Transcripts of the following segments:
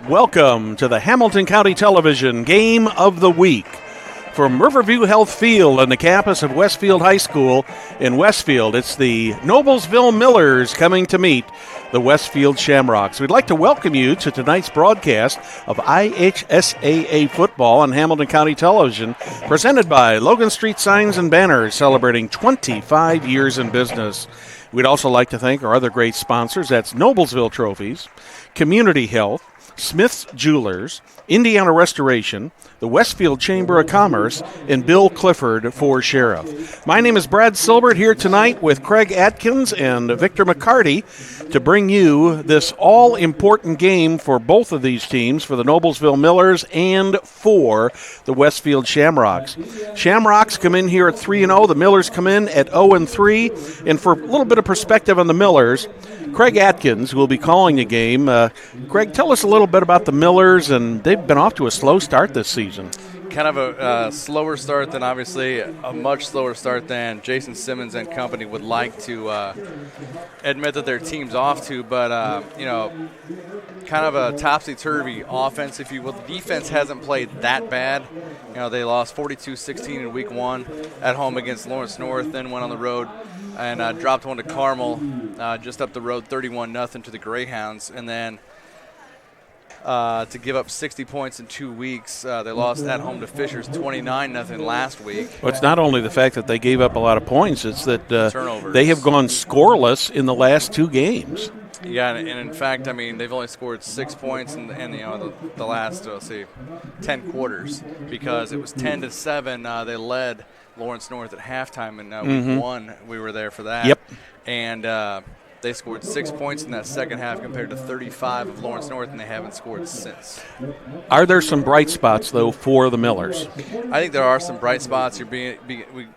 Welcome to the Hamilton County Television Game of the Week. From Riverview Health Field on the campus of Westfield High School in Westfield, it's the Noblesville Millers coming to meet the Westfield Shamrocks. We'd like to welcome you to tonight's broadcast of IHSAA football on Hamilton County Television, presented by Logan Street Signs and Banners, celebrating 25 years in business. We'd also like to thank our other great sponsors. That's Noblesville Trophies, Community Health, Smith's Jewelers, Indiana Restoration, the Westfield Chamber of Commerce, and Bill Clifford for Sheriff. My name is Brad Silbert, here tonight with Craig Atkins and Victor McCarty to bring you this all-important game for both of these teams, for the Noblesville Millers and for the Westfield Shamrocks. Shamrocks come in here at 3-0. The Millers come in at 0-3. And for a little bit of perspective on the Millers, Craig Atkins will be calling the game. Craig, tell us a little bit about the Millers, and they've been off to a slow start this season. Kind of a slower start than, obviously, a much slower start than Jason Simmons and company would like to admit that their team's off to. But, kind of a topsy-turvy offense, if you will. The defense hasn't played that bad. They lost 42-16 in week 1 at home against Lawrence North, then went on the road and dropped one to Carmel, just up the road, 31-0 to the Greyhounds. And then to give up 60 points in 2 weeks. They lost at home to Fishers 29-0 last week. Well, it's not only the fact that they gave up a lot of points, it's that they have gone scoreless in the last 2 games. Yeah, and in fact, they've only scored 6 points in the last 10 quarters, because it was 10-7. They led Lawrence North at halftime in week 1. We were there for that. Yep. And they scored 6 points in that second half compared to 35 of Lawrence North, and they haven't scored since. Are there some bright spots, though, for the Millers? I think there are some bright spots. We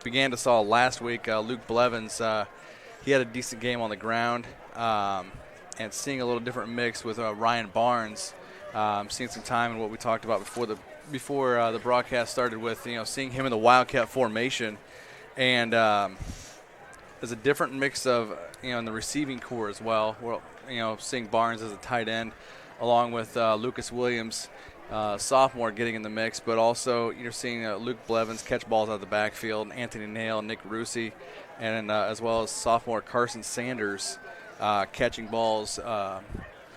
began to saw last week Luke Blevins. He had a decent game on the ground, and seeing a little different mix with Ryan Barnes. Seeing some time in what we talked about before the broadcast started with, seeing him in the Wildcat formation, and there's a different mix of, in the receiving core as well. Well, seeing Barnes as a tight end, along with Lucas Williams, sophomore, getting in the mix, but also you're seeing Luke Blevins catch balls out of the backfield, Anthony Nail, Nick Rusi, and as well as sophomore Carson Sanders catching balls.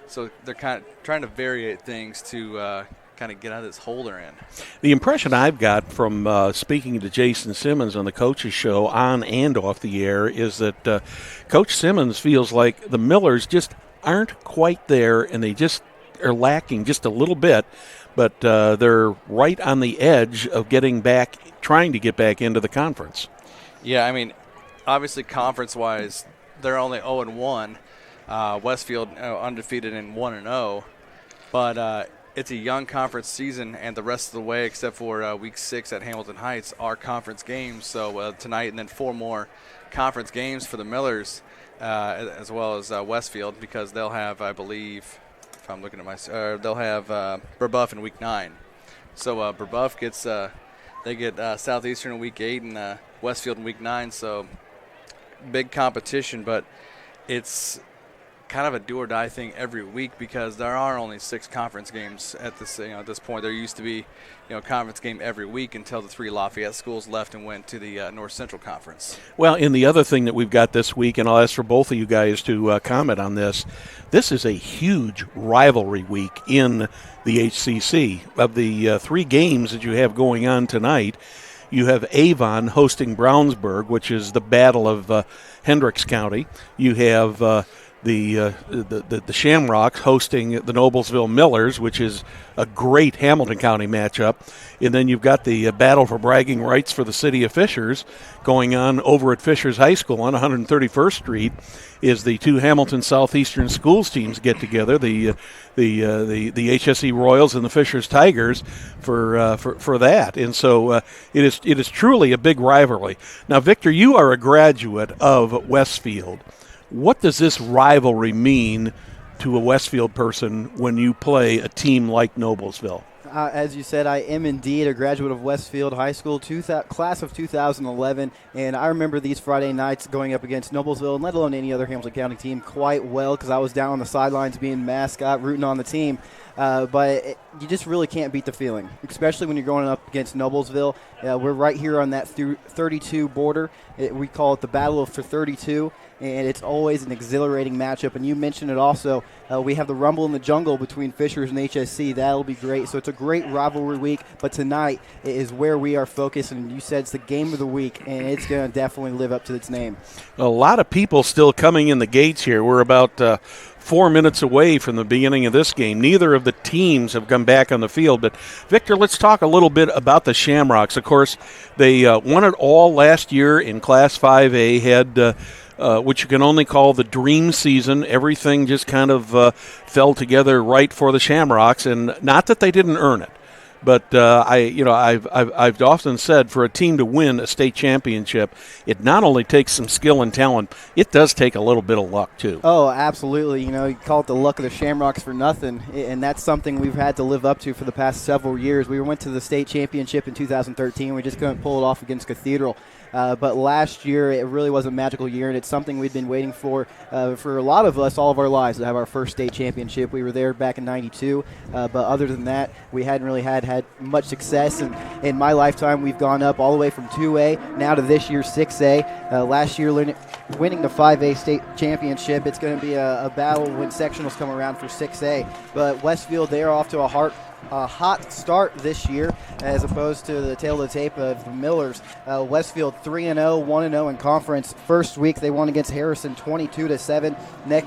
So they're kind of trying to vary things to kind of get out of this hole they're in. The impression I've got from speaking to Jason Simmons on the Coach's Show on and off the air is that Coach Simmons feels like the Millers just aren't quite there, and they just are lacking just a little bit, but they're right on the edge of trying to get back into the conference. Yeah, obviously conference-wise, they're only 0-1. Westfield undefeated in 1-0, but it's a young conference season, and the rest of the way, except for week 6 at Hamilton Heights, are conference games. So tonight, and then 4 more conference games for the Millers, as well as Westfield, because they'll have, I believe, if I'm looking at they'll have Brebeuf in week 9. So Brebeuf gets they get Southeastern in week 8 and Westfield in week 9. So big competition, but it's kind of a do or die thing every week, because there are only 6 conference games at this at this point. There used to be conference game every week until the 3 Lafayette schools left and went to the North Central Conference. Well, and the other thing that we've got this week, and I'll ask for both of you guys to comment on this, this is a huge rivalry week in the HCC. Of the 3 games that you have going on tonight, you have Avon hosting Brownsburg, which is the battle of Hendricks County. You have the Shamrocks hosting the Noblesville Millers, which is a great Hamilton County matchup. And then you've got the battle for bragging rights for the city of Fishers going on over at Fishers High School on 131st Street. Is the 2 Hamilton Southeastern schools teams get together, the HSE Royals and the Fishers Tigers, for that. And so it is truly a big rivalry. Now, Victor, you are a graduate of Westfield. What does this rivalry mean to a Westfield person when you play a team like Noblesville? As you said, I am indeed a graduate of Westfield High School, class of 2011, and I remember these Friday nights going up against Noblesville, and let alone any other Hamilton County team, quite well because I was down on the sidelines being mascot, rooting on the team. You just really can't beat the feeling, especially when you're going up against Noblesville. We're right here on that 32 border. We call it the Battle for 32, and it's always an exhilarating matchup. And you mentioned it also. We have the Rumble in the Jungle between Fishers and HSC. That'll be great. So it's a great rivalry week, but tonight is where we are focused, and you said it's the game of the week, and it's going to definitely live up to its name. A lot of people still coming in the gates here. We're about 4 minutes away from the beginning of this game. Neither of the teams have come back on the field. But, Victor, let's talk a little bit about the Shamrocks. Of course, they won it all last year in Class 5A, had which you can only call the dream season. Everything just kind of fell together right for the Shamrocks, and not that they didn't earn it. But I've often said for a team to win a state championship, it not only takes some skill and talent, it does take a little bit of luck too. Oh, absolutely. You call it the luck of the Shamrocks for nothing, and that's something we've had to live up to for the past several years. We went to the state championship in 2013. We just couldn't pull it off against Cathedral. But last year, it really was a magical year, and it's something we've been waiting for a lot of us all of our lives to have our first state championship. We were there back in '92, but other than that, we hadn't really had much success. And in my lifetime, we've gone up all the way from 2A now to this year's 6A. Last year, winning the 5A state championship, it's going to be a battle when sectionals come around for 6A. But Westfield, they are off to a hot start this year as opposed to the tail of the tape of the Millers. Westfield 3-0, 1-0 in conference. First week they won against Harrison 22-7.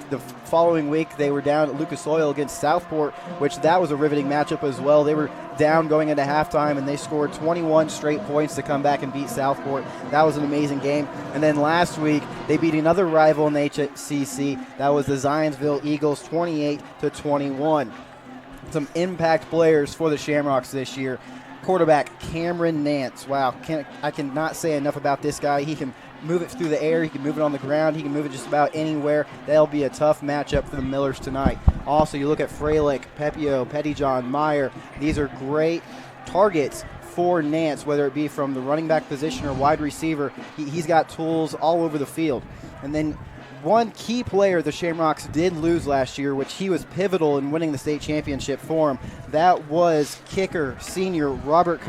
The following week they were down at Lucas Oil against Southport, which that was a riveting matchup as well. They were down going into halftime and they scored 21 straight points to come back and beat Southport. That was an amazing game. And then last week they beat another rival in the HCC. That was the Zionsville Eagles 28-21. Some impact players for the Shamrocks this year. Quarterback Cameron Nance. Wow, I cannot say enough about this guy. He can move it through the air. He can move it on the ground. He can move it just about anywhere. That'll be a tough matchup for the Millers tonight. Also, you look at Freilich, Pepio, Pettyjohn, Meyer. These are great targets for Nance, whether it be from the running back position or wide receiver. He's got tools all over the field. And then one key player the Shamrocks did lose last year, which he was pivotal in winning the state championship for him. That was kicker senior Robert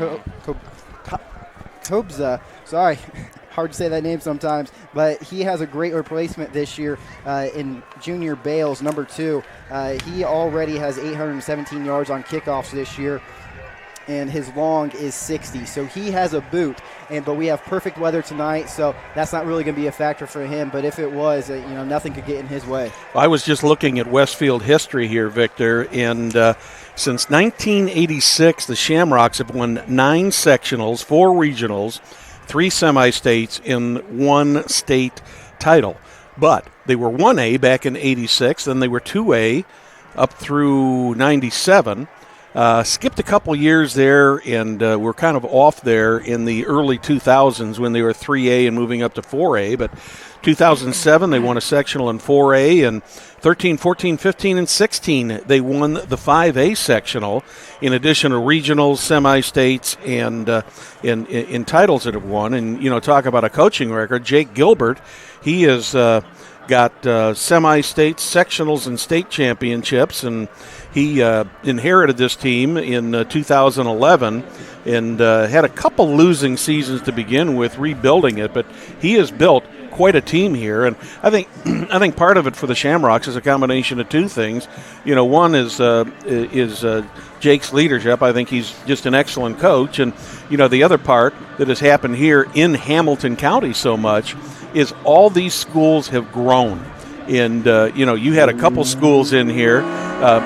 Kobza. Sorry, hard to say that name sometimes, but he has a great replacement this year in Junior Bales, number 2. He already has 817 yards on kickoffs this year, and his long is 60. So he has a boot, but we have perfect weather tonight, so that's not really going to be a factor for him. But if it was, nothing could get in his way. I was just looking at Westfield history here, Victor, and since 1986, the Shamrocks have won 9 sectionals, 4 regionals, 3 semi-states, and 1 state title. But they were 1A back in 86, then they were 2A up through 97. Skipped a couple years there, and we're kind of off there in the early 2000s when they were 3A and moving up to 4A. But 2007, they won a sectional in 4A, and 13, 14, 15, and 16, they won the 5A sectional, in addition to regionals, semi-states, and in titles that have won. And, talk about a coaching record, Jake Gilbert, he has got semi-states, sectionals, and state championships, and he inherited this team in 2011 and had a couple losing seasons to begin with, rebuilding it, but he has built quite a team here, and I think part of it for the Shamrocks is a combination of 2 things. One is Jake's leadership. I think he's just an excellent coach, and the other part that has happened here in Hamilton County so much is all these schools have grown. And, you had a couple schools in here,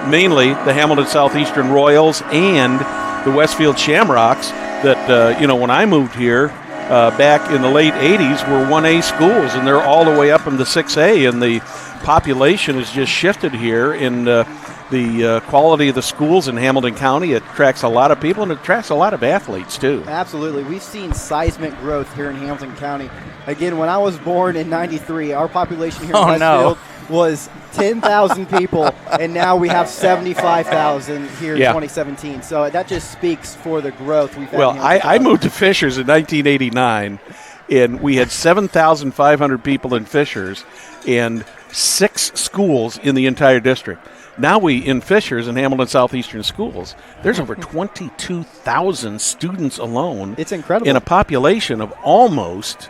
mainly the Hamilton Southeastern Royals and the Westfield Shamrocks that, when I moved here back in the late 80s were 1A schools, and they're all the way up into 6A, and the population has just shifted here, and the quality of the schools in Hamilton County, it attracts a lot of people, and it attracts a lot of athletes, too. Absolutely. We've seen seismic growth here in Hamilton County. Again, when I was born in '93, our population here in Westfield was 10,000 people, and now we have 75,000 here in Yeah. 2017. So that just speaks for the growth we've had. Well, in Hamilton I County. moved to Fishers in 1989, and we had 7,500 people in Fishers and 6 schools in the entire district. Now in Fishers and Hamilton Southeastern Schools, there's over 22,000 students alone. It's incredible. In a population of almost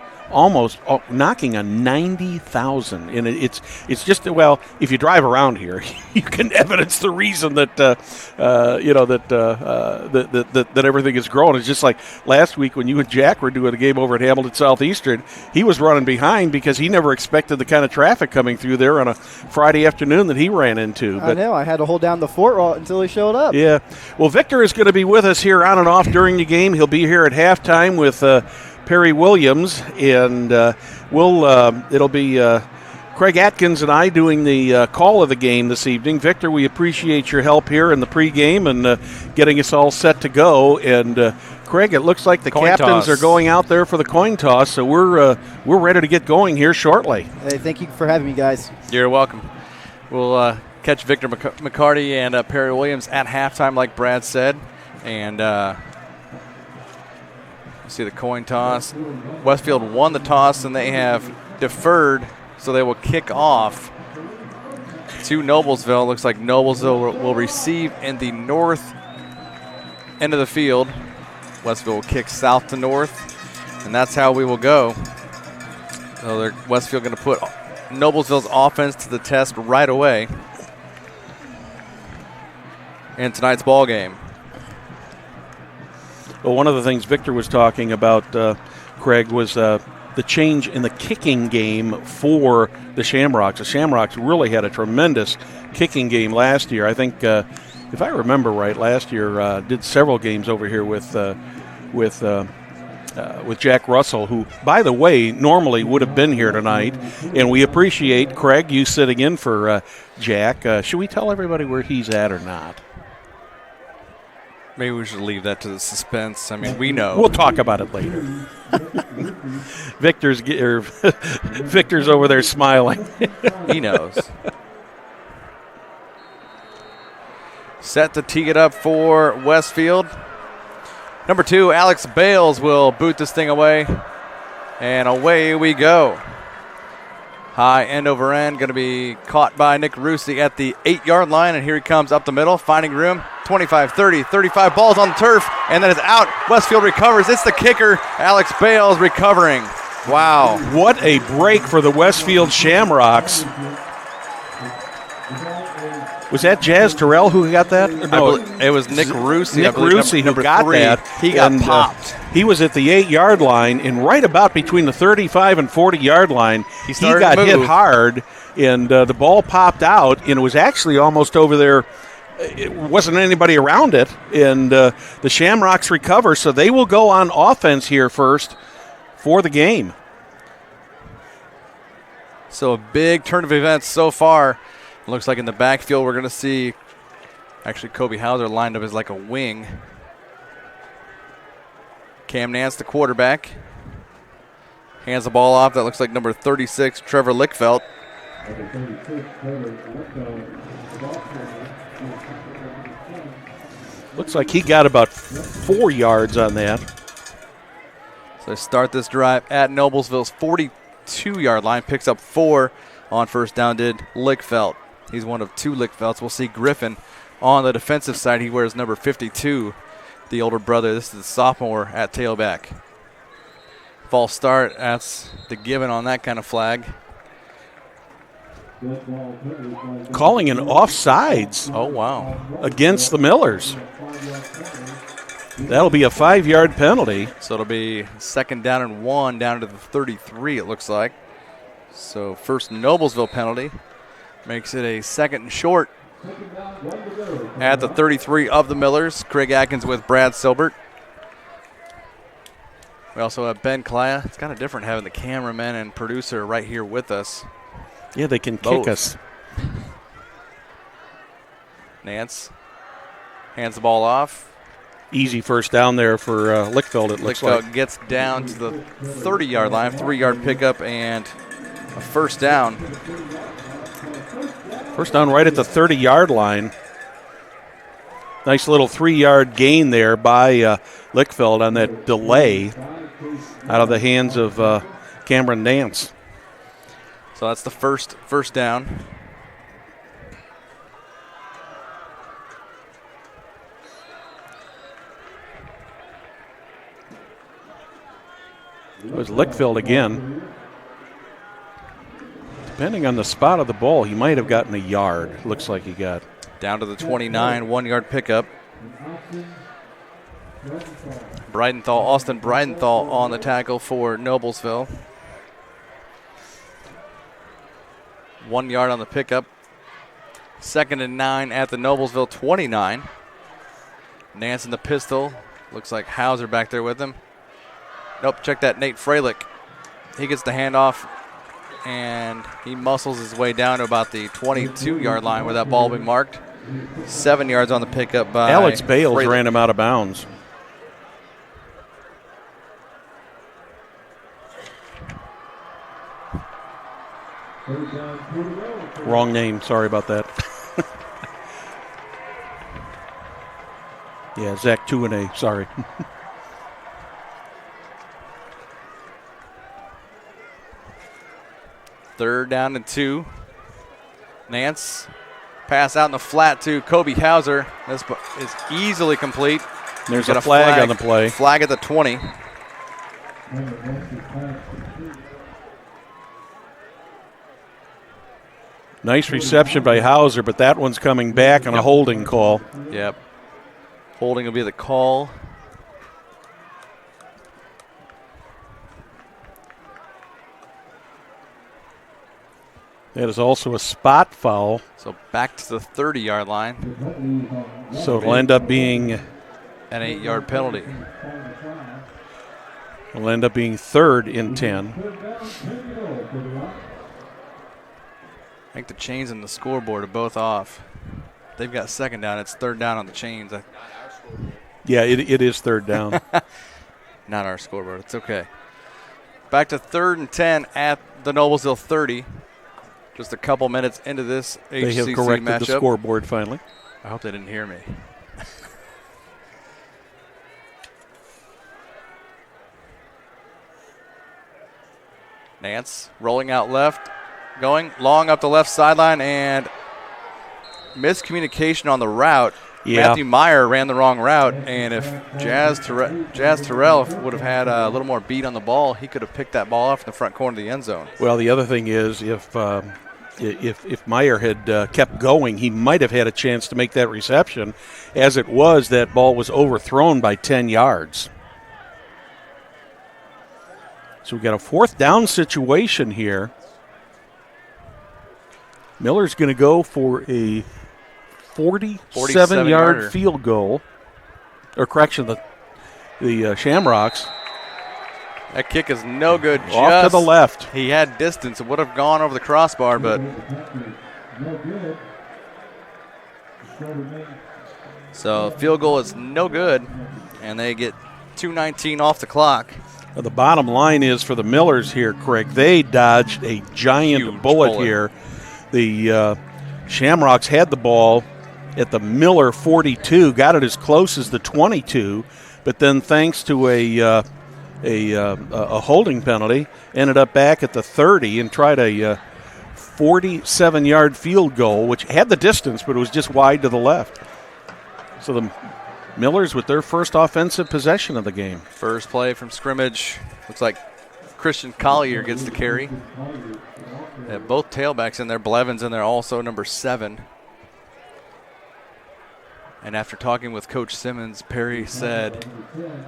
knocking on 90,000, and it's just, well, if you drive around here, you can evidence the reason that that everything is growing. It's just like last week when you and Jack were doing a game over at Hamilton Southeastern, he was running behind because he never expected the kind of traffic coming through there on a Friday afternoon that he ran into. I know. I had to hold down the fort until he showed up. Yeah. Well, Victor is going to be with us here on and off during the game. He'll be here at halftime with Perry Williams, and it'll be Craig Atkins and I doing the call of the game this evening. Victor, we appreciate your help here in the pregame and getting us all set to go. And Craig, it looks like the captains are going out there for the coin toss, so we're ready to get going here shortly. Hey, thank you for having me, guys. You're welcome. We'll catch Victor McCarty and Perry Williams at halftime, like Brad said, and see the coin toss. Westfield won the toss, and they have deferred, so they will kick off to Noblesville. Looks like Noblesville will receive in the north end of the field. Westfield will kick south to north, and that's how we will go. So Westfield going to put Noblesville's offense to the test right away in tonight's ball game. Well, one of the things Victor was talking about, Craig, was the change in the kicking game for the Shamrocks. The Shamrocks really had a tremendous kicking game last year. I think, if I remember right, last year did several games over here with Jack Russell, who, by the way, normally would have been here tonight. And we appreciate, Craig, you sitting in for Jack. Should we tell everybody where he's at or not? Maybe we should leave that to the suspense. I mean, we know. We'll talk about it later. Victor's over there smiling. He knows. Set to tee it up for Westfield. Number 2, Alex Bales will boot this thing away. And away we go. High end over end, going to be caught by Nick Rusi at the 8-yard line, and here he comes up the middle, finding room. 25, 30, 35, balls on the turf, and then it's out. Westfield recovers. It's the kicker, Alex Bales, recovering. Wow. What a break for the Westfield Shamrocks. Was that Jazz Terrell who got that? No, it was Nick Rusi. Nick Rusi who got 3. that. He got popped. He was at the 8-yard line, and right about between the 35 and 40-yard line, he got hit hard, and the ball popped out, and it was actually almost over there. It wasn't anybody around it, and the Shamrocks recover, so they will go on offense here first for the game. So a big turn of events so far. Looks like in the backfield we're going to see actually Kobe Hauser lined up as like a wing. Cam Nance, the quarterback, hands the ball off. That looks like number 36, Trevor Lickfelt. Looks like he got about 4 yards on that. So they start this drive at Noblesville's 42-yard line. Picks up 4 on first down, did Lickfelt. He's one of 2 Lickfelts. We'll see Griffin on the defensive side. He wears number 52, the older brother. This is the sophomore at tailback. False start. That's the given on that kind of flag. Calling an offsides. Oh, wow. Against the Millers. That'll be a 5-yard penalty. So it'll be second down and 1 down to the 33, it looks like. So first Noblesville penalty makes it a second and short at the 33 of the Millers. Craig Atkins with Brad Silbert. We also have Ben Klaya. It's kind of different having the cameraman and producer right here with us. Yeah, they can Both. kick us. Nance hands the ball off. Easy first down there for Lickfeld, it looks like. Lickfeld gets down to the 30-yard line, 3-yard pickup, and A first down. First down right at the 30-yard line. Nice little 3-yard gain there by Lickfeld on that delay out of the hands of Cameron Nance. So that's the first down. It was Lickfeld again. Depending on the spot of the ball, he might have gotten a yard. Looks like he got. Down to the 29, 1-yard pickup. Austin Bridenthal on the tackle for Noblesville. 1 yard on the pickup. 2nd and 9 at the Noblesville 29. Nance in the pistol. Looks like Hauser back there with him. Nope, check that, Nate Freilich. He gets the handoff, and he muscles his way down to about the 22-yard line where that ball will be marked. 7 yards on the pickup by Alex Bales Freilich. ran him out of bounds. Wrong name, sorry about that. Yeah, Zach Tuine, sorry. Third down and 2. Nance, pass out in the flat to Kobe Hauser. This is easily complete. There's a flag on the play. Flag at the 20. Nice reception by Hauser, but that one's coming back on a holding call. Yep. Holding will be the call. That is also a spot foul. So back to the 30-yard line. So it'll end up being An 8-yard penalty. It'll end up being 3rd and 10. I think the chains and the scoreboard are both off. They've got 2nd down. It's 3rd down on the chains. Yeah, it is 3rd down. Not our scoreboard. It's okay. Back to 3rd and 10 at the Noblesville 30. Just a couple minutes into this HCC They have corrected matchup. the scoreboard finally. I hope they didn't hear me. Nance rolling out left, going long up the left sideline, and miscommunication on the route. Yeah. Matthew Meyer ran the wrong route, and if Jazz Terrell would have had a little more beat on the ball, he could have picked that ball off in the front corner of the end zone. Well, the other thing is if Meyer had kept going, he might have had a chance to make that reception. As it was, that ball was overthrown by 10 yards. So we've got a 4th down situation here. Miller's going to go for a 47-yard field goal. Or correction, the Shamrocks. That kick is no good. Off to the left. He had distance. It would have gone over the crossbar, but so field goal is no good, and they get 2:19 off the clock. Well, the bottom line is for the Millers here, Craig, they dodged a giant Huge bullet here. The Shamrocks had the ball at the Miller 42, got it as close as the 22, but then thanks to a holding penalty, ended up back at the 30 and tried a 47-yard field goal, which had the distance, but it was just wide to the left. So the Millers with their first offensive possession of the game. First play from scrimmage. Looks like Christian Collier gets the carry. They have both tailbacks in there. Blevins in there also, number 7. And after talking with Coach Simmons, Perry said,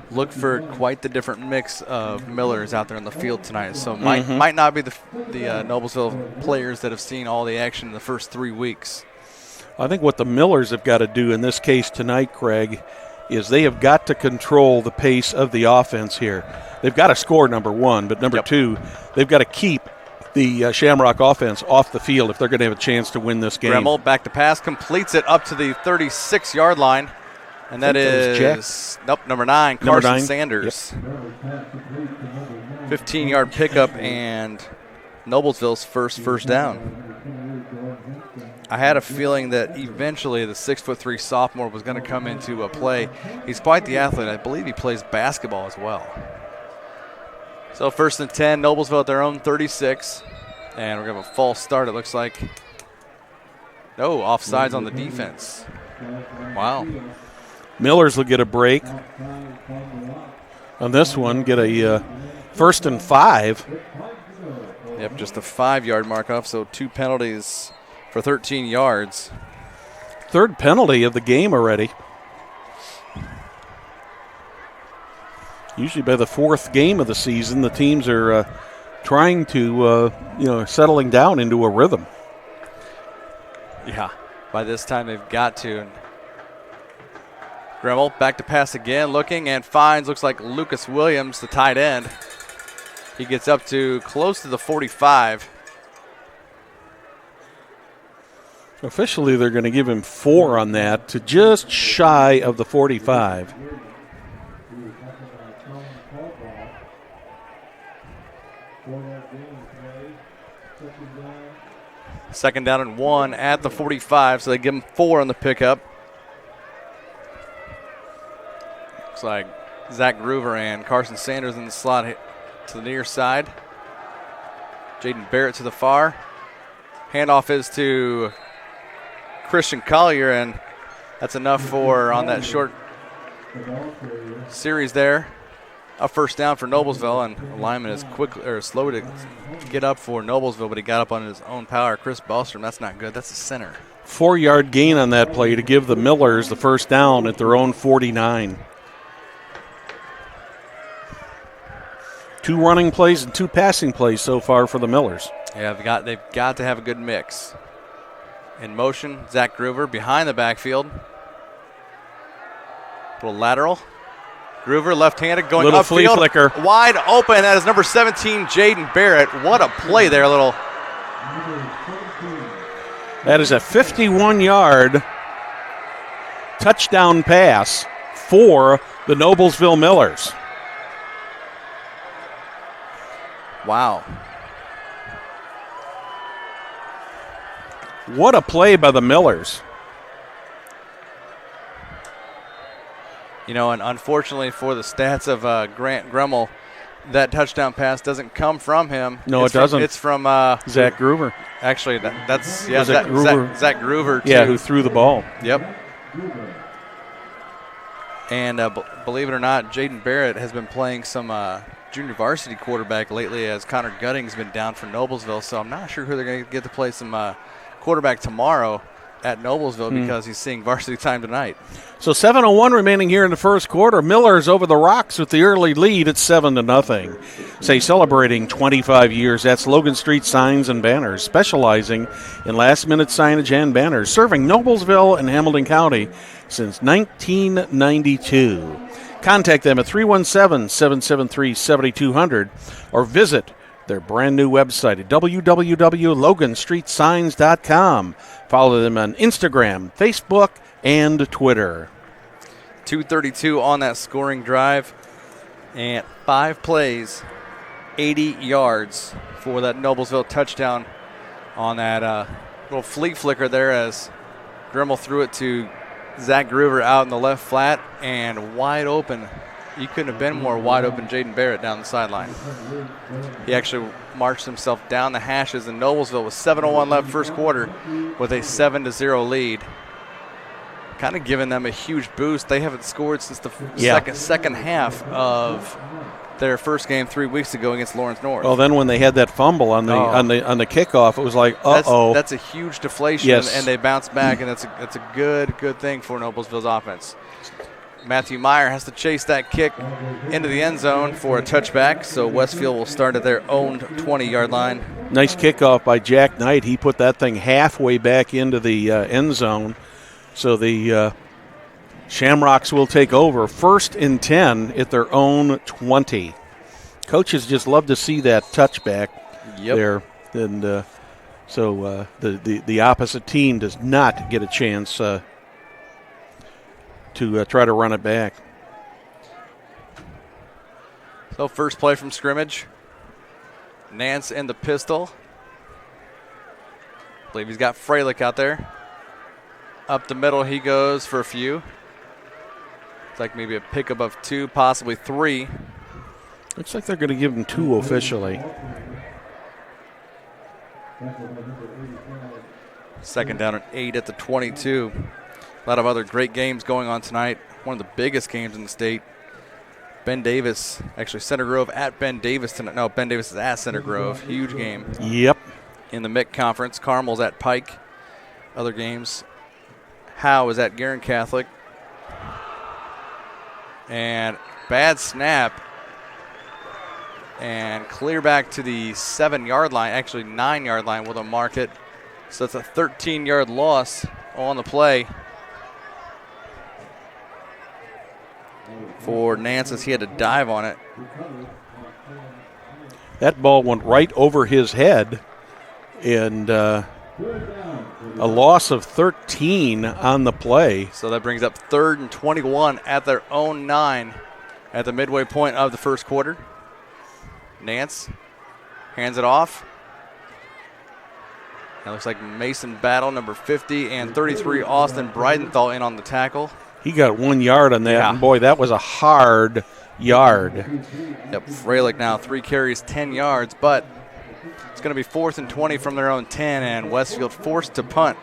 look for quite the different mix of Millers out there on the field tonight. So might not be the Noblesville players that have seen all the action in the first 3 weeks. I think what the Millers have got to do in this case tonight, Craig, is they have got to control the pace of the offense here. They've got to score, number 1, but number 2, they've got to keep the Shamrock offense off the field if they're going to have a chance to win this game. Gremmel back to pass, completes it up to the 36-yard line, and that is number 9, Carson Sanders. 15-yard pickup, and Noblesville's first down. I had a feeling that eventually the 6'3" sophomore was going to come into play. He's quite the athlete. I believe he plays basketball as well. So 1st and 10, Noblesville at their own 36. And we're going to have a false start, it looks like. No, offsides on the defense. Wow. Millers will get a break on this one, get a 1st and 5. Yep, just a 5-yard mark off, so 2 penalties for 13 yards. 3rd penalty of the game already. Usually by the 4th game of the season, the teams are trying to, settling down into a rhythm. Yeah, by this time they've got to. And Gremmel back to pass again, looking and finds, looks like Lucas Williams, the tight end. He gets up to close to the 45. Officially, they're going to give him 4 on that to just shy of the 45. Second down and 1 at the 45, so they give him 4 on the pickup. Looks like Zach Groover and Carson Sanders in the slot to the near side. Jaden Barrett to the far. Handoff is to Christian Collier, and that's enough for, on that short series there, a 1st down for Noblesville, and the lineman is slow to get up for Noblesville, but he got up on his own power. Chris Ballstrom, that's not good. That's the center. 4-yard gain on that play to give the Millers the 1st down at their own 49. 2 running plays and 2 passing plays so far for the Millers. Yeah, they've got to have a good mix. In motion, Zach Groover behind the backfield. Little lateral. Groover left-handed going little upfield. Flea flicker. Wide open. That is number 17, Jaden Barrett. What a play there, little. That is a 51-yard touchdown pass for the Noblesville Millers. Wow. What a play by the Millers. And unfortunately for the stats of Grant Gremmel, that touchdown pass doesn't come from him. No, it doesn't. It's from Zach Groover. Actually, that's Zach Groover. Zach Groover. Too. Yeah, who threw the ball. Yep. And believe it or not, Jaden Barrett has been playing some junior varsity quarterback lately, as Connor Gutting's been down for Noblesville. So I'm not sure who they're going to get to play some quarterback tomorrow at Noblesville because he's seeing varsity time tonight. So 7:01 remaining here in the first quarter. Millers over the Rocks with the early lead at 7-0. Say celebrating 25 years. That's Logan Street Signs and Banners, specializing in last-minute signage and banners, serving Noblesville and Hamilton County since 1992. Contact them at 317-773-7200 or visit their brand new website at www.loganstreetsigns.com. Follow them on Instagram, Facebook, and Twitter. 2:32 on that scoring drive, and 5 plays, 80 yards for that Noblesville touchdown on that little flea flicker there, as Gremmel threw it to Zach Groover out in the left flat, and wide open. You couldn't have been more wide open, Jaden Barrett down the sideline. He actually marched himself down the hashes, and Noblesville with 7:01 left first quarter with a 7-0 lead. Kind of giving them a huge boost. They haven't scored since the second half of their first game 3 weeks ago against Lawrence North. Well, then when they had that fumble on the kickoff, it was like, uh-oh. That's a huge deflation, and they bounce back, and that's a good thing for Noblesville's offense. Matthew Meyer has to chase that kick into the end zone for a touchback, so Westfield will start at their own 20-yard line. Nice kickoff by Jack Knight. He put that thing halfway back into the end zone. So the Shamrocks will take over 1st and 10 at their own 20. Coaches just love to see that touchback there. And so the opposite team does not get a chance to try to run it back. So first play from scrimmage. Nance in the pistol. believe he's got Freilich out there. Up the middle he goes for a few. It's like maybe a pickup of 2, possibly 3. Looks like they're going to give him 2 officially. Second down and 8 at the 22. A lot of other great games going on tonight. One of the biggest games in the state. Ben Davis, actually Center Grove at Ben Davis tonight. No, Ben Davis is at Center Grove. Huge game. Yep. In the MIC conference. Carmel's at Pike. Other games. Howe is at Guerin Catholic. And bad snap. And clear back to the 7-yard line, actually 9-yard line with a mark it. So it's a 13-yard loss on the play for Nance as he had to dive on it. That ball went right over his head, and a loss of 13 on the play. So that brings up 3rd and 21 at their own 9 at the midway point of the first quarter. Nance hands it off. It looks like Mason Battle, number 50, and 33, Austin Breidenthal in on the tackle. He got 1 yard on that, Yeah. and boy, that was a hard yard. Yep, Freilich now 3 carries, 10 yards, but it's going to be 4th and 20 from their own 10, and Westfield forced to punt.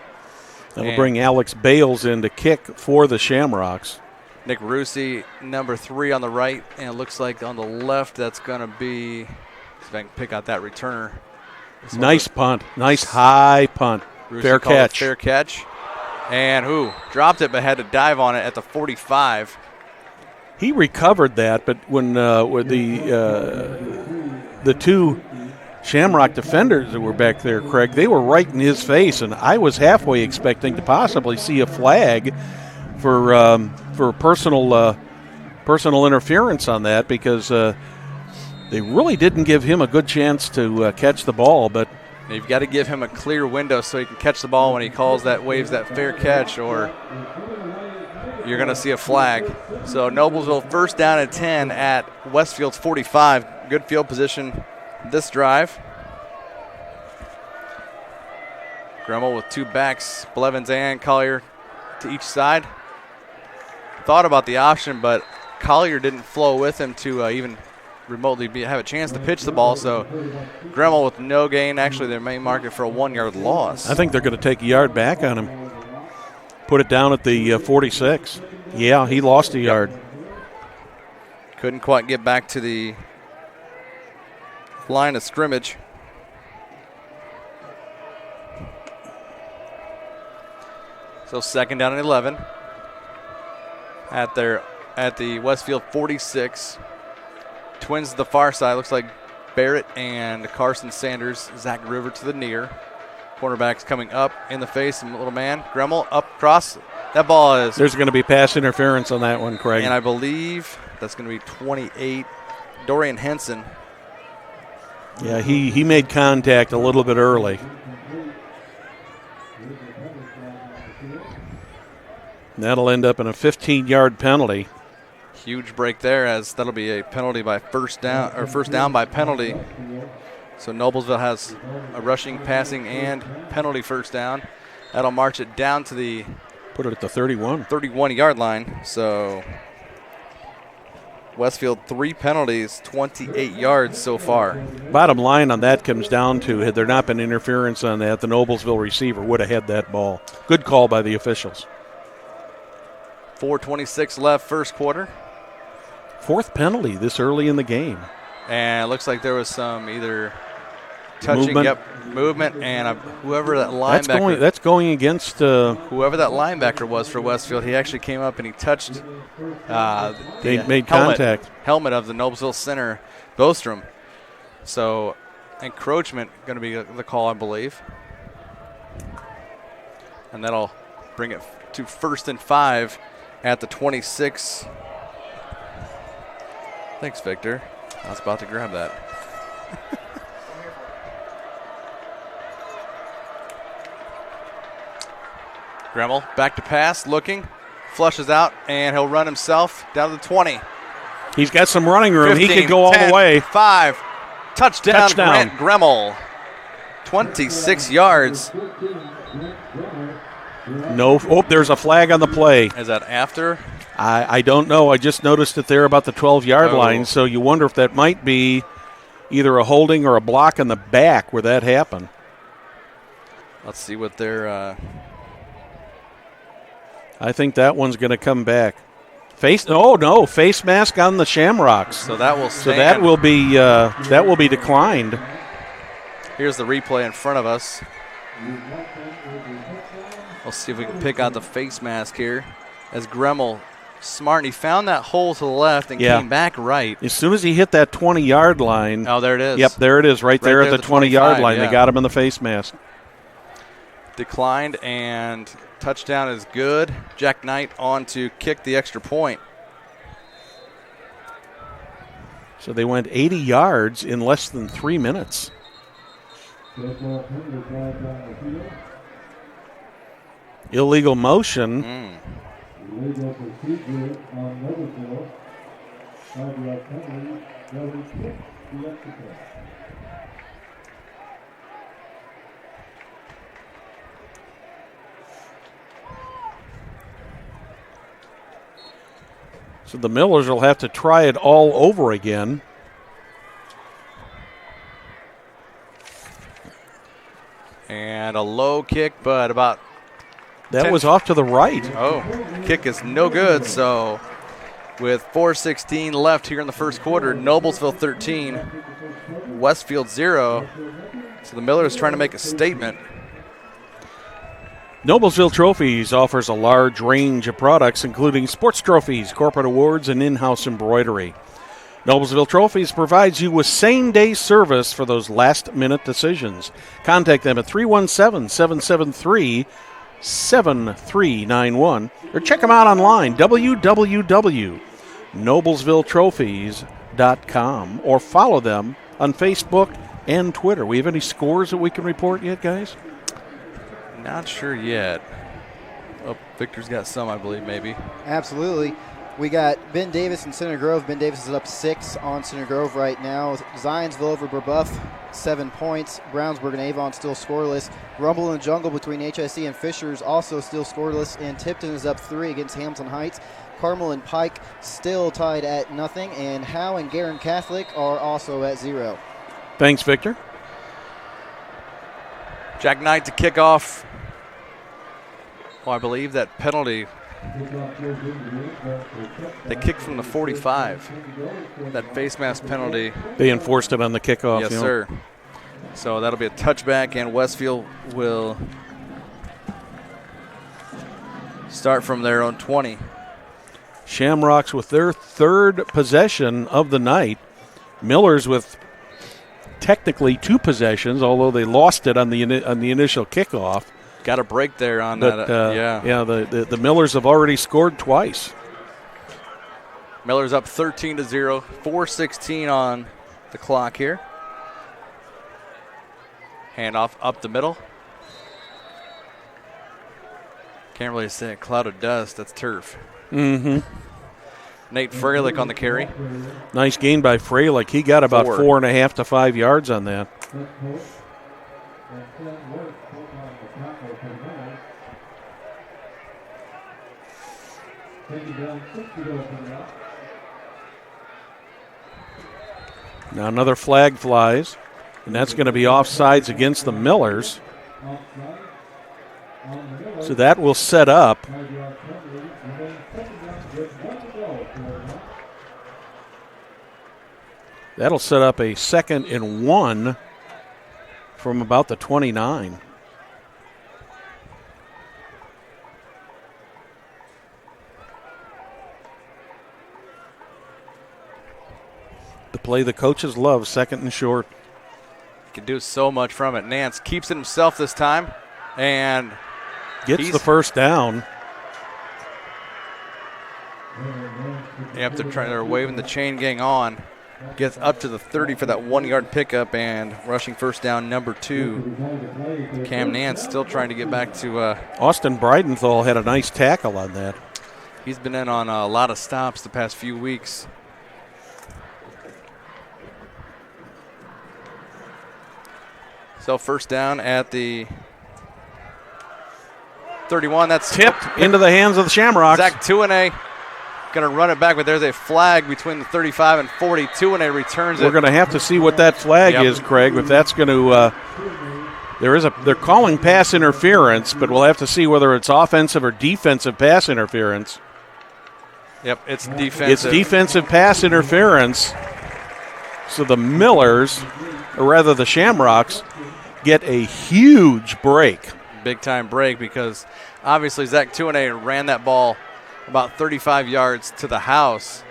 That'll bring Alex Bales in to kick for the Shamrocks. Nick Rusi, number 3 on the right, and it looks like on the left that's going to be, if I can pick out that returner. Nice punt. Nice high punt. Rusi Fair called it catch. Fair catch. And dropped it but had to dive on it at the 45. He recovered that, but when with the 2 Shamrock defenders that were back there, Craig, they were right in his face, and I was halfway expecting to possibly see a flag for personal interference on that, because they really didn't give him a good chance to catch the ball. But you've got to give him a clear window so he can catch the ball when he waves that fair catch, or you're going to see a flag. So Noblesville 1st down and 10 at Westfield's 45. Good field position this drive. Gremmel with 2 backs, Blevins and Collier to each side. Thought about the option, but Collier didn't flow with him to even remotely have a chance to pitch the ball. So Gremmel with no gain. Actually, they may mark it for a 1-yard loss. I think they're going to take a yard back on him. Put it down at the 46. Yeah, he lost a yard. Couldn't quite get back to the line of scrimmage. So 2nd down and 11 at the Westfield 46. Twins to the far side. Looks like Barrett and Carson Sanders. Zach River to the near. Cornerbacks coming up in the face. And little man, Gremmel up across. That ball is. There's going to be pass interference on that one, Craig. And I believe that's going to be 28. Dorian Henson. Yeah, he made contact a little bit early. And that'll end up in a 15-yard penalty. Huge break there, as that'll be a penalty by first down by penalty. So Noblesville has a rushing, passing, and penalty first down. That'll march it down to the put it at the 31-yard line. So Westfield 3 penalties, 28 yards so far. Bottom line on that comes down to, had there not been interference on that, the Noblesville receiver would have had that ball. Good call by the officials. 4:26 left, first quarter. 4th penalty this early in the game. And it looks like there was some either touching, movement, and whoever that linebacker. That's going against whoever that linebacker was for Westfield. He actually came up and he touched. They made contact. Helmet of the Noblesville center, Bostrom. So encroachment going to be the call, I believe, and that'll bring it to 1st and 5 at the 26. Thanks, Victor. I was about to grab that. Gremmel back to pass, looking, flushes out, and he'll run himself down to the 20. He's got some running room. 15, he could go all 10, the way. 5. Touchdown. Grant Gremmel. 26 yards. No. Oh, there's a flag on the play. Is that after? I don't know. I just noticed it there about the 12-yard line, so you wonder if that might be either a holding or a block in the back where that happened. Let's see what their I think that one's going to come back. Face mask on the Shamrocks. So that will stand. So that will be declined. Here's the replay in front of us. We'll see if we can pick out the face mask here. As Gremmel, smart, he found that hole to the left and came back right. As soon as he hit that 20-yard line. Oh, there it is. Yep, there it is, right there at the 20-yard line. Yeah. They got him in the face mask. Declined, and touchdown is good. Jack Knight on to kick the extra point. So they went 80 yards in less than 3 minutes. Illegal motion. Illegal procedure on Noblesville. The extra point. So the Millers will have to try it all over again. And a low kick, but about that was off to the right. Oh, kick is no good. So with 4:16 left here in the first quarter, Noblesville 13, Westfield 0. So the Millers trying to make a statement. Noblesville Trophies offers a large range of products, including sports trophies, corporate awards, and in-house embroidery. Noblesville Trophies provides you with same-day service for those last-minute decisions. Contact them at 317-773-7391 or check them out online, www.noblesvilletrophies.com, or follow them on Facebook and Twitter. We have any scores that we can report yet, guys? Not sure yet. Oh, Victor's got some, I believe, maybe. Absolutely. We got Ben Davis and Center Grove. Ben Davis is up 6 on Center Grove right now. Zionsville over Brebeuf, 7 points. Brownsburg and Avon still scoreless. Rumble and Jungle between HIC and Fishers also still scoreless. And Tipton is up 3 against Hamilton Heights. Carmel and Pike still tied at nothing. And Howe and Guerin Catholic are also at 0. Thanks, Victor. Jack Knight to kick off. Well, I believe that penalty, they kicked from the 45. That face mask penalty. They enforced it on the kickoff. Yes, sir. So that'll be a touchback, and Westfield will start from their own 20. Shamrocks with their third possession of the night. Millers with technically 2 possessions, although they lost it on the initial kickoff. Got a break there on but, that. The Millers have already scored twice. Millers up 13-0, 4:16 on the clock here. Handoff up the middle. Can't really say a cloud of dust. That's turf. Mm-hmm. Nate Freilich on the carry. Nice gain by Freilich. He got about 4.5 to 5 yards on that. Now another flag flies, and that's going to be offsides against the Millers. So that will set up a 2nd and 1 from about the 29. The play the coaches love, 2nd and short. Can do so much from it. Nance keeps it himself this time and gets the first down. Yep, they're waving the chain gang on. Gets up to the 30 for that 1-yard pickup and rushing first down number 2. Cam Nance still trying to get back to. Austin Breidenthal had a nice tackle on that. He's been in on a lot of stops the past few weeks. So first down at the 31. That's Tipped into the hands of the Shamrocks. Zach Tuane going to run it back, but there's a flag between the 35 and 40. Tuane returns it. We're going to have to see what that flag is, Craig. If that's going to they're calling pass interference, but we'll have to see whether it's offensive or defensive pass interference. Yep, it's defensive. It's defensive pass interference. So the Millers, or rather the Shamrocks, get a huge break. Big-time break because obviously Zach Tuane ran that ball about 35 yards to the house,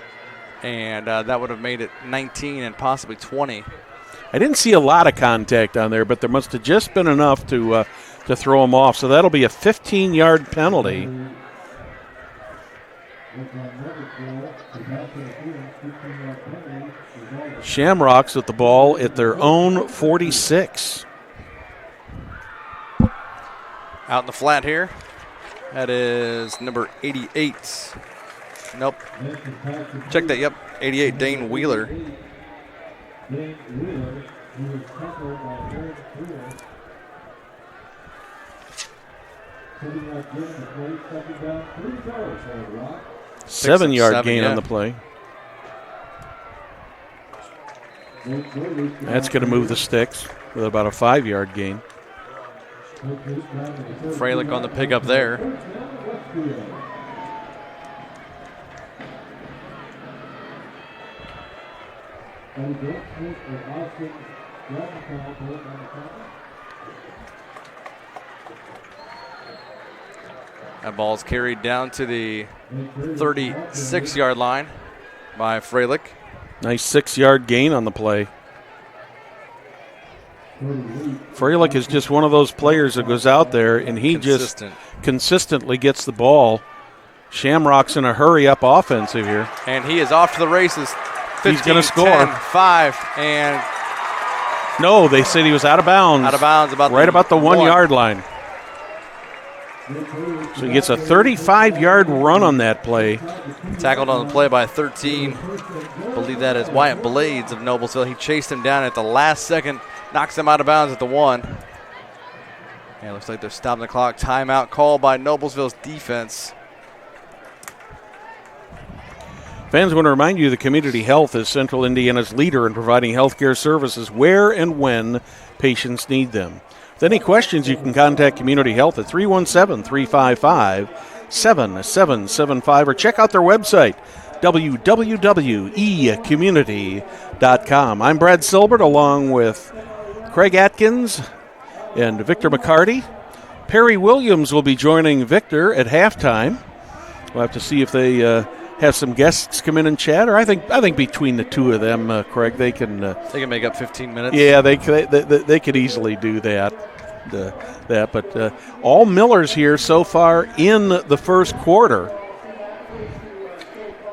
and that would have made it 19 and possibly 20. I didn't see a lot of contact on there, but there must have just been enough to throw him off. So that'll be a 15-yard penalty. Shamrocks with the ball at their own 46. Out in the flat here. That is number 88. Nope. Check that, yep. 88, Dane Wheeler. Dane Wheeler, who was tackled by Aaron Wheeler. Putting that game to play, second down, $3 for the Rock. 7-yard gain on the play. That's going to move the sticks with about a 5-yard gain. Freilich on the pickup there. That ball is carried down to the 36-yard line by Freilich. Nice 6-yard gain on the play. Freilich is just one of those players that goes out there and he just consistently gets the ball. Shamrock's in a hurry-up offensive here. And he is off to the races. 15, he's going to score. 10, 5, and... No, they said he was out of bounds. Out of bounds. Right about the 1-yard line. So he gets a 35-yard run on that play. Tackled on the play by 13. I believe that is Wyatt Blades of Noblesville. He chased him down at the last second. Knocks him out of bounds at the 1. Yeah, looks like they're stopping the clock. Timeout call by Noblesville's defense. Fans want to remind you that Community Health is Central Indiana's leader in providing health care services where and when patients need them. With any questions, you can contact Community Health at 317-355-7775 or check out their website, www.ecommunity.com. I'm Brad Silbert along with Craig Atkins and Victor McCarty. Perry Williams will be joining Victor at halftime. We'll have to see if they have some guests come in and chat, or I think between the two of them, Craig, they can make up 15 minutes. Yeah, they could easily do that. But all Millers here so far in the first quarter.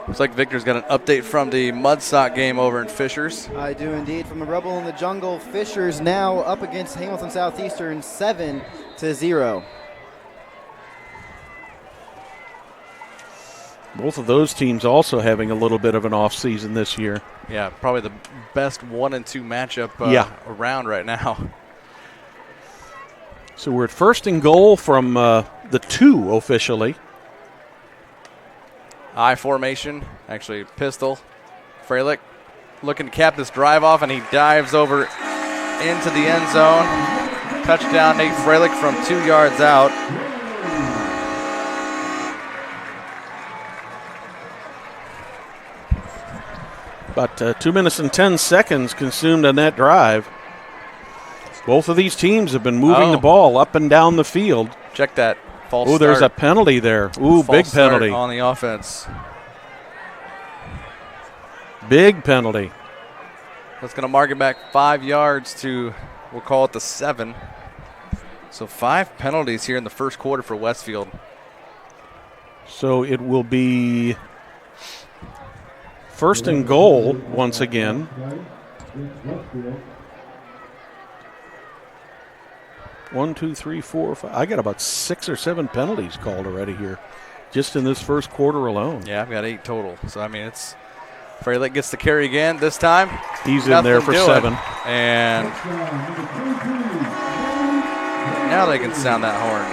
Looks like Victor's got an update from the Mudsock game over in Fishers. I do indeed. From the Rebel in the Jungle, Fishers now up against Hamilton Southeastern 7-0. Both of those teams also having a little bit of an off season this year. Yeah, probably the best 1 and 2 matchup around right now. So we're at 1st and goal from the 2 officially. I formation, actually pistol. Freilich looking to cap this drive off, and he dives over into the end zone. Touchdown, Nate Freilich from 2 yards out. About 2 minutes and 10 seconds consumed on that drive. Both of these teams have been moving the ball up and down the field. Check that. False start. There's a penalty there. Ooh, big penalty. On the offense. Big penalty. That's going to mark it back 5 yards to, we'll call it the 7. So 5 penalties here in the first quarter for Westfield. So it will be 1st and goal once again. 1, 2, 3, 4, 5. I got about 6 or 7 penalties called already here, just in this first quarter alone. Yeah, I've got 8 total. So, I mean, it's Freilich gets the carry again this time. He's in there for 7. And Now they can sound that horn.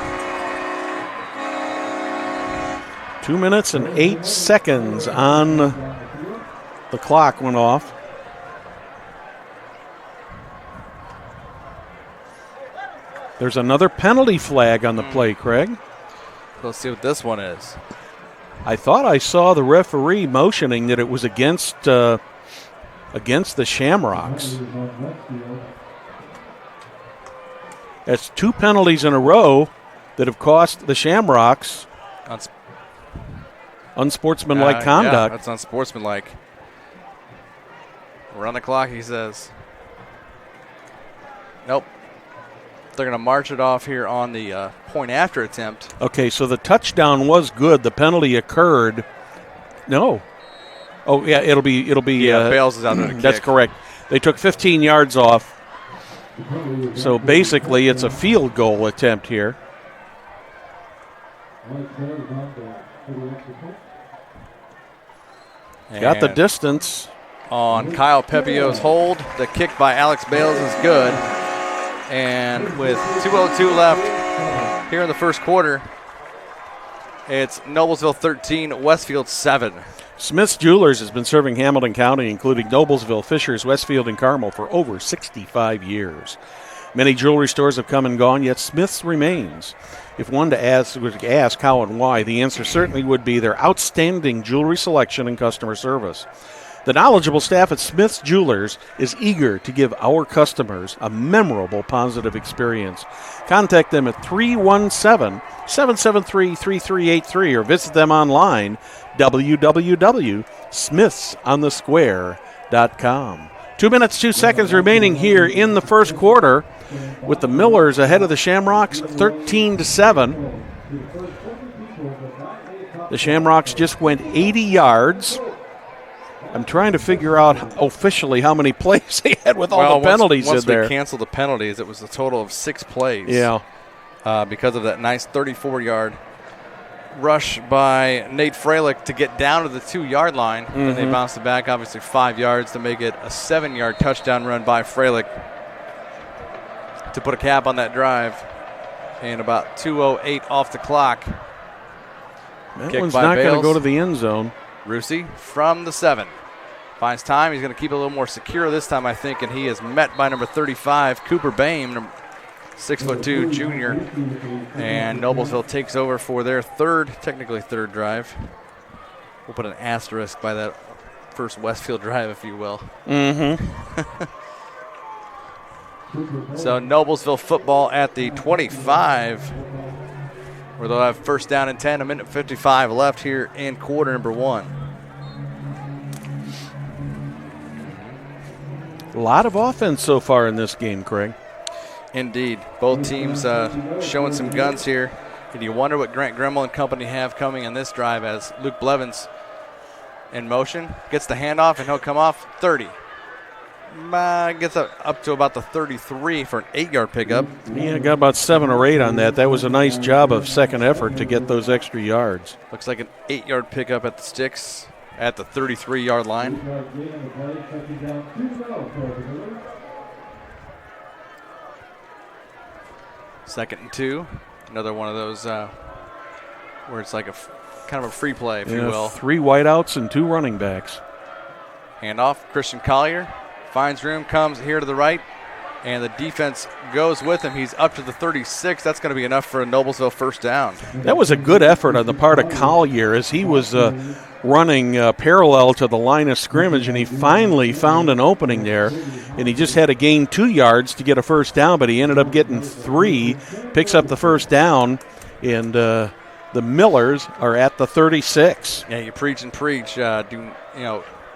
2 minutes and 8 seconds on the clock went off. There's another penalty flag on the play, Craig. Let's see what this one is. I thought I saw the referee motioning that it was against the Shamrocks. That's 2 penalties in a row that have cost the Shamrocks unsportsmanlike conduct. Yeah, that's unsportsmanlike. We're on the clock, he says. Nope. They're going to march it off here on the point after attempt. Okay, so the touchdown was good. The penalty occurred. No. Oh, yeah, it'll be. Yeah, Bales is out there to That's kick. correct. They took 15 yards off. So basically, it's a field goal attempt here. Got the distance. On Kyle Pepio's hold, the kick by Alex Bales is good. And with 2:02 left here in the first quarter, it's Noblesville 13, Westfield 7. Smith's Jewelers has been serving Hamilton County, including Noblesville, Fishers, Westfield, and Carmel, for over 65 years. Many jewelry stores have come and gone, yet Smith's remains. If one to ask how and why, the answer certainly would be their outstanding jewelry selection and customer service. The knowledgeable staff at Smith's Jewelers is eager to give our customers a memorable, positive experience. Contact them at 317-773-3383 or visit them online, www.smithsonthesquare.com. 2 minutes, 2 seconds remaining here in the first quarter, with the Millers ahead of the Shamrocks 13-7. The Shamrocks just went 80 yards. I'm trying to figure out officially how many plays they had with all the penalties once in there. Once we canceled the penalties, it was a total of 6 plays. Yeah. Because of that nice 34-yard rush by Nate Freilich to get down to the 2-yard line. Mm-hmm. And they bounced it back, obviously 5 yards to make it a 7-yard touchdown run by Freilich to put a cap on that drive. And about 2:08 off the clock. That one's not going to go to the end zone. Rusey from the 7. Finds time. He's going to keep it a little more secure this time, I think, and he is met by number 35, Cooper Boehm, 6'2" junior. And Noblesville takes over for their technically third drive. We'll put an asterisk by that first Westfield drive, if you will. Mm-hmm. So Noblesville football at the 25, where they'll have first down and 10, 1:55 left here in quarter number 1. A lot of offense so far in this game, Craig. Indeed. Both teams showing some guns here. And you wonder what Grant Gremmel and company have coming in this drive as Luke Blevins in motion. Gets the handoff, and he'll come off 30. Gets up to about the 33 for an 8-yard pickup. Yeah, got about 7 or 8 on that. That was a nice job of second effort to get those extra yards. Looks like an 8-yard pickup at the sticks at the 33-yard line. Second and 2. Another one of those where it's like a kind of a free play, if you will. 3 wideouts and 2 running backs. Handoff, Christian Collier finds room, comes here to the right, and the defense goes with him. He's up to the 36. That's going to be enough for a Noblesville first down. That was a good effort on the part of Collier as he was running parallel to the line of scrimmage, and he finally found an opening there, and he just had to gain 2 yards to get a first down, but he ended up getting 3, picks up the first down, and the Millers are at the 36. Yeah, you preach and preach.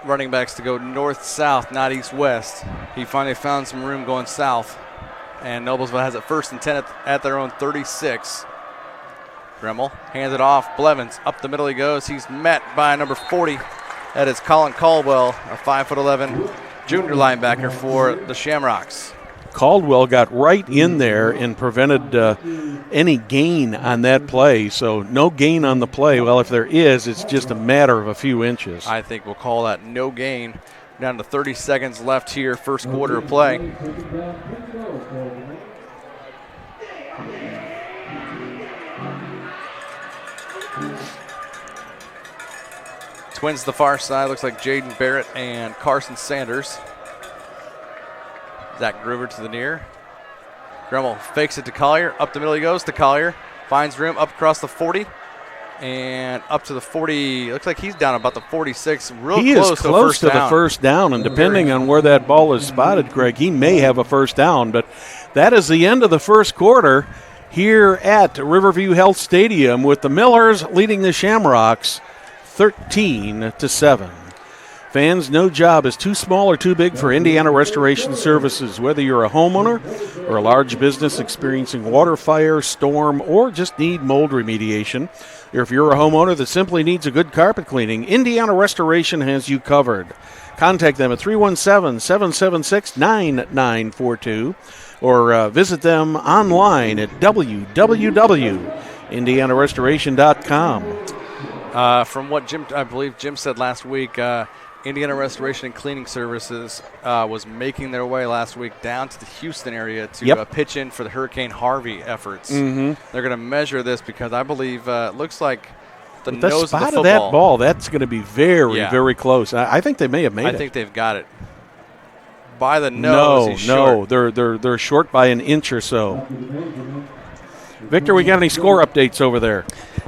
Running backs to go north-south, not east-west. He finally found some room going south, and Noblesville has it first and 10 at their own 36. Gremmel hands it off. Blevins up the middle he goes. He's met by number 40. That is Colin Caldwell, a 5'11" junior linebacker for the Shamrocks. Caldwell got right in there and prevented any gain on that play. So no gain on the play. Well, if there is, it's just a matter of a few inches. I think we'll call that no gain. Down to 30 seconds left here, first quarter of play. Twins to the far side. Looks like Jaden Barrett and Carson Sanders. Zach Groover to the near. Gremmel fakes it to Collier. Up the middle he goes to Collier. Finds room up across the 40. And up to the 40. Looks like he's down about the 46. He is close to the first down. And depending on where that ball is spotted, Greg, he may have a first down. But that is the end of the first quarter here at Riverview Health Stadium with the Millers leading the Shamrocks 13-7. Fans, no job is too small or too big for Indiana Restoration Services. Whether you're a homeowner or a large business experiencing water, fire, storm, or just need mold remediation, or if you're a homeowner that simply needs a good carpet cleaning, Indiana Restoration has you covered. Contact them at 317-776-9942 or visit them online at www.indianarestoration.com. From what I believe Jim said last week, Indiana Restoration and Cleaning Services was making their way last week down to the Houston area to pitch in for the Hurricane Harvey efforts. Mm-hmm. They're going to measure this because I believe it looks like the With nose spot of the of football. that ball, that's going to be very, very close. I think they may have made it. I think they've got it. By the nose, he's short. They're short by an inch or so. Victor, we got any score updates over there?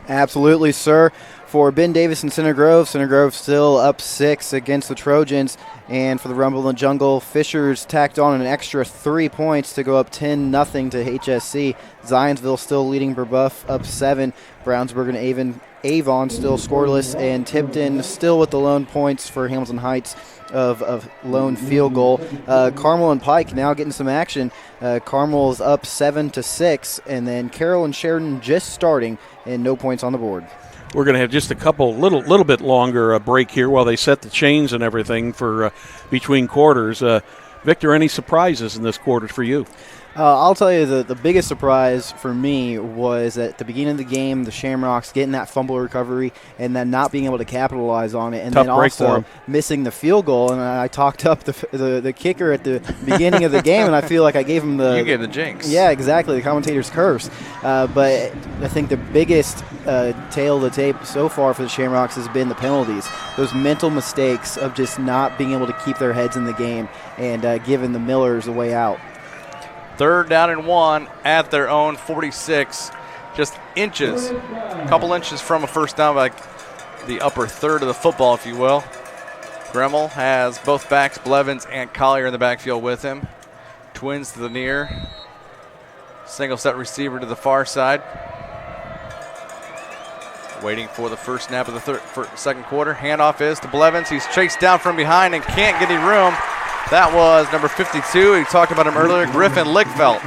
Absolutely, sir. For Ben Davis and Center Grove still up 6 against the Trojans. And for the Rumble in the Jungle, Fishers tacked on an extra 3 points to go up 10-0 to HSC. Zionsville still leading Brebeuf up 7. Brownsburg and Avon still scoreless. And Tipton still with the lone points for Hamilton Heights of lone field goal. Carmel and Pike now getting some action. Carmel's up 7-6. And then Carroll and Sheridan just starting and no points on the board. We're going to have just a couple little bit longer break here while they set the chains and everything for between quarters. Victor, any surprises in this quarter for you? I'll tell you the biggest surprise for me was at the beginning of the game, the Shamrocks getting that fumble recovery and then not being able to capitalize on it, and Tough then break for also 'em. missing the field goal. And I talked up the kicker at the beginning of the game, and I feel like I gave him You gave the jinx. Yeah, exactly, the commentator's curse. But I think the biggest tail of the tape so far for the Shamrocks has been the penalties. Those mental mistakes of just not being able to keep their heads in the game and giving the Millers a way out. 3rd down and 1 at their own 46. Just inches, a couple inches from a first down, like the upper third of the football, if you will. Gremmel has both backs, Blevins and Collier in the backfield with him. Twins to the near. Single set receiver to the far side. Waiting for the first snap of the second quarter. Handoff is to Blevins. He's chased down from behind and can't get any room. That was number 52. We talked about him earlier, Griffin Lickfelt.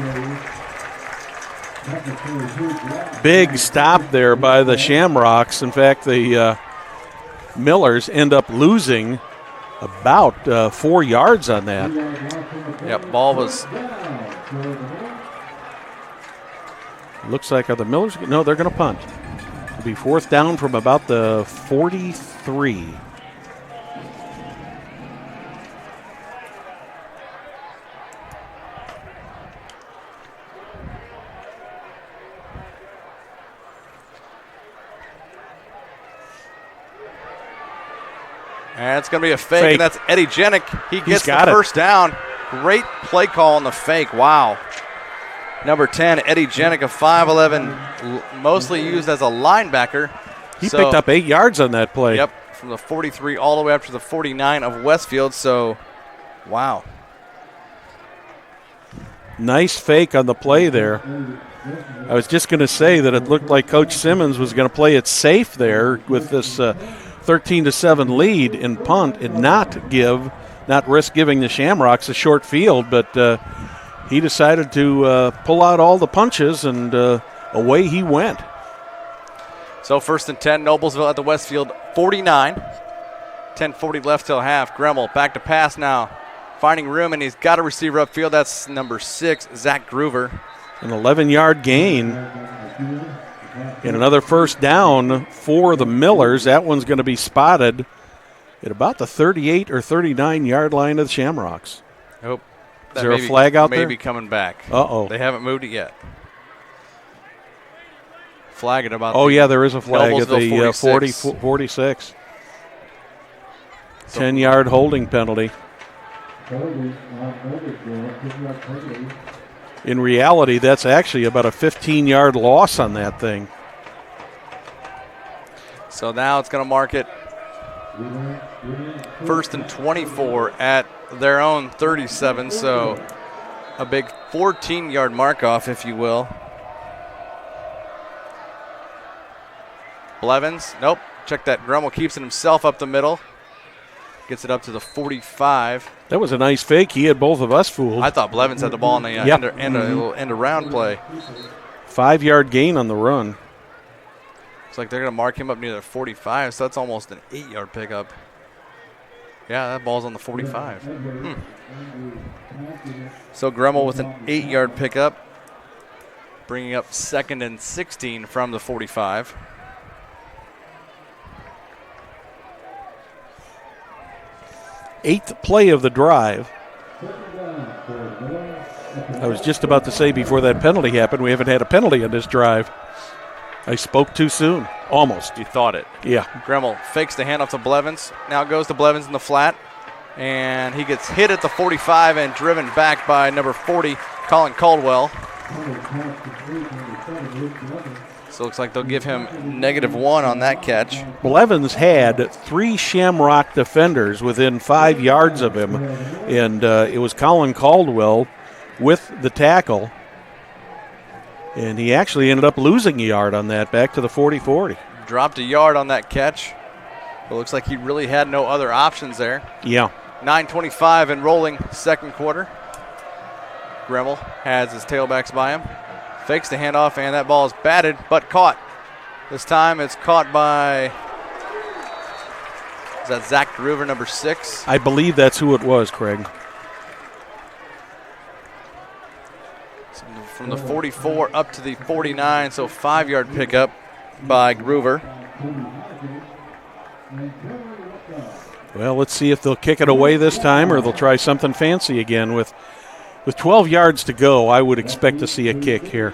Big stop there by the Shamrocks. In fact, the Millers end up losing about 4 yards on that. Yep, ball was... Looks like are the Millers? No, they're going to punt. It'll be 4th down from about the 43. And it's going to be a fake, and that's Eddie Jenick. He gets the first down. Great play call on the fake. Wow. Number 10, Eddie Jenick, a 5'11", mostly used as a linebacker. He picked up 8 yards on that play. Yep, from the 43 all the way up to the 49 of Westfield. So, wow. Nice fake on the play there. I was just going to say that it looked like Coach Simmons was going to play it safe there with this 13-7 lead in punt and not risk giving the Shamrocks a short field, but he decided to pull out all the punches, and away he went. So 1st and 10, Noblesville at the Westfield 49. 10:40 left till half. Gremmel back to pass now, finding room, and he's got a receiver upfield. That's number 6, Zach Groover. An 11-yard gain. And another first down for the Millers. That one's going to be spotted at about the 38 or 39-yard line of the Shamrocks. Oh, is there a flag out there? Maybe coming back. Uh-oh. They haven't moved it yet. flag at about. Oh, yeah, there is a flag at the Noblesville 46. 10-yard holding penalty. In reality, that's actually about a 15-yard loss on that thing. So now it's going to mark it 1st and 24 at their own 37. So a big 14-yard mark-off, if you will. Blevins, nope. Check that. Grummel keeps it himself up the middle. Gets it up to the 45. That was a nice fake. He had both of us fooled. I thought Blevins had the ball in the little end around play. 5-yard gain on the run. It's like they're going to mark him up near the 45, so that's almost an 8-yard pickup. Yeah, that ball's on the 45. So Grummel with an 8-yard pickup, bringing up 2nd and 16 from the 45. Eighth play of the drive. I was just about to say before that penalty happened, we haven't had a penalty on this drive. I spoke too soon. Almost. You thought it. Yeah. Grummel fakes the handoff to Blevins. Now it goes to Blevins in the flat. And he gets hit at the 45 and driven back by number 40, Colin Caldwell. So it looks like they'll give him -1 on that catch. Blevins had 3 Shamrock defenders within 5 yards of him, and it was Colin Caldwell with the tackle. And he actually ended up losing a yard on that, back to the 40-40. Dropped a yard on that catch. It looks like he really had no other options there. Yeah. 9:25 and rolling second quarter. Grummel has his tailbacks by him. Fakes the handoff, and that ball is batted, but caught. This time it's caught by, is that Zach Groover, number 6? I believe that's who it was, Craig. So from the 44 up to the 49, so 5-yard pickup by Groover. Well, let's see if they'll kick it away this time or they'll try something fancy again. With 12 yards to go, I would expect to see a kick here.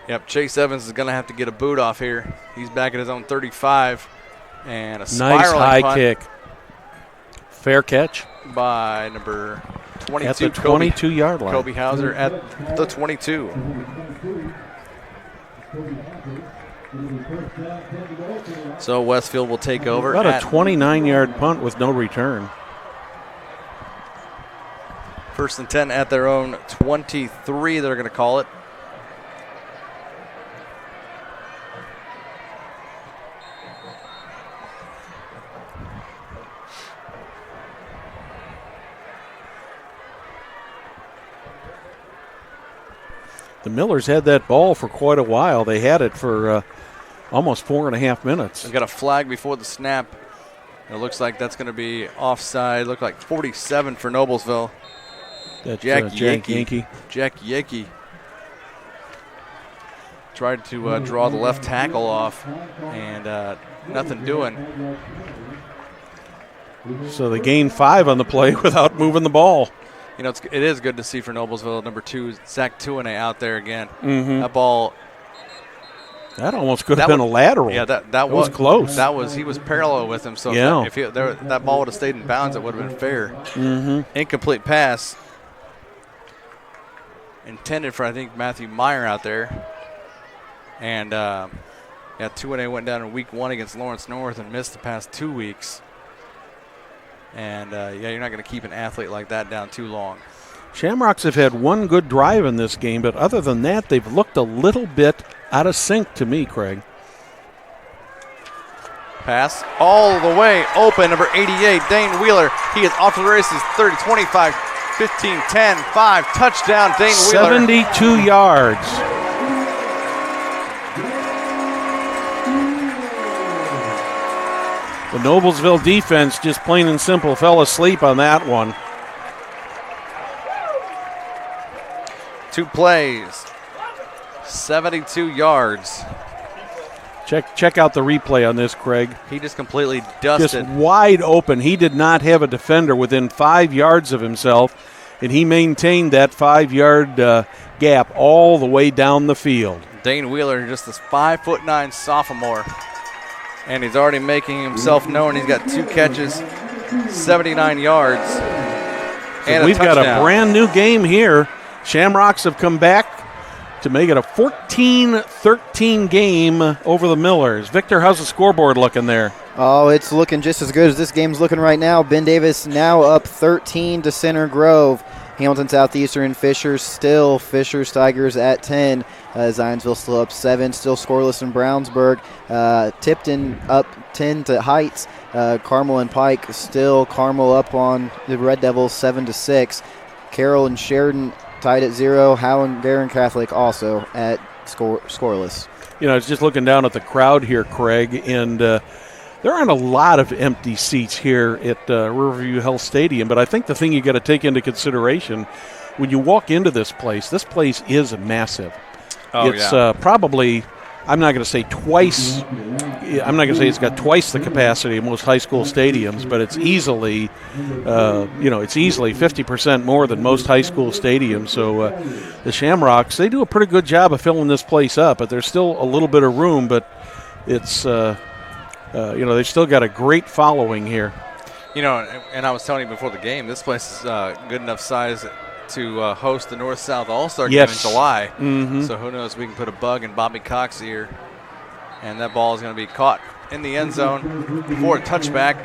Yep, Chase Evans is going to have to get a boot off here. He's back at his own 35. And a spiraling nice high punt kick. Fair catch. By number 22. At the 22-yard line. Kobe Hauser at the 22. So Westfield will take over. About a 29-yard punt with no return. 1st and 10 at their own 23, they're going to call it. The Millers had that ball for quite a while. They had it for almost 4.5 minutes. They've got a flag before the snap. It looks like that's going to be offside. Look like 47 for Noblesville. That's Jack Yankee. Jack Yankee tried to draw the left tackle off, and nothing doing. So they gained 5 on the play without moving the ball. You know, it is good to see for Noblesville, number 2, Zach Tuane out there again. Mm-hmm. That ball. That almost could have been a lateral. Yeah, that was close. He was parallel with him. So yeah. if that ball would have stayed in bounds, it would have been fair. Mm-hmm. Incomplete pass. Intended for, I think, Matthew Meyer out there. And, Tuane went down in week 1 against Lawrence North and missed the past 2 weeks. And, you're not going to keep an athlete like that down too long. Shamrocks have had one good drive in this game, but other than that, they've looked a little bit out of sync to me, Craig. Pass all the way open, number 88, Dane Wheeler. He is off to the races, 30, 25, 15, 10, 5. Touchdown, Dane Wheeler. 72 yards. The Noblesville defense just plain and simple fell asleep on that one. 2 plays, 72 yards. Check out the replay on this, Craig. He just completely dusted. Just wide open. He did not have a defender within 5 yards of himself. and he maintained that 5-yard gap all the way down the field. Dane Wheeler, just this 5'9" sophomore, and he's already making himself known. He's got 2 catches, 79 yards, and we've a touchdown. got a brand new game here. Shamrocks have come back to make it a 14-13 game over the Millers. Victor, how's the scoreboard looking there? Oh, it's looking just as good as this game's looking right now. Ben Davis now up 13 to Center Grove. Hamilton Southeastern, Fisher's Tigers at 10. Zionsville still up 7, still scoreless in Brownsburg. Tipton up 10 to Heights. Carmel and Pike still Carmel up on the Red Devils 7-6. Carroll and Sheridan tied at 0. Howe and Barron Catholic also at scoreless. You know, I was just looking down at the crowd here, Craig, and there aren't a lot of empty seats here at Riverview Health Stadium, but I think the thing you got to take into consideration when you walk into this place is massive. Oh, it's yeah. Probably, I'm not going to say twice, I'm not going to say it's got twice the capacity of most high school stadiums, but it's easily, it's easily 50% more than most high school stadiums. So the Shamrocks, they do a pretty good job of filling this place up, but there's still a little bit of room, but it's, they've still got a great following here. You know, and I was telling you before the game, this place is good enough size to host the North-South All-Star game in July. Mm-hmm. So who knows, we can put a bug in Bobby Cox's ear, and that ball is going to be caught in the end zone for a touchback.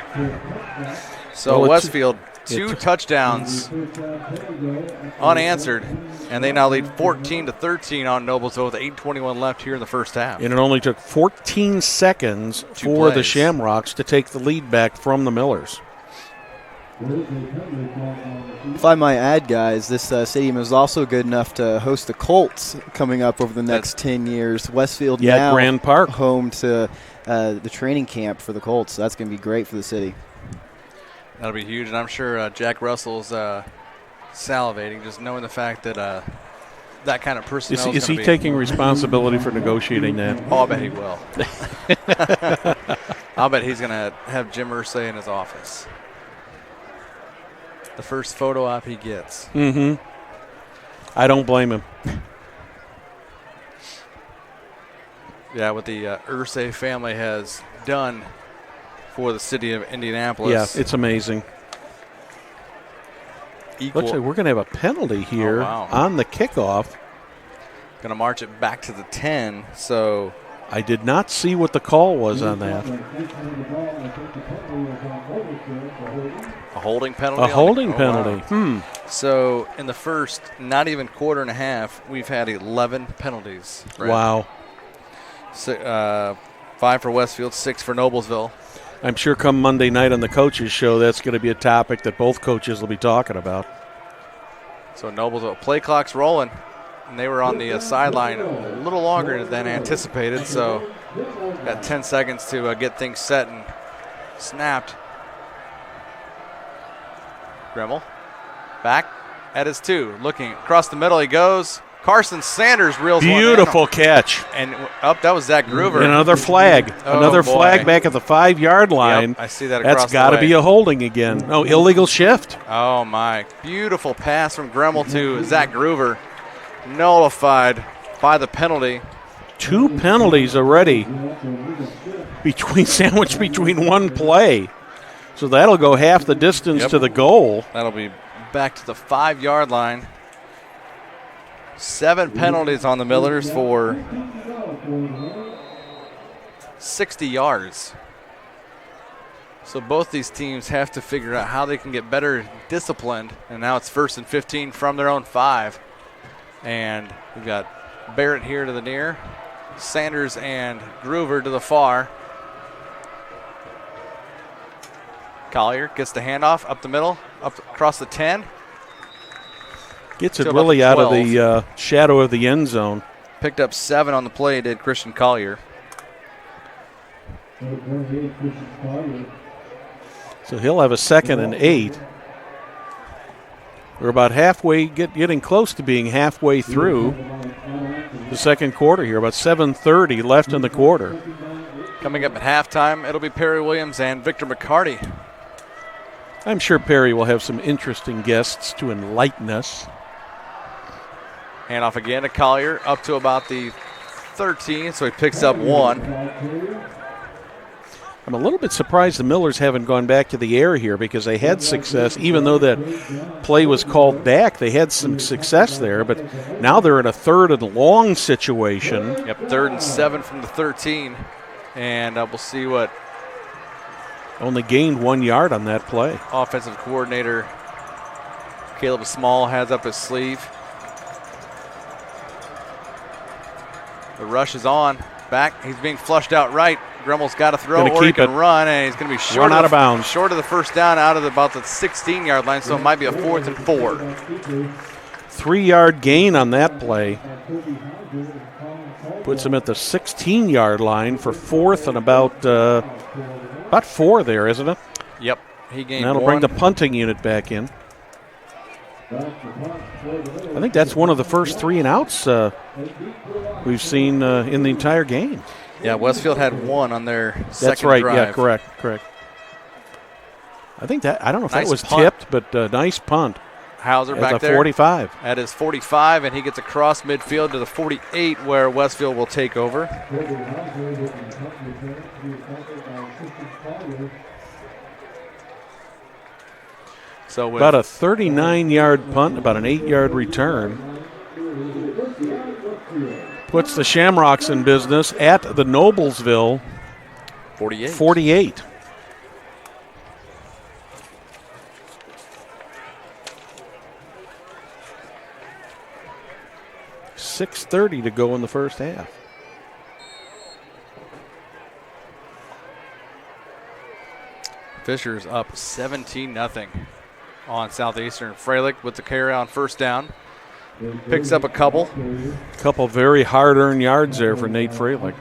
So Westfield, 2 touchdowns unanswered, and they now lead 14-13 on Noblesville with 8:21 left here in the first half. And it only took 14 seconds for the Shamrocks to take the lead back from the Millers. If I might add, guys, this stadium is also good enough to host the Colts coming up over the next 10 years. Westfield now Grand Park, home to the training camp for the Colts. So that's going to be great for the city. That'll be huge, and I'm sure Jack Russell's salivating just knowing the fact that that kind of personnel is he taking responsibility for negotiating that? Oh, I bet he will. I'll bet he's going to have Jim Irsay in his office. The first photo op he gets. Mm-hmm. I don't blame him. Yeah, what the Irsay family has done for the city of Indianapolis. Yeah, it's amazing. Looks like we're going to have a penalty here on the kickoff. Going to march it back to the 10, so I did not see what the call was on that. A holding penalty? A holding penalty. Wow. So in the first, not even quarter and a half, we've had 11 penalties. Right? Wow. So, 5 for Westfield, 6 for Noblesville. I'm sure come Monday night on the coaches show, that's going to be a topic that both coaches will be talking about. So Noblesville, play clock's rolling, and they were on the sideline a little longer than anticipated, so got 10 seconds to get things set and snapped. Gremmel back at his 2, looking across the middle he goes. Carson Sanders reels Beautiful one in. catch. And that was Zach Groover. And another flag. Another flag back at the 5-yard line. Yep, I see that across That's got to be a holding again. No, illegal shift. Oh, my. Beautiful pass from Gremmel to Zach Groover. Nullified by the penalty. 2 penalties already sandwiched between one play. So that'll go half the distance to the goal. That'll be back to the 5-yard line. 7 penalties on the Millers for 60 yards. So both these teams have to figure out how they can get better disciplined. And now it's 1st and 15 from their own 5. And we've got Barrett here to the near, Sanders and Groover to the far. Collier gets the handoff up the middle, up across the 10. Gets it really out of the shadow of the end zone. Picked up 7 on the play, did Christian Collier. So he'll have a 2nd and 8. We're about halfway, getting close to being halfway through the second quarter here. About 7:30 left in the quarter. Coming up at halftime, it'll be Perry Williams and Victor McCarty. I'm sure Perry will have some interesting guests to enlighten us. Handoff again to Collier, up to about the 13, so he picks up 1. I'm a little bit surprised the Millers haven't gone back to the air here because they had success. Even though that play was called back, they had some success there. But now they're in a 3rd and long situation. Yep, 3rd and 7 from the 13. And we'll see what only gained 1 yard on that play. Offensive coordinator Caleb Small has up his sleeve. The rush is on. Back. He's being flushed out right. Gremmel's got to throw or he can run, and he's going to be short out of bounds. Short of the first down out of about the 16-yard line, so it might be a 4th and 4. 3-yard gain on that play. Puts him at the 16-yard line for 4th and about 4 there, isn't it? Yep. He gained that'll 1. bring the punting unit back in. I think that's one of the first 3 and outs we've seen in the entire game. Yeah, Westfield had 1 on their second That's right. drive. Yeah, correct. I think that, I don't know if Nice that was punt. tipped, but nice punt. Hauser At back the there 45. at his 45, and he gets across midfield to the 48 where Westfield will take over. So with About a 39-yard punt, about an 8-yard return. Puts the Shamrocks in business at the Noblesville 48. .6:30 to go in the first half. Fisher's up 17-0 on Southeastern. Freilich with the carry on first down. Picks up a couple. Couple very hard-earned yards there for Nate Freilich.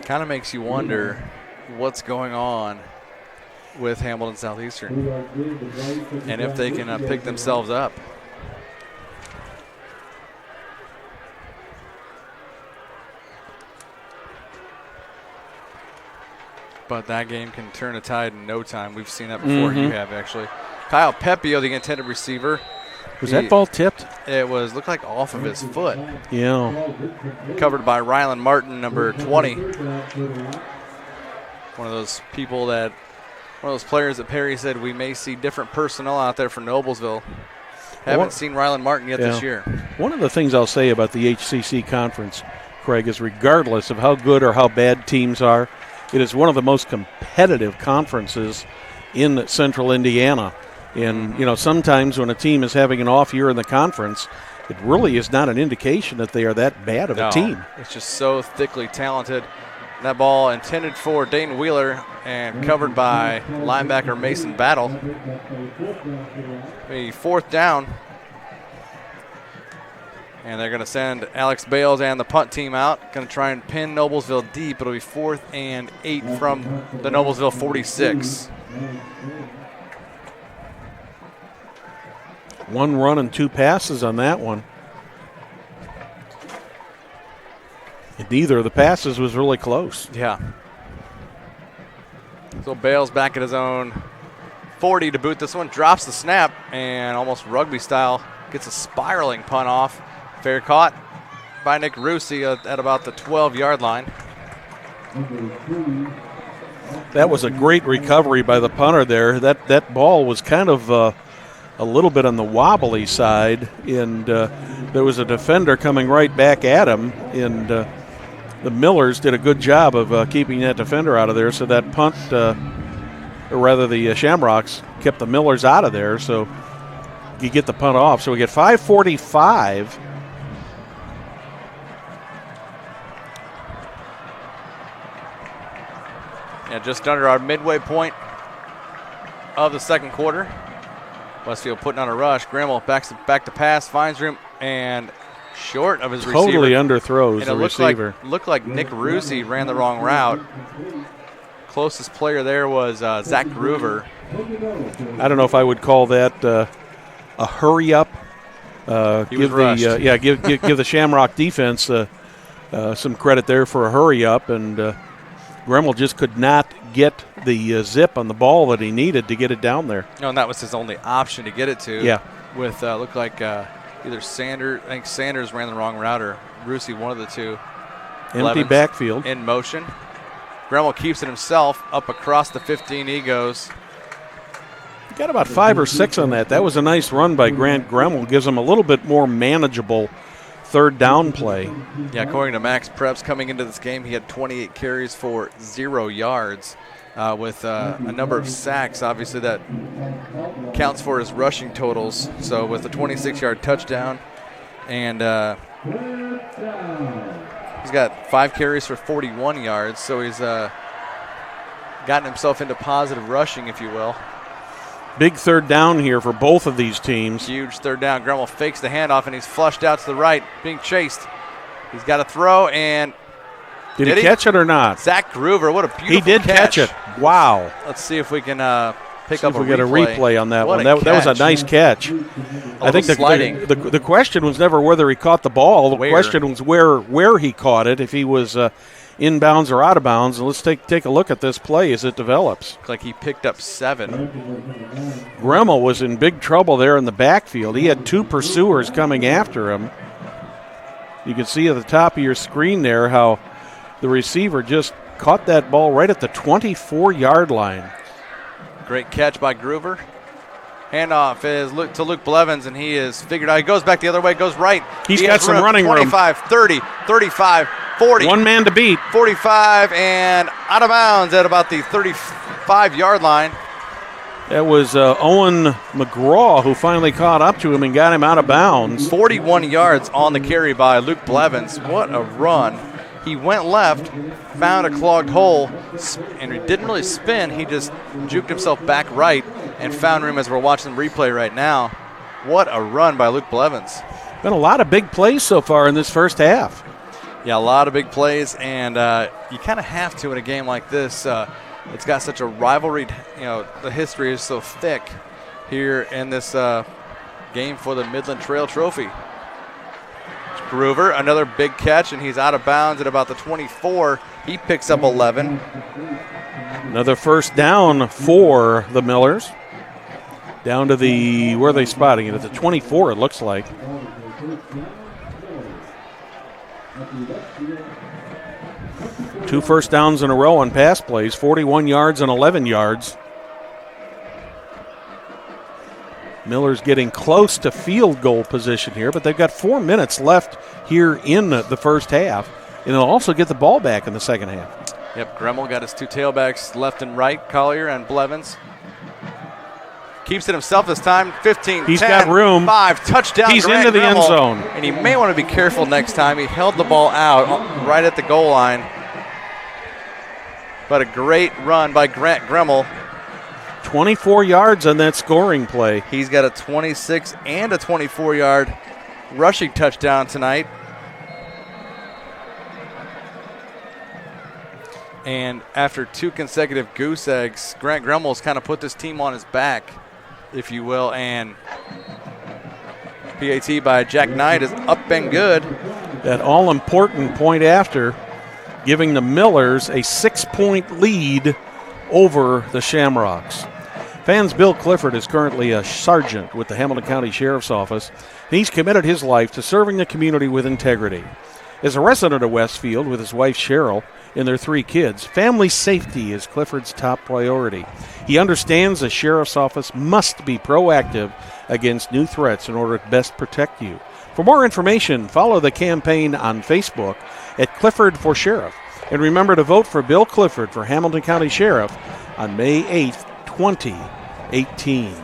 Kind of makes you wonder what's going on with Hamilton Southeastern and if they can pick themselves up. But that game can turn a tide in no time. We've seen that before. You have, actually. Kyle Pepio, the intended receiver. Was that ball tipped? It looked like off of his foot. Yeah. Covered by Rylan Martin, number 20. One of those players that Perry said we may see different personnel out there for Noblesville. Haven't seen Rylan Martin yet this year. One of the things I'll say about the HCC conference, Craig, is regardless of how good or how bad teams are, it is one of the most competitive conferences in central Indiana. And, sometimes when a team is having an off year in the conference, it really is not an indication that they are that bad of a team. It's just so thickly talented. That ball intended for Dayton Wheeler and covered by linebacker Mason Battle. A 4th down. And they're going to send Alex Bales and the punt team out. Going to try and pin Noblesville deep. It'll be 4th and 8 from the Noblesville 46. 1 run and 2 passes on that one. And neither of the passes was really close. Yeah. So Bales back at his own 40 to boot this one. Drops the snap and almost rugby style gets a spiraling punt off. Fair caught by Nick Rusi at about the 12-yard line. That was a great recovery by the punter there. That ball was kind of a little bit on the wobbly side, and there was a defender coming right back at him, and the Millers did a good job of keeping that defender out of there, so that punt, or rather the Shamrocks, kept the Millers out of there, so you get the punt off. So we get 5:45. Yeah, just under our midway point of the second quarter. Westfield putting on a rush. Gremmel back to pass, finds room, and short of his receiver. Totally underthrows the receiver. Looked like Nick Rusi ran the wrong route. Closest player there was Zach Groover. I don't know if I would call that a hurry up. He was rushed. Give the Shamrock defense some credit there for a hurry up, and Gremmel just could not get the zip on the ball that he needed to get it down there. No, and that was his only option to get it to. Yeah. With looked like either Sanders, I think Sanders ran the wrong route, or Rusi, one of the two. Empty Blevins backfield. in motion. Gremmel keeps it himself. Up across the 15 he goes. He got about 5 or 6 on that. That was a nice run by Grant Gremmel. Gives him a little bit more manageable third down play. Yeah, according to Max Preps, coming into this game, he had 28 carries for 0 yards with a number of sacks. Obviously, that counts for his rushing totals. So with a 26-yard touchdown, and he's got 5 carries for 41 yards. So he's gotten himself into positive rushing, if you will. Big third down here for both of these teams. Huge third down. Gremmel fakes the handoff, and he's flushed out to the right, being chased. He's got a throw, and Did he catch it or not? Zach Groover, what a beautiful He did catch it. Wow. Let's see if we can pick See up if we get a replay on that What one. a That was a catch. nice catch. I think sliding. the question was never whether he caught the ball. The Where? question was where he caught it, if he was inbounds or out of bounds. And let's take a look at this play as it develops. Looks like he picked up 7. Gremmel was in big trouble there in the backfield. He had 2 pursuers coming after him. You can see at the top of your screen there how the receiver just caught that ball right at the 24-yard line. Great catch by Groover. Handoff is to Luke Blevins, and he is figured out. He goes back the other way, goes right. He's He got has some running room. 25, 30, 35, 40. One man to beat. 45, and out of bounds at about the 35-yard line. That was Owen McGraw who finally caught up to him and got him out of bounds. 41 yards on the carry by Luke Blevins. What a run. He went left, found a clogged hole, and he didn't really spin. He just juked himself back right and found room, as we're watching the replay right now. What a run by Luke Blevins. Been a lot of big plays so far in this first half. Yeah, a lot of big plays, and you kind of have to in a game like this. It's got such a rivalry. The history is so thick here in this game for the Midland Trail Trophy. Groover, another big catch, and he's out of bounds at about the 24. He picks up 11. Another first down for the Millers. Down to where are they spotting it? At the 24, it looks like. Two first downs in a row on pass plays, 41 yards and 11 yards. Miller's getting close to field goal position here, but they've got 4 minutes left here in the first half, and they'll also get the ball back in the second half. Yep, Gremmel got his 2 tailbacks left and right, Collier and Blevins. Keeps it himself this time, 15, He's 10, got room. 5, touchdown. He's Grant into the end Gremmel. zone. And he may want to be careful next time. He held the ball out right at the goal line. But a great run by Grant Gremmel. 24 yards on that scoring play. He's got a 26 and a 24-yard rushing touchdown tonight. And after 2 consecutive goose eggs, Grant Gremmel's kind of put this team on his back, if you will. And PAT by Jack Knight is up and good. That all-important point after, giving the Millers a 6-point lead over the Shamrocks. Fans Bill Clifford is currently a sergeant with the Hamilton County Sheriff's Office. He's committed his life to serving the community with integrity. As a resident of Westfield with his wife Cheryl and their 3 kids, family safety is Clifford's top priority. He understands the Sheriff's Office must be proactive against new threats in order to best protect you. For more information, follow the campaign on Facebook at Clifford for Sheriff. And remember to vote for Bill Clifford for Hamilton County Sheriff on May 8th, 2018.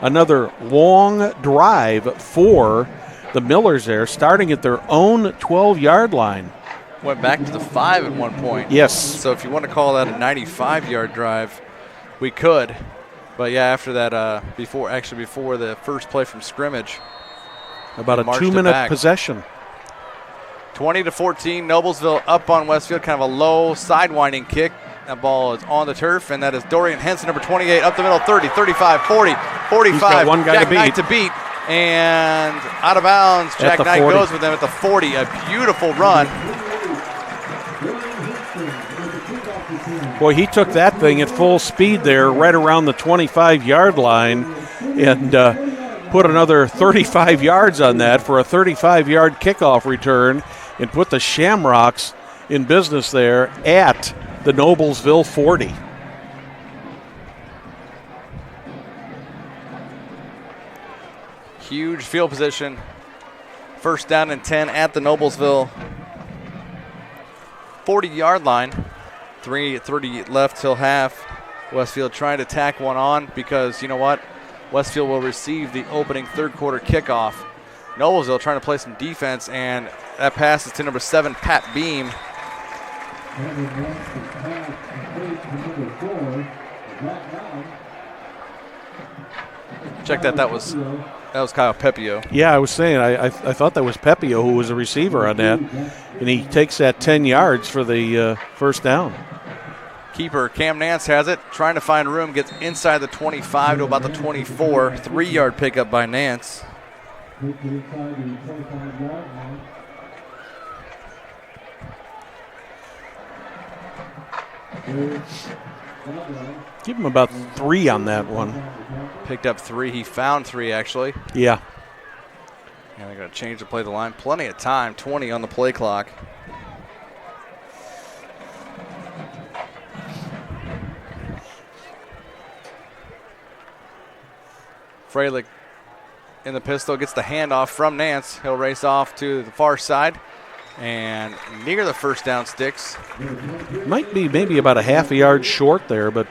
Another long drive for the Millers there, starting at their own 12-yard line. Went back to the 5 at one point. Yes. So if you want to call that a 95-yard drive, we could. But yeah, after that, before the first play from scrimmage. About a marched it 2-minute back. possession. 20-14, Noblesville up on Westfield, kind of a low sidewinding kick. That ball is on the turf, and that is Dorian Henson, number 28, up the middle, 30, 35, 40, 45. He's got one guy Jack to beat. Knight to beat, and out of bounds. At Jack the Knight 40. goes with them at the 40. A beautiful run. Boy, he took that thing at full speed there right around the 25-yard line and put another 35 yards on that for a 35-yard kickoff return and put the Shamrocks in business there at the Noblesville 40. Huge field position. First down and 10 at the Noblesville 40-yard line. 3:30 left till half. Westfield trying to tack one on because, you know what? Westfield will receive the opening third quarter kickoff. Noblesville trying to play some defense, and that pass is to number 7, Pat Beam. Check that. That was Kyle Pepio. Yeah, I was saying, I thought that was Pepio who was a receiver on that, and he takes that 10 yards for the first down. Keeper Cam Nance has it, trying to find room, gets inside the 25 to about the 24. 3-yard pickup by Nance. Give him about 3 on that one. Picked up 3. He found 3, actually. Yeah. And they're going to change the play of the line. Plenty of time, 20 on the play clock. Freilich in the pistol, gets the handoff from Nance. He'll race off to the far side and near the first down sticks. Might be maybe about a half a yard short there, but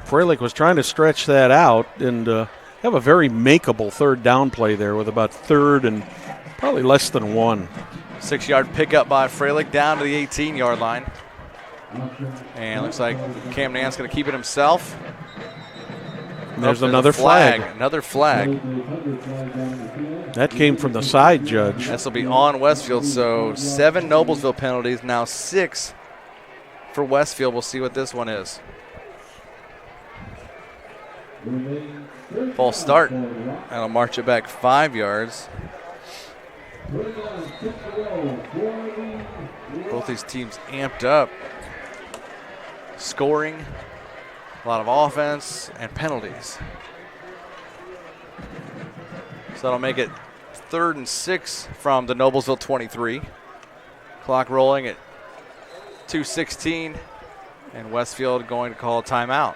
Freilich was trying to stretch that out and have a very makeable third down play there with about third and probably less than 1. 6-yard pickup by Freilich down to the 18-yard line. And looks like Cam Nance going to keep it himself. And there's another flag. Another flag. That came from the side, Judge. This will be on Westfield. So 7 Noblesville penalties, now 6 for Westfield. We'll see what this one is. False start. That'll march it back 5 yards. Both these teams amped up. Scoring. A lot of offense and penalties. So that'll make it 3rd and 6 from the Noblesville 23. Clock rolling at 2:16, and Westfield going to call a timeout.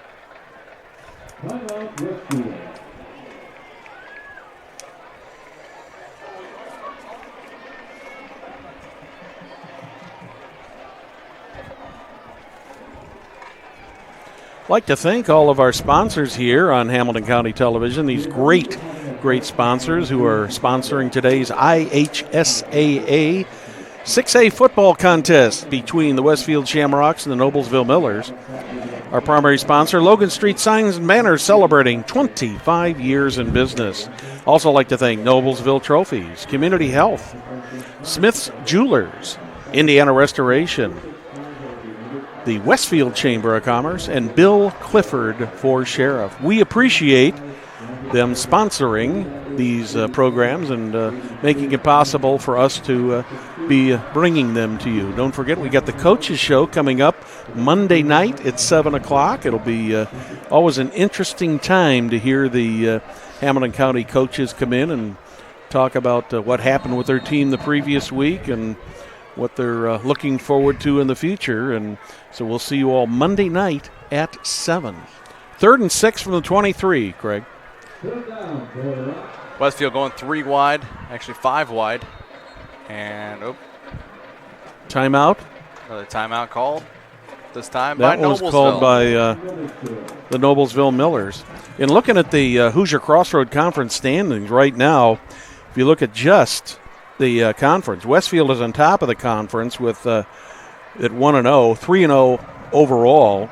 I'd like to thank all of our sponsors here on Hamilton County Television, these great sponsors who are sponsoring today's IHSAA 6A football contest between the Westfield Shamrocks and the Noblesville Millers. Our primary sponsor, Logan Street Signs and Banners, celebrating 25 years in business. Also like to thank Noblesville Trophies, Community Health, Smith's Jewelers, Indiana Restoration, the Westfield Chamber of Commerce, and Bill Clifford for Sheriff. We appreciate them sponsoring these programs and making it possible for us to be bringing them to you. Don't forget, we got the Coaches Show coming up Monday night at 7 o'clock. It'll be always an interesting time to hear the Hamilton County coaches come in and talk about what happened with their team the previous week and what they're looking forward to in the future. And so we'll see you all Monday night at 7. 3rd and 6 from the 23, Craig. Westfield going 3 wide, actually 5 wide. And Timeout. Another timeout called. This time that by was Noblesville. called by the Noblesville Millers. And looking at the Hoosier Crossroad Conference standings right now, if you look at just the conference, Westfield is on top of the conference with at 1-0, 3-0 overall.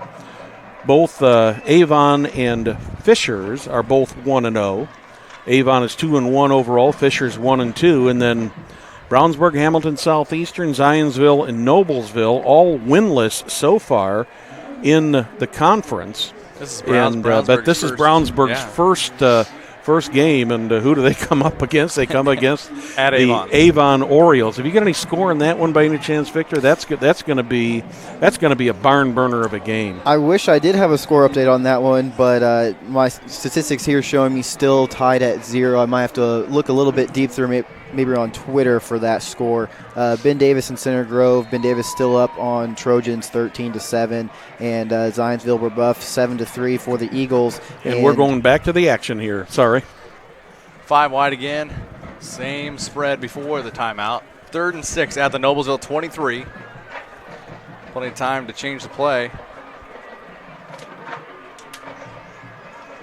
Both Avon and Fishers are both 1-0. Avon is 2-1 overall. Fishers 1-2, and then Brownsburg, Hamilton Southeastern, Zionsville, and Noblesville all winless so far in the conference. This is but this is Brownsburg's first game, and who do they come up against? They come against At the Avon. Avon Orioles. Have you got any score in that one by any chance, Victor? That's good. That's going to be a barn burner of a game. I wish I did have a score update on that one, but my statistics here showing me still tied at 0. I might have to look a little bit deep through maybe on Twitter for that score. Ben Davis and Center Grove. Ben Davis still up on Trojans 13-7, and Zionsville rebuff 7-3 for the Eagles. And we're going back to the action here. Sorry. 5 wide again. Same spread before the timeout. 3rd and 6 at the Noblesville 23. Plenty of time to change the play.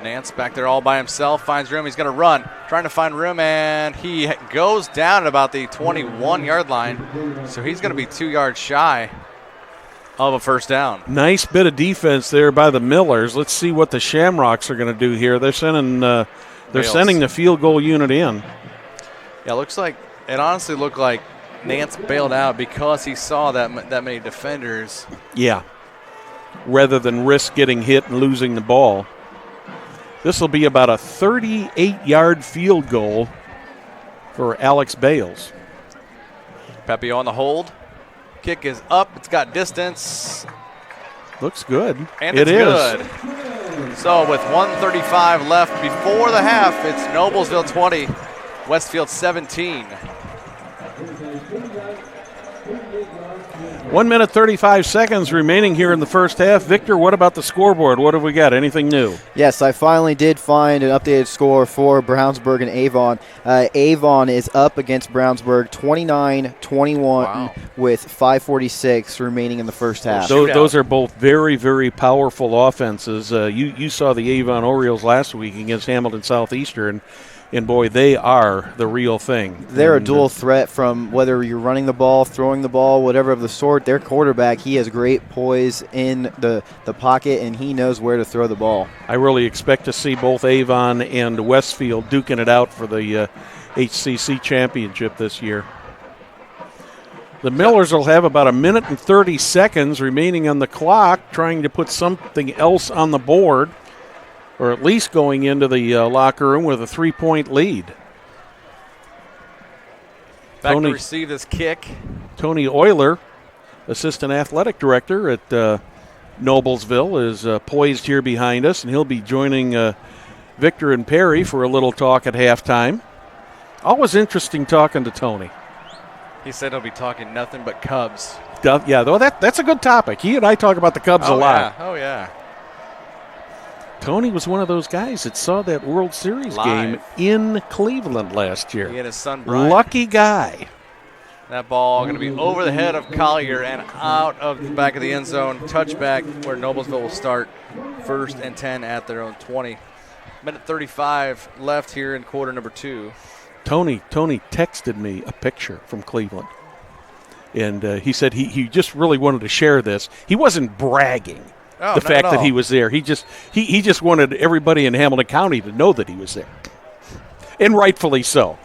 Nance back there all by himself, finds room. He's going to run, trying to find room, and he goes down at about the 21-yard line. So he's going to be 2 yards shy of a first down. Nice bit of defense there by the Millers. Let's see what the Shamrocks are going to do here. They're sending the field goal unit in. Yeah, it honestly looked like Nance bailed out because he saw that many defenders. Yeah, rather than risk getting hit and losing the ball. This will be about a 38-yard field goal for Alex Bales. Pepe on the hold. Kick is up. It's got distance. Looks good. And it's good. So with 1:35 left before the half, it's Noblesville 20, Westfield 17. 1 minute, 35 seconds remaining here in the first half. Victor, what about the scoreboard? What have we got? Anything new? Yes, I finally did find an updated score for Brownsburg and Avon. Avon is up against Brownsburg 29-21 with 5:46 remaining in the first half. Those are both very, very powerful offenses. You saw the Avon Orioles last week against Hamilton Southeastern. And, boy, they are the real thing. They're a dual threat from whether you're running the ball, throwing the ball, whatever of the sort. Their quarterback, he has great poise in the pocket, and he knows where to throw the ball. I really expect to see both Avon and Westfield duking it out for the HCC championship this year. The Millers will have about 1 minute and 30 seconds remaining on the clock, trying to put something else on the board, or at least going into the locker room with a 3-point lead. Back to receive this kick. Tony Euler, assistant athletic director at Noblesville, is poised here behind us, and he'll be joining Victor and Perry for a little talk at halftime. Always interesting talking to Tony. He said he'll be talking nothing but Cubs. Yeah, though that's a good topic. He and I talk about the Cubs a lot. Oh, yeah. Tony was one of those guys that saw that World Series game in Cleveland last year. He and his son, Brian. Lucky guy. That ball going to be over the head of Collier and out of the back of the end zone. Touchback where Noblesville will start 1st and 10 at their own 20. Minute 35 left here in quarter number 2. Tony texted me a picture from Cleveland. And he said he just really wanted to share this. He wasn't bragging. The fact that he was there. He just wanted everybody in Hamilton County to know that he was there. And rightfully so.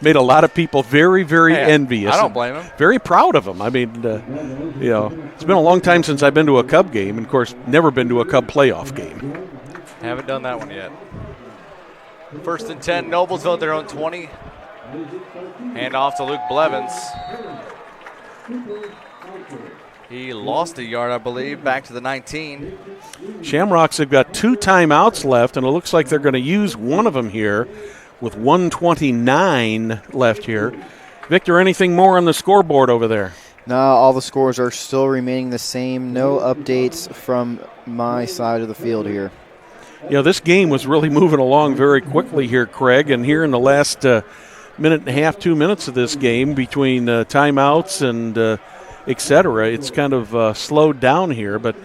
Made a lot of people very, very envious. I don't blame him. Very proud of him. I mean, it's been a long time since I've been to a Cub game, and, of course, never been to a Cub playoff game. Haven't done that one yet. 1st and 10, Noblesville at their own 20. Hand off to Luke Blevins. He lost a yard, I believe, back to the 19. Shamrocks have got 2 timeouts left, and it looks like they're going to use one of them here with 1:29 left here. Victor, anything more on the scoreboard over there? No, all the scores are still remaining the same. No updates from my side of the field here. This game was really moving along very quickly here, Craig, and here in the last minute and a half, 2 minutes of this game between timeouts and et cetera, it's kind of slowed down here, but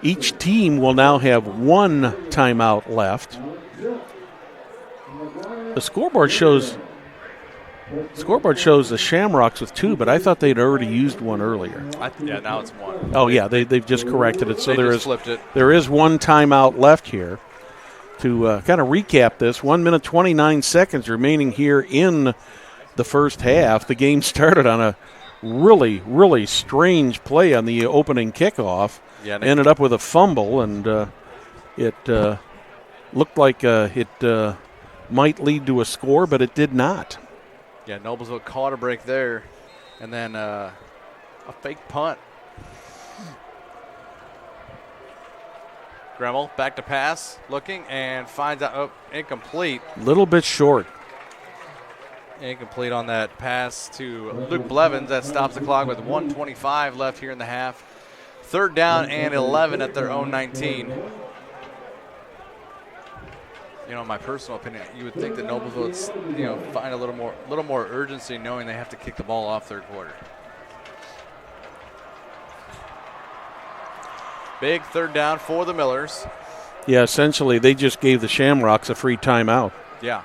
each team will now have 1 timeout left. The scoreboard shows the Shamrocks with 2, but I thought they'd already used one earlier. Now it's 1. Oh, yeah, they've just corrected it. So flipped it. There is 1 timeout left here. To kind of recap this, 1 minute, 29 seconds remaining here in the first half. The game started on a really, really strange play on the opening kickoff. Yeah, ended up with a fumble, and it looked like it might lead to a score, but it did not. Yeah, Noblesville caught a break there, and then a fake punt. Gremmel back to pass, looking, and finds out, incomplete. Little bit short. Incomplete on that pass to Luke Blevins. That stops the clock with 1:25 left here in the half. 3rd down and 11 at their own 19. You know, in my personal opinion, you would think that Noblesville would, find a little more urgency, knowing they have to kick the ball off 3rd quarter. Big 3rd down for the Millers. Yeah, essentially they just gave the Shamrocks a free timeout. Yeah.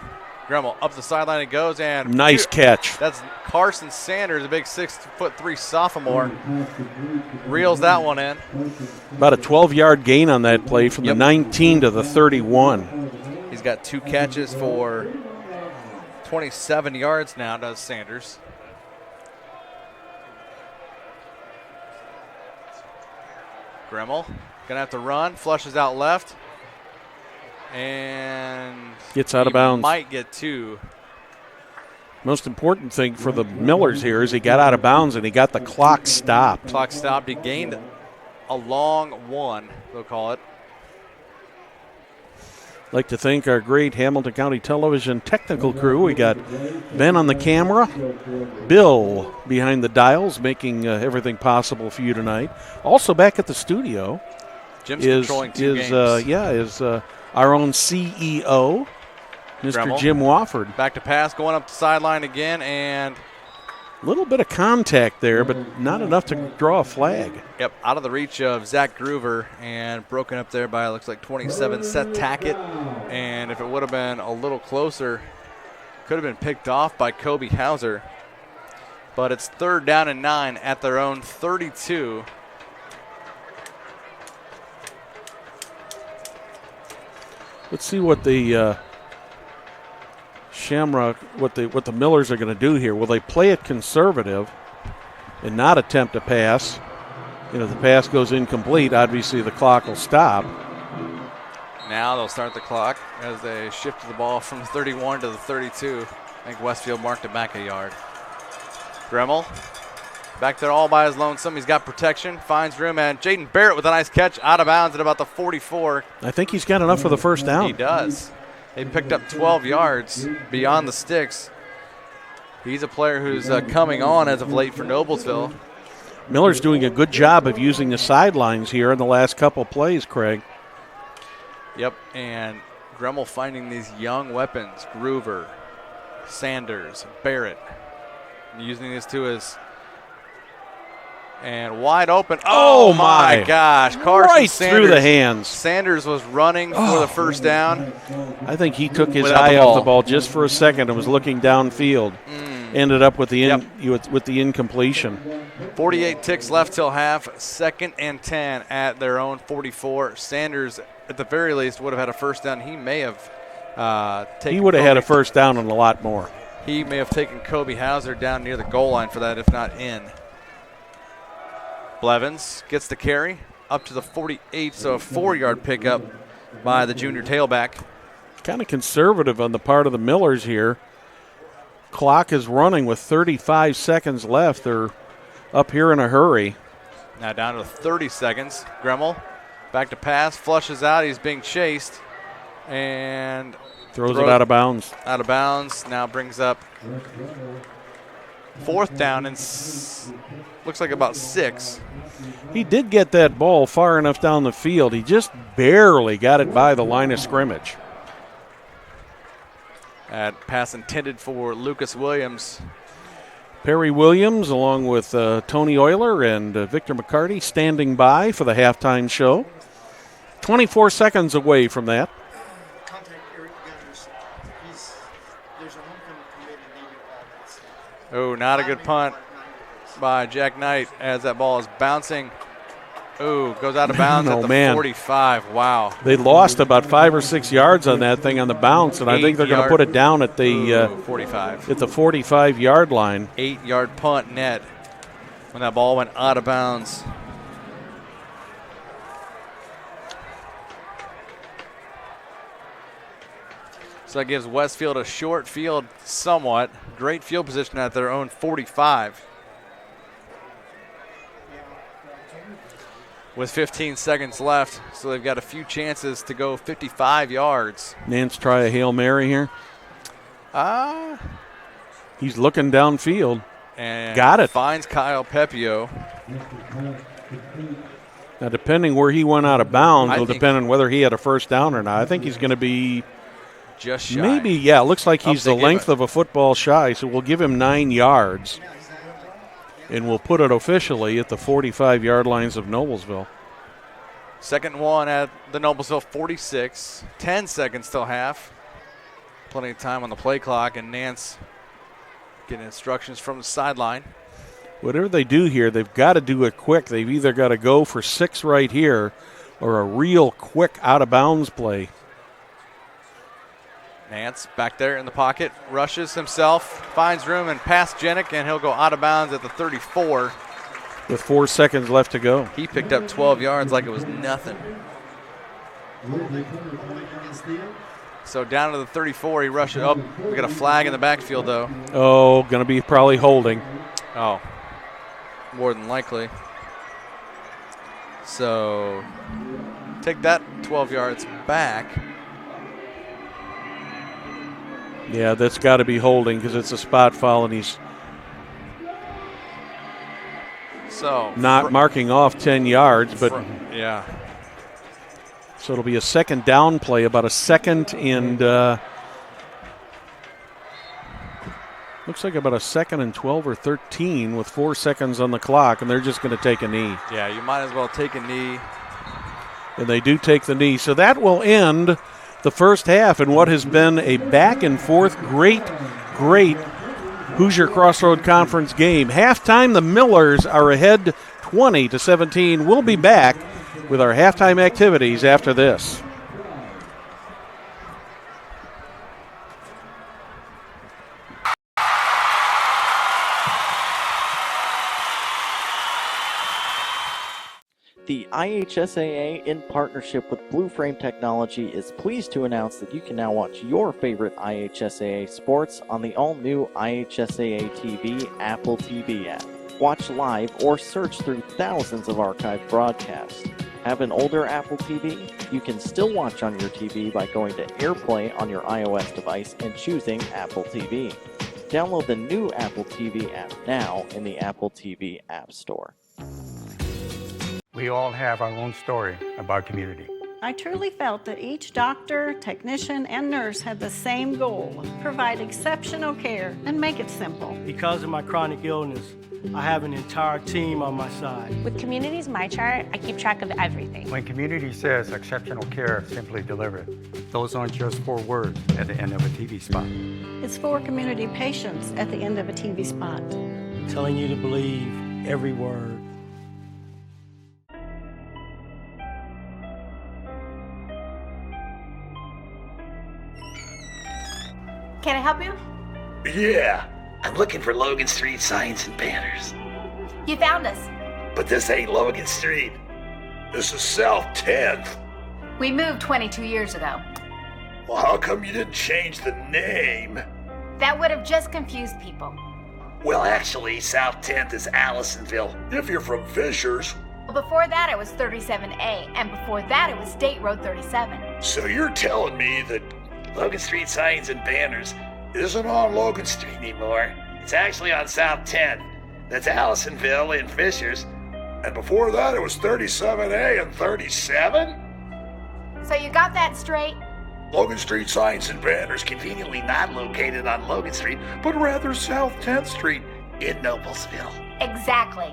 Gremmel up the sideline it goes, and nice catch. That's Carson Sanders, a big 6'3" sophomore. Reels that one in. About a 12-yard gain on that play from the 19 to the 31. He's got 2 catches for 27 yards now, does Sanders. Gremmel gonna have to run, flushes out left, and gets out of bounds. Might get 2. Most important thing for the Millers here is he got out of bounds and he got the clock stopped. Clock stopped. He gained a long 1, they'll call it. I'd like to thank our great Hamilton County Television technical crew. We got Ben on the camera, Bill behind the dials, making everything possible for you tonight. Also back at the studio Jim's controlling 2 games. Is our own CEO, Mr. Gremmel. Jim Wofford. Back to pass, going up the sideline again, and a little bit of contact there, but not enough to draw a flag. Yep, out of the reach of Zach Groover, and broken up there by, looks like 27, Seth Tackett. And if it would have been a little closer, could have been picked off by Kobe Hauser. But it's 3rd down and 9 at their own 32. Let's see what the Shamrock, what the Millers are going to do here. Will they play it conservative and not attempt a pass? If the pass goes incomplete, obviously the clock will stop. Now they'll start the clock as they shift the ball from the 31 to the 32. I think Westfield marked it back a yard. Gremmel back there all by his lonesome. He's got protection, finds room, and Jaden Barrett with a nice catch out of bounds at about the 44. I think he's got enough for the first down. He does. They picked up 12 yards beyond the sticks. He's a player who's coming on as of late for Noblesville. Miller's doing a good job of using the sidelines here in the last couple plays, Craig. Yep, and Gremmel finding these young weapons, Groover, Sanders, Barrett, and using these 2 as and wide open. Oh my gosh, Carson right Sanders through the hands. Sanders was running for the first down. I think he took his Without eye the off ball. the ball just for a second and was looking downfield. Ended up with the with the incompletion. 48 ticks left till half. 2nd and 10 at their own 44. Sanders, at the very least, would have had a first down. He may have taken. He would have had a first down and a lot more. He may have taken Kobe Hauser down near the goal line for that, if not in. Blevins gets the carry up to the 48, so a 4-yard pickup by the junior tailback. Kind of conservative on the part of the Millers here. Clock is running with 35 seconds left. They're up here in a hurry. Now down to 30 seconds. Gremmel back to pass, flushes out. He's being chased and throws it out of bounds. Out of bounds. Now brings up 4th down and looks like about 6. He did get that ball far enough down the field. He just barely got it by the line of scrimmage. That pass intended for Lucas Williams. Perry Williams, along with Tony Euler and Victor McCarty, standing by for the halftime show. 24 seconds away from that. Oh, not a good punt by Jack Knight as that ball is bouncing. Oh, goes out of bounds at the 45. Wow. They lost about 5 or 6 yards on that thing on the bounce, and I think they're going to put it down at the 45. At the 45-yard line. 8-yard punt net when that ball went out of bounds. So that gives Westfield a short field somewhat. Great field position at their own 45. With 15 seconds left, so they've got a few chances to go 55 yards. Nance try a Hail Mary here. He's looking downfield. And got it. Finds Kyle Pepio. Now, depending where he went out of bounds will depend on whether he had a first down or not. I think he's going to be just shy. Maybe, yeah, it looks like he's the length of a football shy, so we'll give him 9 yards. And we'll put it officially at the 45-yard lines of Noblesville. 2nd and 1 at the Noblesville 46. 10 seconds till half. Plenty of time on the play clock, and Nance getting instructions from the sideline. Whatever they do here, they've got to do it quick. They've either got to go for 6 right here or a real quick out-of-bounds play. Nance back there in the pocket, rushes himself, finds room and past Jenick, and he'll go out of bounds at the 34. With 4 seconds left to go. He picked up 12 yards like it was nothing. So down to the 34, he rushes up. We got a flag in the backfield, though. Oh, going to be probably holding. Oh, more than likely. So take that 12 yards back. Yeah, that's got to be holding because it's a spot foul and he's not marking off 10 yards. But yeah. So it'll be a second down play, about a second and looks like about a second and 12 or 13 with 4 seconds on the clock, and they're just going to take a knee. Yeah, you might as well take a knee. And they do take the knee. So that will end the first half in what has been a back-and-forth, great Hoosier Crossroad Conference game. Halftime, the Millers are ahead 20-17. We'll be back with our halftime activities after this. The IHSAA, in partnership with Blue Frame Technology, is pleased to announce that you can now watch your favorite IHSAA sports on the all-new IHSAA TV Apple TV app. Watch live or search through thousands of archived broadcasts. Have an older Apple TV? You can still watch on your TV by going to AirPlay on your iOS device and choosing Apple TV. Download the new Apple TV app now in the Apple TV App Store. We all have our own story about community. I truly felt that each doctor, technician, and nurse had the same goal: provide exceptional care and make it simple. Because of my chronic illness, I have an entire team on my side. With Community's MyChart, I keep track of everything. When community says exceptional care, simply delivered, those aren't just 4 words at the end of a TV spot. It's for community patients at the end of a TV spot. Telling you to believe every word. Can I help you? Yeah, I'm looking for Logan Street signs and banners. You found us. But this ain't Logan Street. This is South 10th. We moved 22 years ago. Well, how come you didn't change the name? That would have just confused people. Well, actually, South 10th is Allisonville, if you're from Fishers. Well, before that it was 37A, and before that it was State Road 37. So you're telling me that Logan Street signs and banners isn't on Logan Street anymore. It's actually on South 10th. That's Allisonville and Fishers. And before that, it was 37A and 37? So you got that straight? Logan Street signs and banners conveniently not located on Logan Street, but rather South 10th Street in Noblesville. Exactly.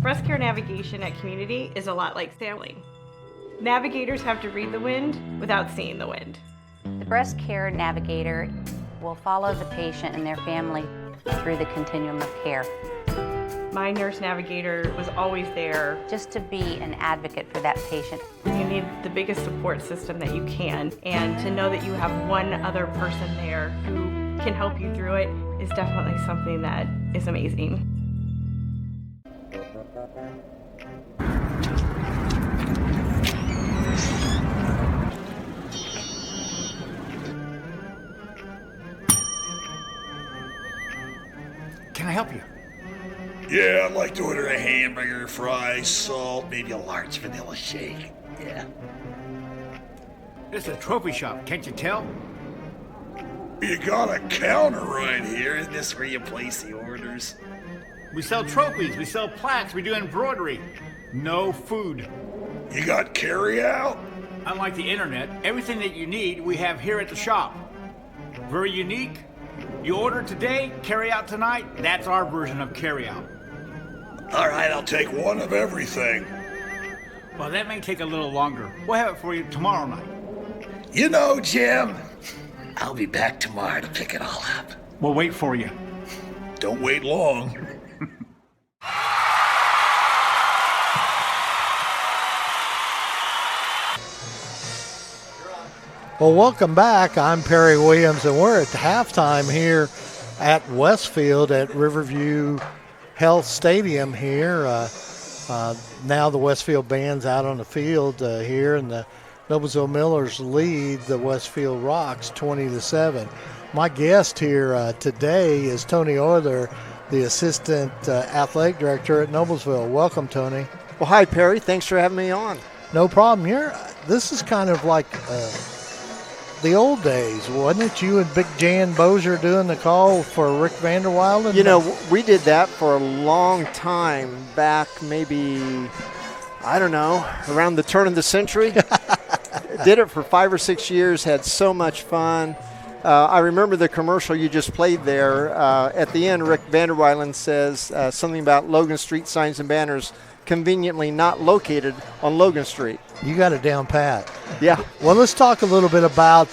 Breast care navigation at Community is a lot like sailing. Navigators have to read the wind without seeing the wind. The breast care navigator will follow the patient and their family through the continuum of care. My nurse navigator was always there. Just to be an advocate for that patient. You need the biggest support system that you can, and to know that you have one other person there who can help you through it is definitely something that is amazing. can I help you? Yeah, I'd like to order a hamburger, fries, salt, maybe a large vanilla shake. Yeah. This is a trophy shop, can't you tell? You got a counter right here. Isn't this where you place the orders? We sell trophies, we sell plaques, we do embroidery. No food. You got carry-out? Unlike the internet, everything that you need we have here at the shop. Very unique. You order today, carry out tonight. That's our version of carry out. All right, I'll take one of everything. Well, that may take a little longer. We'll have it for you tomorrow night. You know, Jim, I'll be back tomorrow to pick it all up. We'll wait for you. Don't wait long. Well, welcome back. I'm Perry Williams, and we're at halftime here at Westfield at Riverview Health Stadium here. Now the Westfield band's out on the field here, and the Noblesville Millers lead the Westfield Rocks 20-7. My guest here today is Tony Euler, the Assistant Athletic Director at Noblesville. Welcome, Tony. Well, hi, Perry. Thanks for having me on. No problem. This is kind of like the old days, wasn't it? You and Big Jan Bozier doing the call for Rick Vanderwilden? You know, we did that for a long time back, maybe, I don't know, around the turn of the century. Did it for 5 or 6 years, had so much fun. I remember the commercial you just played there. At the end, Rick Vanderwilden says something about Logan Street signs and banners conveniently not located on Logan Street. You got it down pat. Yeah. Well, let's talk a little bit about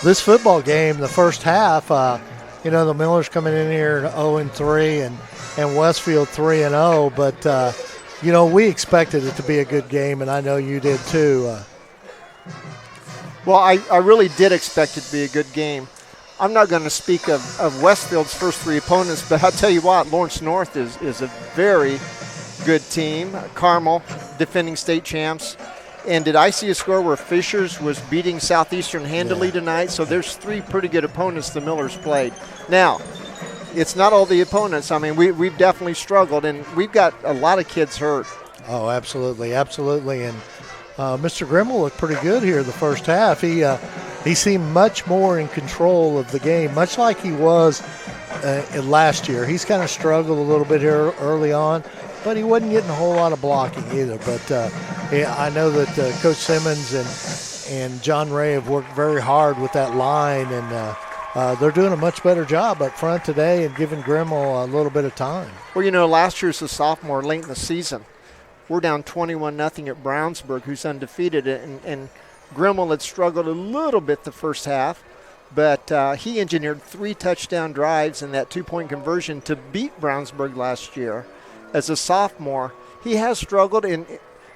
this football game, the first half. The Millers coming in here 0-3 and Westfield 3-0. But, we expected it to be a good game, and I know you did too. Well, I really did expect it to be a good game. I'm not going to speak of Westfield's first three opponents, but I'll tell you what, Lawrence North is a very good team. Carmel, defending state champs. And did I see a score where Fishers was beating Southeastern handily tonight? So there's three pretty good opponents the Millers played. Now, it's not all the opponents. I mean, we've definitely struggled, and we've got a lot of kids hurt. Oh, absolutely, absolutely. And Mr. Grimmel looked pretty good here the first half. He seemed much more in control of the game, much like he was last year. He's kind of struggled a little bit here early on, but he wasn't getting a whole lot of blocking either. But I know that Coach Simmons and John Ray have worked very hard with that line, and they're doing a much better job up front today and giving Grimmel a little bit of time. Well, last year's a sophomore late in the season. We're down 21-0 at Brownsburg, who's undefeated, and Grimmel had struggled a little bit the first half, but he engineered 3 touchdown drives and that 2-point conversion to beat Brownsburg last year. As a sophomore, he has struggled, and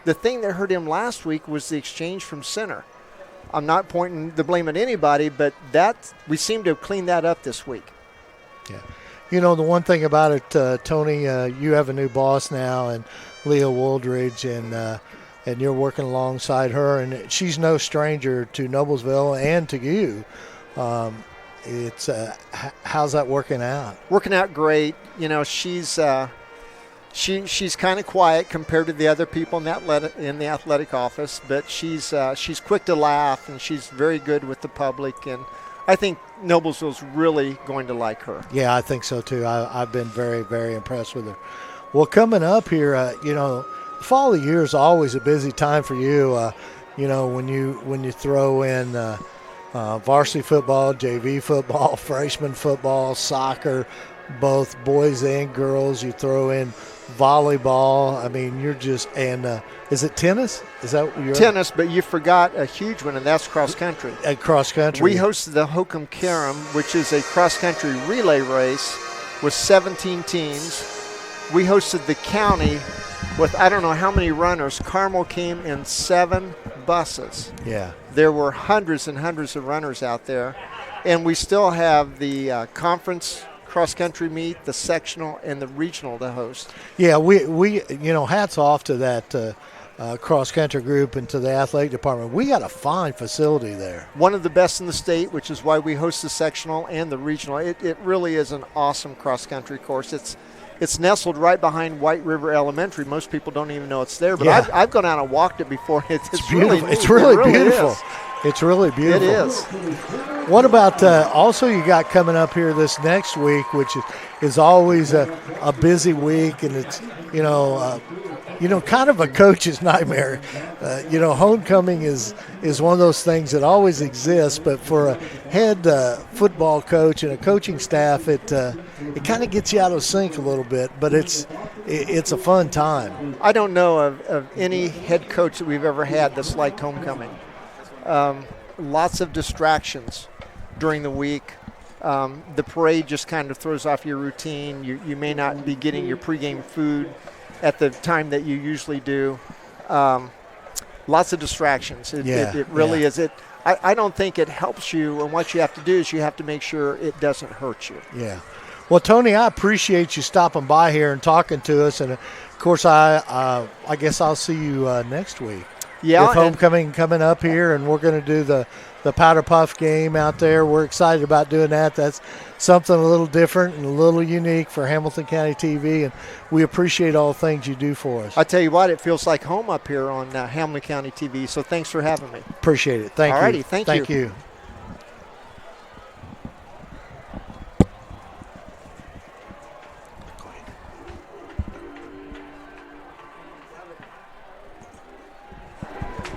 the thing that hurt him last week was the exchange from center. I'm not pointing the blame at anybody, but we seem to have cleaned that up this week. Yeah. The one thing about it, Tony, you have a new boss now, and Leah Wooldridge, and you're working alongside her, and she's no stranger to Noblesville and to you. It's how's that working out? Working out great. She's she's kind of quiet compared to the other people in the athletic office, but she's quick to laugh, and she's very good with the public, and I think Noblesville's really going to like her. Yeah, I think so too. I've been very, very impressed with her. Well, coming up here, the fall of the year is always a busy time for you. When you throw in varsity football, JV football, freshman football, soccer, both boys and girls. You throw in volleyball. I mean, you're just is it tennis? Is that what you're tennis? But you forgot a huge one, and that's cross country. At cross country, we hosted the Hokum Karam, which is a cross country relay race with 17 teams. We hosted the county with I don't know how many runners. Carmel came in 7 buses. Yeah. There were hundreds and hundreds of runners out there. And we still have the conference cross-country meet, the sectional, and the regional to host. Yeah, we hats off to that cross-country group and to the athletic department. We got a fine facility there. One of the best in the state, which is why we host the sectional and the regional. It really is an awesome cross-country course. It's nestled right behind White River Elementary. Most people don't even know it's there, but Yeah. I've gone out and walked it before. It's beautiful. really neat. It's really It really beautiful. is. It's really beautiful. It is. What about also you got coming up here this next week, which is always a busy week, and it's kind of a coach's nightmare. Homecoming is one of those things that always exists, but for a head football coach and a coaching staff, it kind of gets you out of sync a little bit. But it's a fun time. I don't know of any head coach that we've ever had that's liked homecoming. Lots of distractions during the week. The parade just kind of throws off your routine. You may not be getting your pregame food at the time that you usually do. Lots of distractions. It really is. I don't think it helps you, and what you have to do is you have to make sure it doesn't hurt you. Yeah. Well, Tony, I appreciate you stopping by here and talking to us, and of course, I guess I'll see you next week. Yeah, with homecoming coming up here, and we're going to do the Powder Puff game out there. We're excited about doing that. That's something a little different and a little unique for Hamilton County TV, and we appreciate all the things you do for us. I tell you what, it feels like home up here on Hamilton County TV, so thanks for having me. Appreciate it. Thank you. All righty, thank you. Thank you.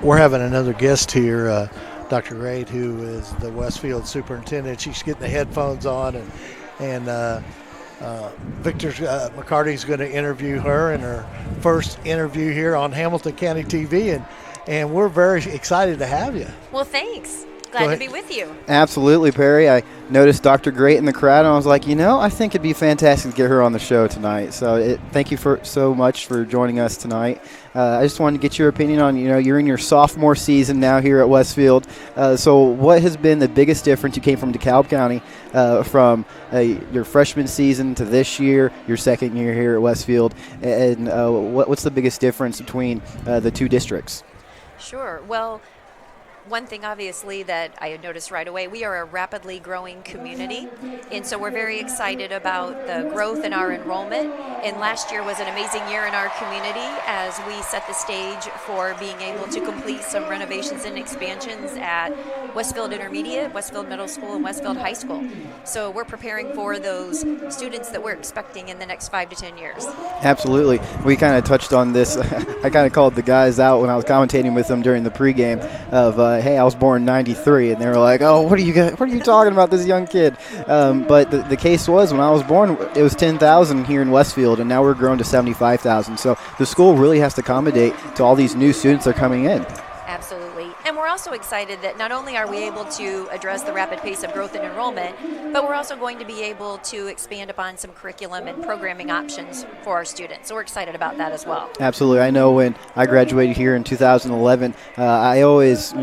We're having another guest here, Dr. Great, who is the Westfield superintendent. She's getting the headphones on, and Victor McCarty's going to interview her in her first interview here on Hamilton County TV, and we're very excited to have you. Well, thanks. Glad to be with you. Absolutely, Perry. I noticed Dr. Great in the crowd, and I was like, I think it'd be fantastic to get her on the show tonight. So thank you so much for joining us tonight. I just wanted to get your opinion on, you're in your sophomore season now here at Westfield. So what has been the biggest difference? You came from DeKalb County from your freshman season to this year, your second year here at Westfield. And what's the biggest difference between the two districts? Sure. Well, one thing, obviously, that I had noticed right away, we are a rapidly growing community, and so we're very excited about the growth in our enrollment. And last year was an amazing year in our community as we set the stage for being able to complete some renovations and expansions at Westfield Intermediate, Westfield Middle School, and Westfield High School. So we're preparing for those students that we're expecting in the next 5 to 10 years. Absolutely. We kind of touched on this. I kind of called the guys out when I was commentating with them during the pregame of, hey, I was born in '93, and they were like, oh, what are you talking about, this young kid? But the case was, when I was born, it was 10,000 here in Westfield, and now we're grown to 75,000. So the school really has to accommodate to all these new students that are coming in. Absolutely. And we're also excited that not only are we able to address the rapid pace of growth and enrollment, but we're also going to be able to expand upon some curriculum and programming options for our students. So we're excited about that as well. Absolutely. I know when I graduated here in 2011, I always,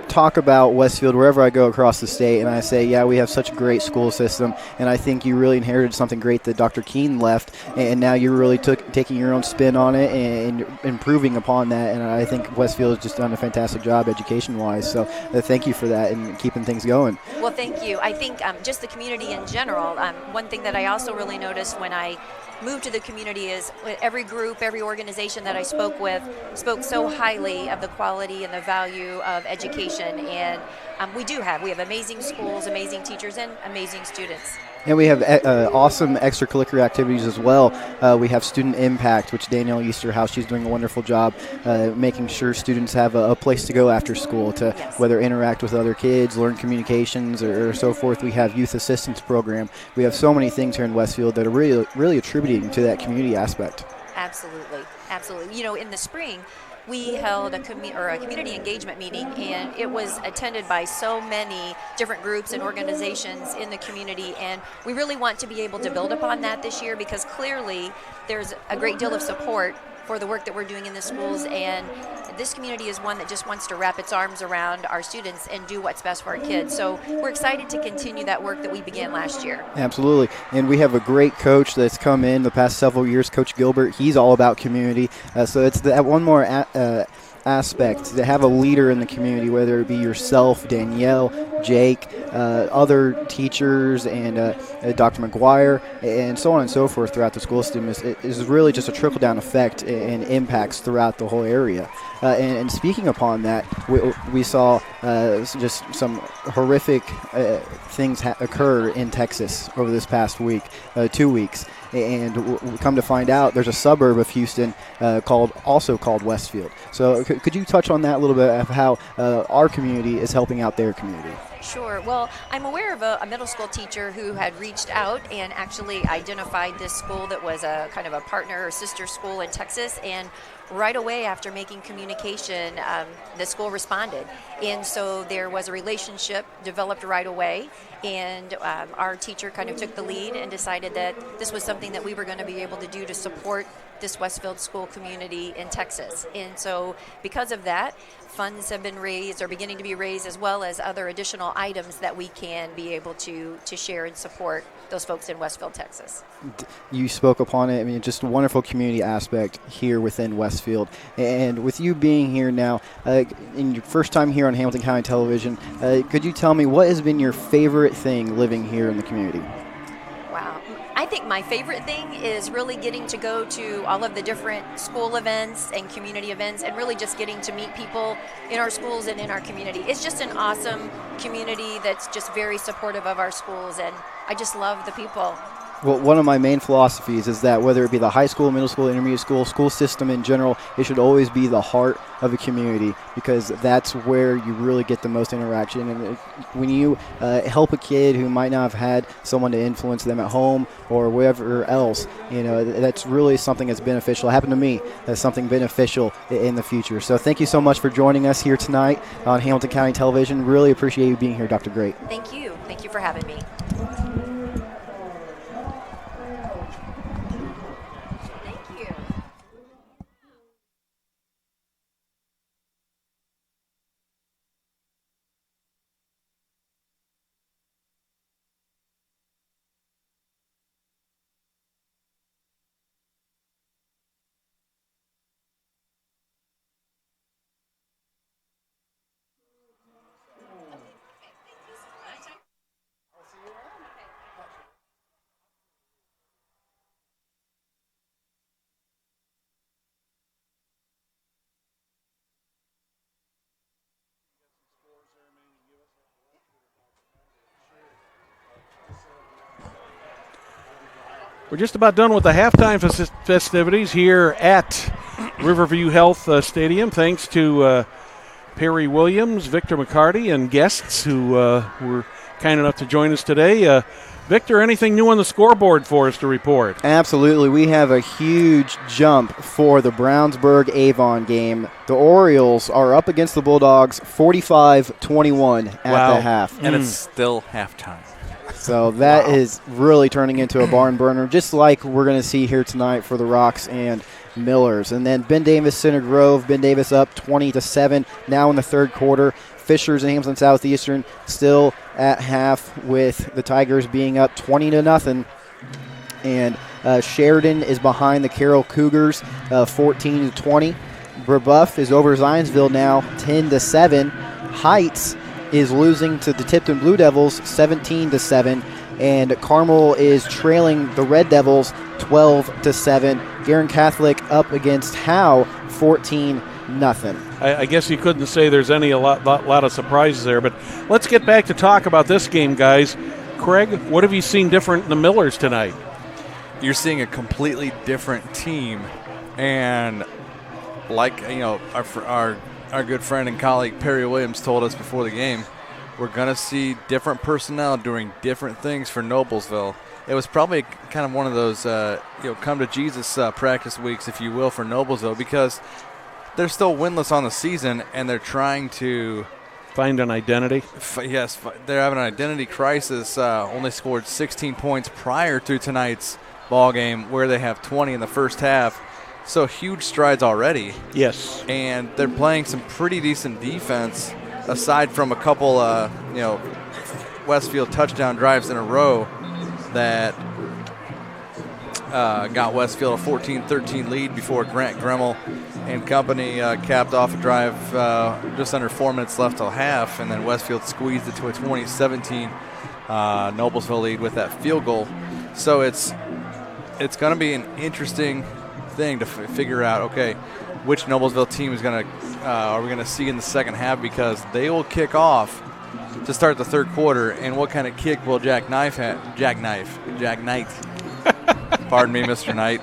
talk about Westfield wherever I go across the state, and I say, yeah, we have such a great school system, and I think you really inherited something great that Dr. Keene left, and now you're really taking your own spin on it and improving upon that, and I think Westfield has just done a fantastic job education-wise, so thank you for that and keeping things going. Well, thank you. I think just the community in general, one thing that I also really noticed when I moved to the community is every group, every organization that I spoke with spoke so highly of the quality and the value of education. And we have amazing schools, amazing teachers, and amazing students. And we have awesome extracurricular activities as well. We have Student Impact, which Danielle Easterhouse, she's doing a wonderful job making sure students have a place to go after school to whether interact with other kids, learn communications, or so forth. We have Youth Assistance Program. We have so many things here in Westfield that are really attributing to that community aspect. Absolutely. Absolutely. In the spring, we held a community engagement meeting, and it was attended by so many different groups and organizations in the community, and we really want to be able to build upon that this year because clearly there's a great deal of support for the work that we're doing in the schools, and this community is one that just wants to wrap its arms around our students and do what's best for our kids. So we're excited to continue that work that we began last year. Absolutely. And we have a great coach that's come in the past several years, Coach Gilbert. He's all about community. So it's that one more aspect to have a leader in the community, whether it be yourself, Danielle, Jake, other teachers, and Dr. McGuire, and so on and so forth throughout the school system is really just a trickle-down effect and impacts throughout the whole area. And speaking upon that, we saw just some horrific things occur in Texas over this past week, 2 weeks. And we come to find out there's a suburb of Houston called Westfield. So could you touch on that a little bit of how our community is helping out their community? Sure. Well, I'm aware of a middle school teacher who had reached out and actually identified this school that was a kind of a partner or sister school in Texas, and right away after making communication, the school responded. And so there was a relationship developed right away, and our teacher kind of took the lead and decided that this was something that we were going to be able to do to support this Westfield school community in Texas. And so because of that, funds have been raised or beginning to be raised, as well as other additional items that we can be able to share and support those folks in Westfield, Texas. You spoke upon it. I mean, just a wonderful community aspect here within Westfield. And with you being here now, in your first time here on Hamilton County Television, could you tell me what has been your favorite thing living here in the community? Wow. I think my favorite thing is really getting to go to all of the different school events and community events, and really just getting to meet people in our schools and in our community. It's just an awesome community that's just very supportive of our schools, and I just love the people. Well, one of my main philosophies is that whether it be the high school, middle school, intermediate school system in general, it should always be the heart of a community, because that's where you really get the most interaction. And when you help a kid who might not have had someone to influence them at home or wherever else, that's really something that's beneficial. It happened to me as something beneficial in the future. So thank you so much for joining us here tonight on Hamilton County Television. Really appreciate you being here, Dr. Great. Thank you. Thank you for having me. We're just about done with the halftime festivities here at Riverview Health Stadium. Thanks to Perry Williams, Victor McCarty, and guests who were kind enough to join us today. Victor, anything new on the scoreboard for us to report? Absolutely. We have a huge jump for the Brownsburg-Avon game. The Orioles are up against the Bulldogs 45-21 at the half. And it's still halftime. So that is really turning into a barn burner, just like we're going to see here tonight for the Rocks and Millers. And then Ben Davis, Center Grove, Ben Davis up 20-7 now in the third quarter. Fishers and Hamilton Southeastern still at half, with the Tigers being up 20-0. And Sheridan is behind the Carroll Cougars 14-20. Brebeuf is over Zionsville now 10-7. Heights is losing to the Tipton Blue Devils 17-7, and Carmel is trailing the Red Devils 12-7. Guerin Catholic up against Howe 14-0. I guess you couldn't say there's a lot of surprises there, but let's get back to talk about this game, guys. Craig, what have you seen different in the Millers tonight? You're seeing a completely different team, and like our good friend and colleague Perry Williams told us before the game, we're going to see different personnel doing different things for Noblesville. It was probably kind of one of those come to Jesus practice weeks, if you will, for Noblesville, because they're still winless on the season, and they're trying to find an identity. Yes, they're having an identity crisis. Only scored 16 points prior to tonight's ball game, where they have 20 in the first half. So huge strides already. Yes. And they're playing some pretty decent defense aside from a couple, Westfield touchdown drives in a row that got Westfield a 14-13 lead before Grant Gremmel and company capped off a drive just under 4 minutes left till half, and then Westfield squeezed it to a 20-17 Noblesville lead with that field goal. So it's going to be an interesting thing to figure out, okay, which Noblesville team is going to are we going to see in the second half, because they will kick off to start the third quarter, and what kind of kick will Jack Knight pardon me, Mr. Knight,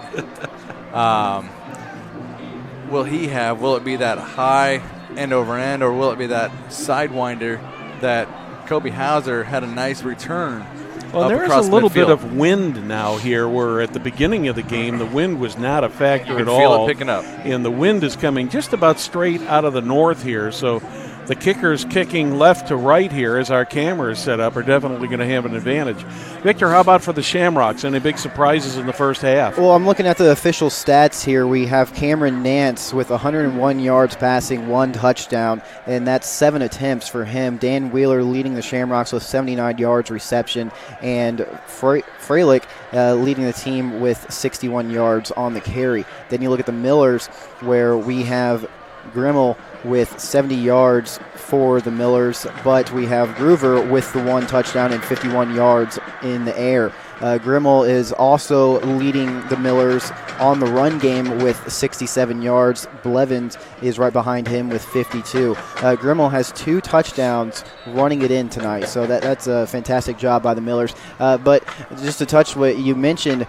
will he have? Will it be that high end over end, or will it be that sidewinder that Kobe Hauser had a nice return? Well, there is a little bit of wind now here, where at the beginning of the game the wind was not a factor at all. You can feel it picking up. And the wind is coming just about straight out of the north here, so the kickers kicking left to right here as our cameras set up are definitely going to have an advantage. Victor, how about for the Shamrocks? Any big surprises in the first half? Well, I'm looking at the official stats here. We have Cameron Nance with 101 yards passing, 1 touchdown, and that's 7 attempts for him. Dan Wheeler leading the Shamrocks with 79 yards reception, and Freilich leading the team with 61 yards on the carry. Then you look at the Millers, where we have Grimmel with 70 yards for the Millers, but we have Groover with the 1 touchdown and 51 yards in the air. Grimmel is also leading the Millers on the run game with 67 yards. Blevins is right behind him with 52. Grimmel has 2 touchdowns running it in tonight, so that's a fantastic job by the Millers. But just to touch what you mentioned,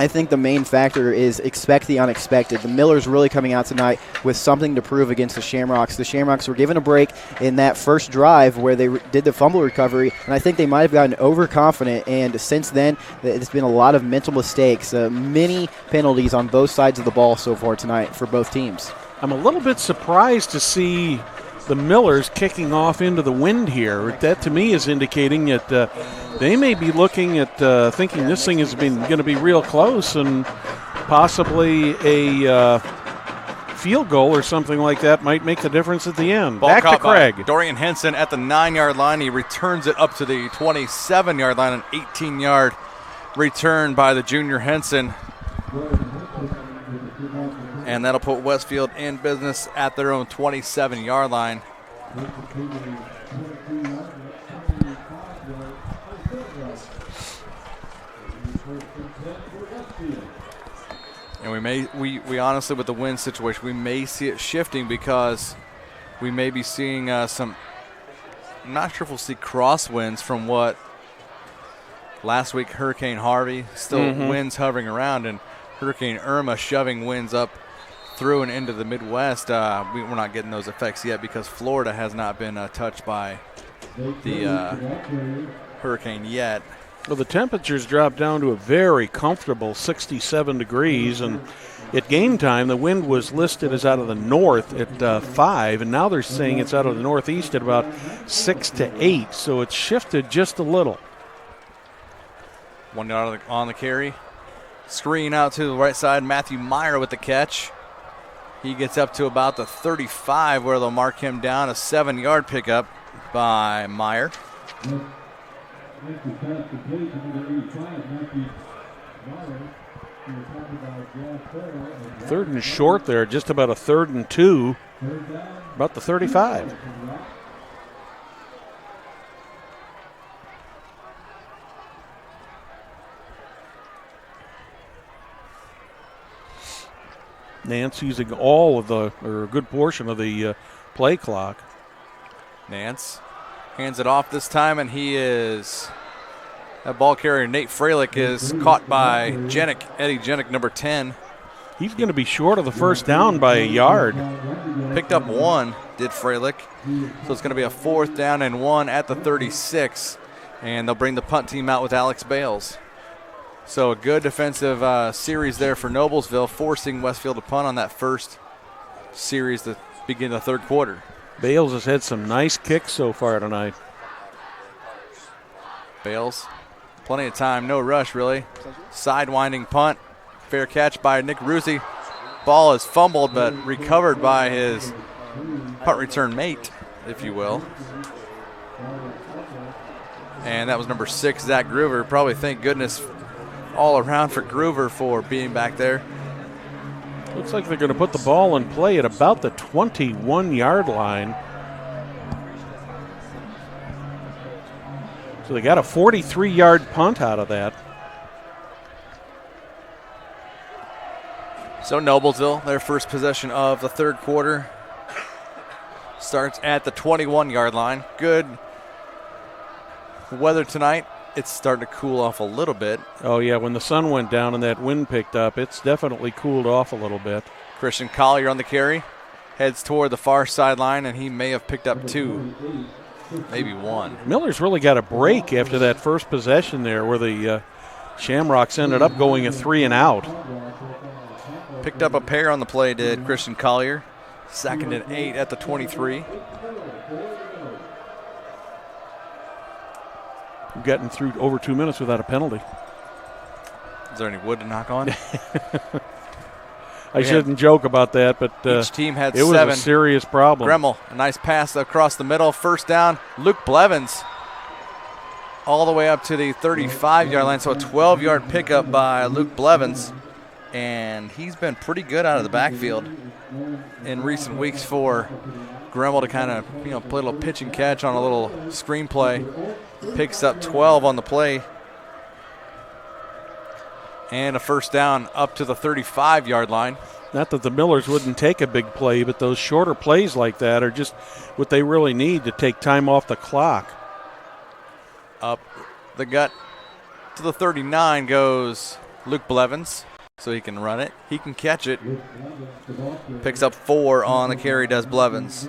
I think the main factor is expect the unexpected. The Millers really coming out tonight with something to prove against the Shamrocks. The Shamrocks were given a break in that first drive where they did the fumble recovery, and I think they might have gotten overconfident, and since then it's been a lot of mental mistakes, many penalties on both sides of the ball so far tonight for both teams. I'm a little bit surprised to see the Millers kicking off into the wind here. That to me is indicating that they may be looking at thinking this thing is going to be real close, and possibly a field goal or something like that might make the difference at the end. Ball Back to caught by Craig. Dorian Henson at the 9-yard line. He returns it up to the 27-yard line, an 18-yard return by the junior Henson. And that'll put Westfield in business at their own 27-yard line. And we honestly, with the wind situation, we may see it shifting, because we may be seeing some, I'm not sure if we'll see crosswinds from what last week Hurricane Harvey, still winds hovering around, and Hurricane Irma shoving winds up through and into the Midwest. We're not getting those effects yet, because Florida has not been touched by the hurricane yet. Well, the temperatures dropped down to a very comfortable 67 degrees, and at game time the wind was listed as out of the north at 5, and now they're saying it's out of the northeast at about 6 to 8, so it's shifted just a little. 1 yard on the carry. Screen out to the right side. Matthew Meyer with the catch. He gets up to about the 35, where they'll mark him down. A 7-yard pickup by Meyer. Third and short there, just about a 3rd and 2, about the 35. Nance using all of the, or a good portion of the play clock. Nance hands it off this time, and he is, that ball carrier Nate Freilich is caught by Eddie Jenick, number 10. He's going to be short of the first down by a yard. Picked up 1, did Freilich. So it's going to be a 4th down and 1 at the 36, and they'll bring the punt team out with Alex Bales. So a good defensive series there for Noblesville, forcing Westfield to punt on that first series to begin the third quarter. Bales has had some nice kicks so far tonight. Bales, plenty of time, no rush really. Sidewinding punt, fair catch by Nick Rusi. ball is fumbled but recovered by his punt return mate, if you will. And that was number 6, Zach Groover. Probably thank goodness all around for Groover for being back there. Looks like they're going to put the ball in play at about the 21-yard line. So they got a 43-yard punt out of that. So Noblesville, their first possession of the third quarter, starts at the 21-yard line. Good weather tonight. It's starting to cool off a little bit. Oh, yeah, when the sun went down and that wind picked up, it's definitely cooled off a little bit. Christian Collier on the carry, heads toward the far sideline, and he may have picked up 2, maybe 1. Miller's really got a break after that first possession there where the Shamrocks ended up going a 3 and out. Picked up a pair on the play, did Christian Collier. 2nd and 8 at the 23. We've gotten through over 2 minutes without a penalty. Is there any wood to knock on? I shouldn't joke about that, but each team had it 7. was a serious problem. Gremmel, a nice pass across the middle. First down, Luke Blevins all the way up to the 35-yard line. So a 12-yard pickup by Luke Blevins. And he's been pretty good out of the backfield in recent weeks for Gremmel to kind of, play a little pitch and catch on a little screen play. Picks up 12 on the play. And a first down up to the 35-yard line. Not that the Millers wouldn't take a big play, but those shorter plays like that are just what they really need to take time off the clock. Up the gut to the 39 goes Luke Blevins. So he can run it. He can catch it. Picks up 4 on the carry, does Blevins.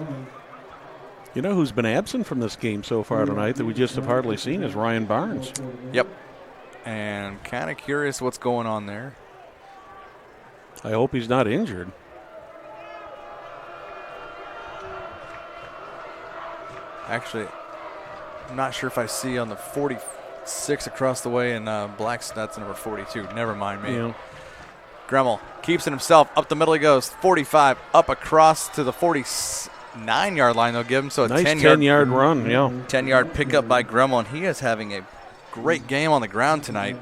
You know who's been absent from this game so far tonight that we just have hardly seen is Ryan Barnes. Yep. And kind of curious what's going on there. I hope he's not injured. Actually, I'm not sure if I see on the 46 across the way, and Black's, that's number 42. Never mind me. Yeah. Gremmel keeps it himself. Up the middle he goes. 45 up across to the 49-yard line they'll give him. So a nice 10-yard run, yeah. 10-yard pickup by Gremmel, and he is having a great game on the ground tonight.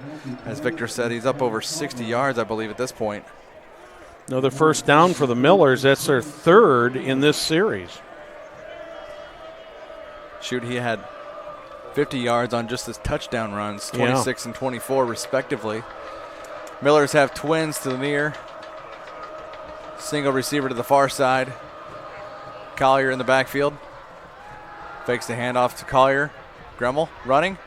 As Victor said, he's up over 60 yards, I believe, at this point. Another first down for the Millers. That's their 3rd in this series. Shoot, he had 50 yards on just his touchdown runs, 26 and 24 respectively. Millers have twins to the near. Single receiver to the far side. Collier in the backfield. Fakes the handoff to Collier. Gremmel running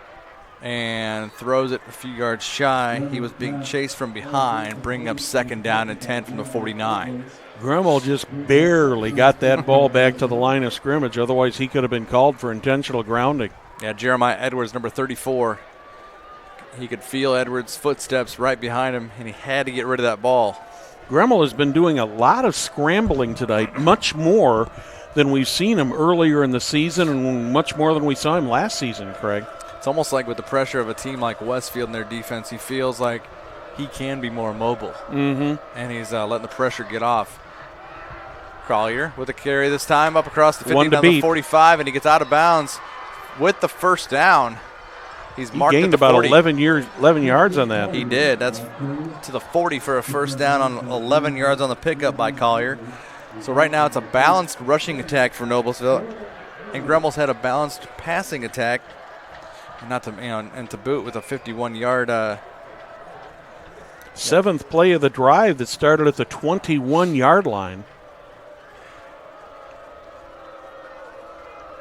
and throws it a few yards shy. He was being chased from behind, bringing up 2nd down and 10 from the 49. Gremmel just barely got that ball back to the line of scrimmage. Otherwise, he could have been called for intentional grounding. Yeah, Jeremiah Edwards, number 34. He could feel Edwards' footsteps right behind him, and he had to get rid of that ball. Gremmel has been doing a lot of scrambling tonight, much more than we've seen him earlier in the season and much more than we saw him last season, Craig. It's almost like with the pressure of a team like Westfield in their defense, he feels like he can be more mobile. Mm-hmm. And he's letting the pressure get off. Collier with a carry this time up across the 50 down the 45, and he gets out of bounds with the first down. He's marked gained at the about 40. 11 yards on that. He did. That's to the 40 for a first down on 11 yards on the pickup by Collier. So right now it's a balanced rushing attack for Noblesville, and Gremmel's had a balanced passing attack, and to boot with a 51-yard. 7th play of the drive that started at the 21-yard line.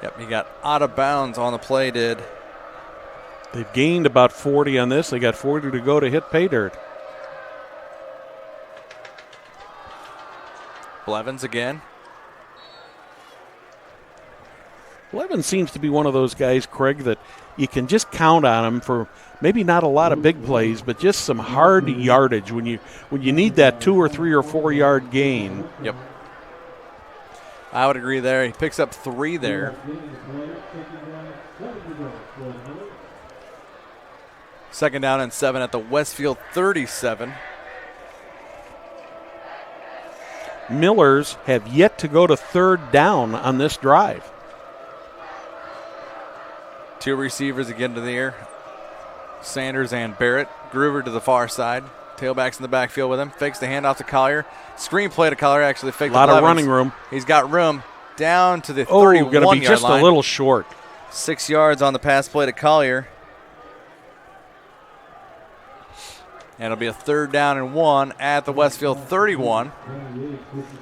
Yep, he got out of bounds on the play. They've gained about 40 on this. They got 40 to go to hit pay dirt. Blevins again. Blevins seems to be one of those guys, Craig, that you can just count on him for maybe not a lot of big plays, but just some hard yardage when you need that 2 or 3 or 4 yard gain. Yep. I would agree there. He picks up 3 there. Second down and 7 at the Westfield 37. Millers have yet to go to third down on this drive. 2 receivers again to the air. Sanders and Barrett. Groover to the far side. Tailbacks in the backfield with him. Fakes the handoff to Collier. Screen play to Collier. Actually faked a lot of Blevins. Running room. He's got room down to the 31-yard line. Going to be just a little short. 6 yards on the pass play to Collier. And it'll be a 3rd down and 1 at the Westfield 31.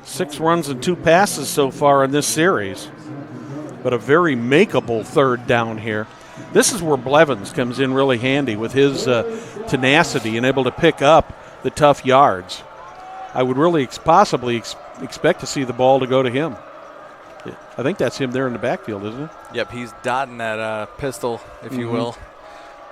6 runs and 2 passes so far in this series, but a very makeable 3rd down here. This is where Blevins comes in really handy with his tenacity and able to pick up the tough yards. I would really possibly expect to see the ball to go to him. I think that's him there in the backfield, isn't it? Yep, he's dotting that pistol, if you will,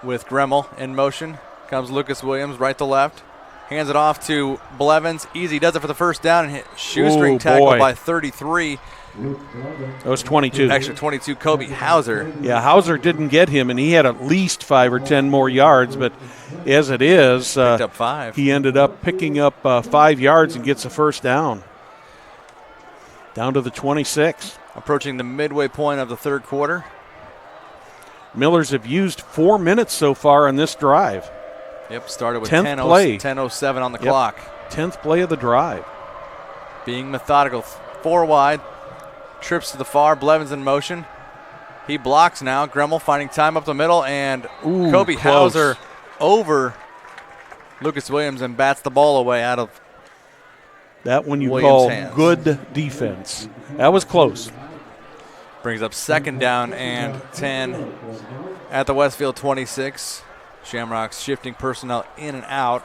with Gremmel in motion. Comes Lucas Williams, right to left. Hands it off to Blevins. Easy does it for the 1st down and hit shoestring tackle by 33. That was 22. Actually, 22, Kobe Hauser. Yeah, Hauser didn't get him, and he had at least 5 or 10 more yards, but as it is, picked up 5. He ended up picking up 5 yards and gets a 1st down. Down to the 26. Approaching the midway point of the 3rd quarter. Millers have used 4 minutes so far on this drive. Yep, started with 10:07 on the clock. 10th play of the drive. Being methodical. 4 wide. Trips to the far. Blevins in motion. He blocks now. Gremmel finding time up the middle. And Kobe Hauser over Lucas Williams and bats the ball away out of that one you Williams' call hands. Good defense. That was close. Brings up 2nd down and 10 at the Westfield 26. Shamrocks shifting personnel in and out.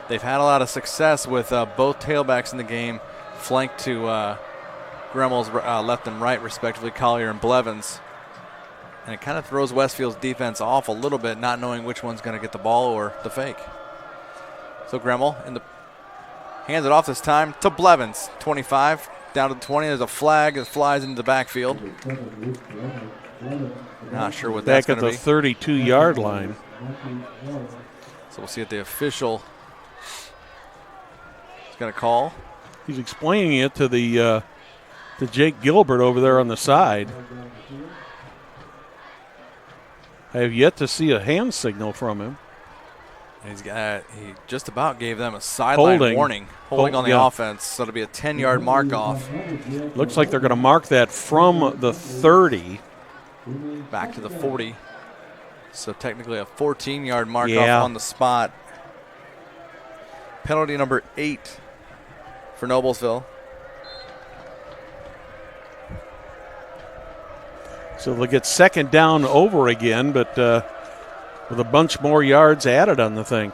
They've had a lot of success with both tailbacks in the game, flanked to Gremmel's left and right, respectively, Collier and Blevins. And it kind of throws Westfield's defense off a little bit, not knowing which one's going to get the ball or the fake. So Gremmel hands it off this time to Blevins, 25, down to the 20. There's a flag that flies into the backfield. Not sure what that's going to be. Back at the 32-yard line. So we'll see what the official is going to call. He's explaining it to the to Jake Gilbert over there on the side. I have yet to see a hand signal from him. And he just about gave them a sideline warning. Holding on the offense, so it'll be a 10-yard mark off. Looks like they're going to mark that from the 30. Back to the 40. So technically a 14-yard mark off on the spot. Penalty number 8 for Noblesville. So they'll get 2nd down over again, but with a bunch more yards added on the thing.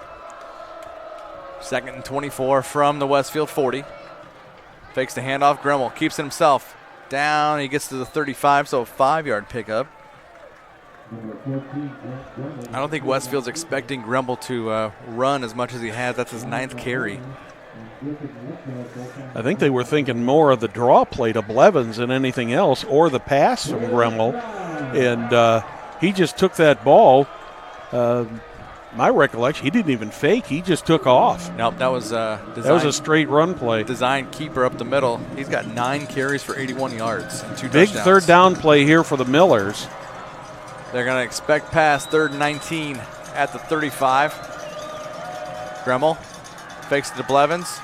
2nd and 24 from the Westfield 40. Fakes the handoff. Gremmel keeps it himself. Down. He gets to the 35, so a 5-yard pickup. I don't think Westfield's expecting Gremmel to run as much as he has. That's his 9th carry. I think they were thinking more of the draw play to Blevins than anything else, or the pass from Gremmel. And he just took that ball. My recollection, he didn't even fake. He just took off. Nope, that was that was a straight run play. Design keeper up the middle. He's got 9 carries for 81 yards and 2 Big touchdowns. 3rd down play here for the Millers. They're going to expect pass 3rd and 19 at the 35. Gremmel fakes it to Blevins.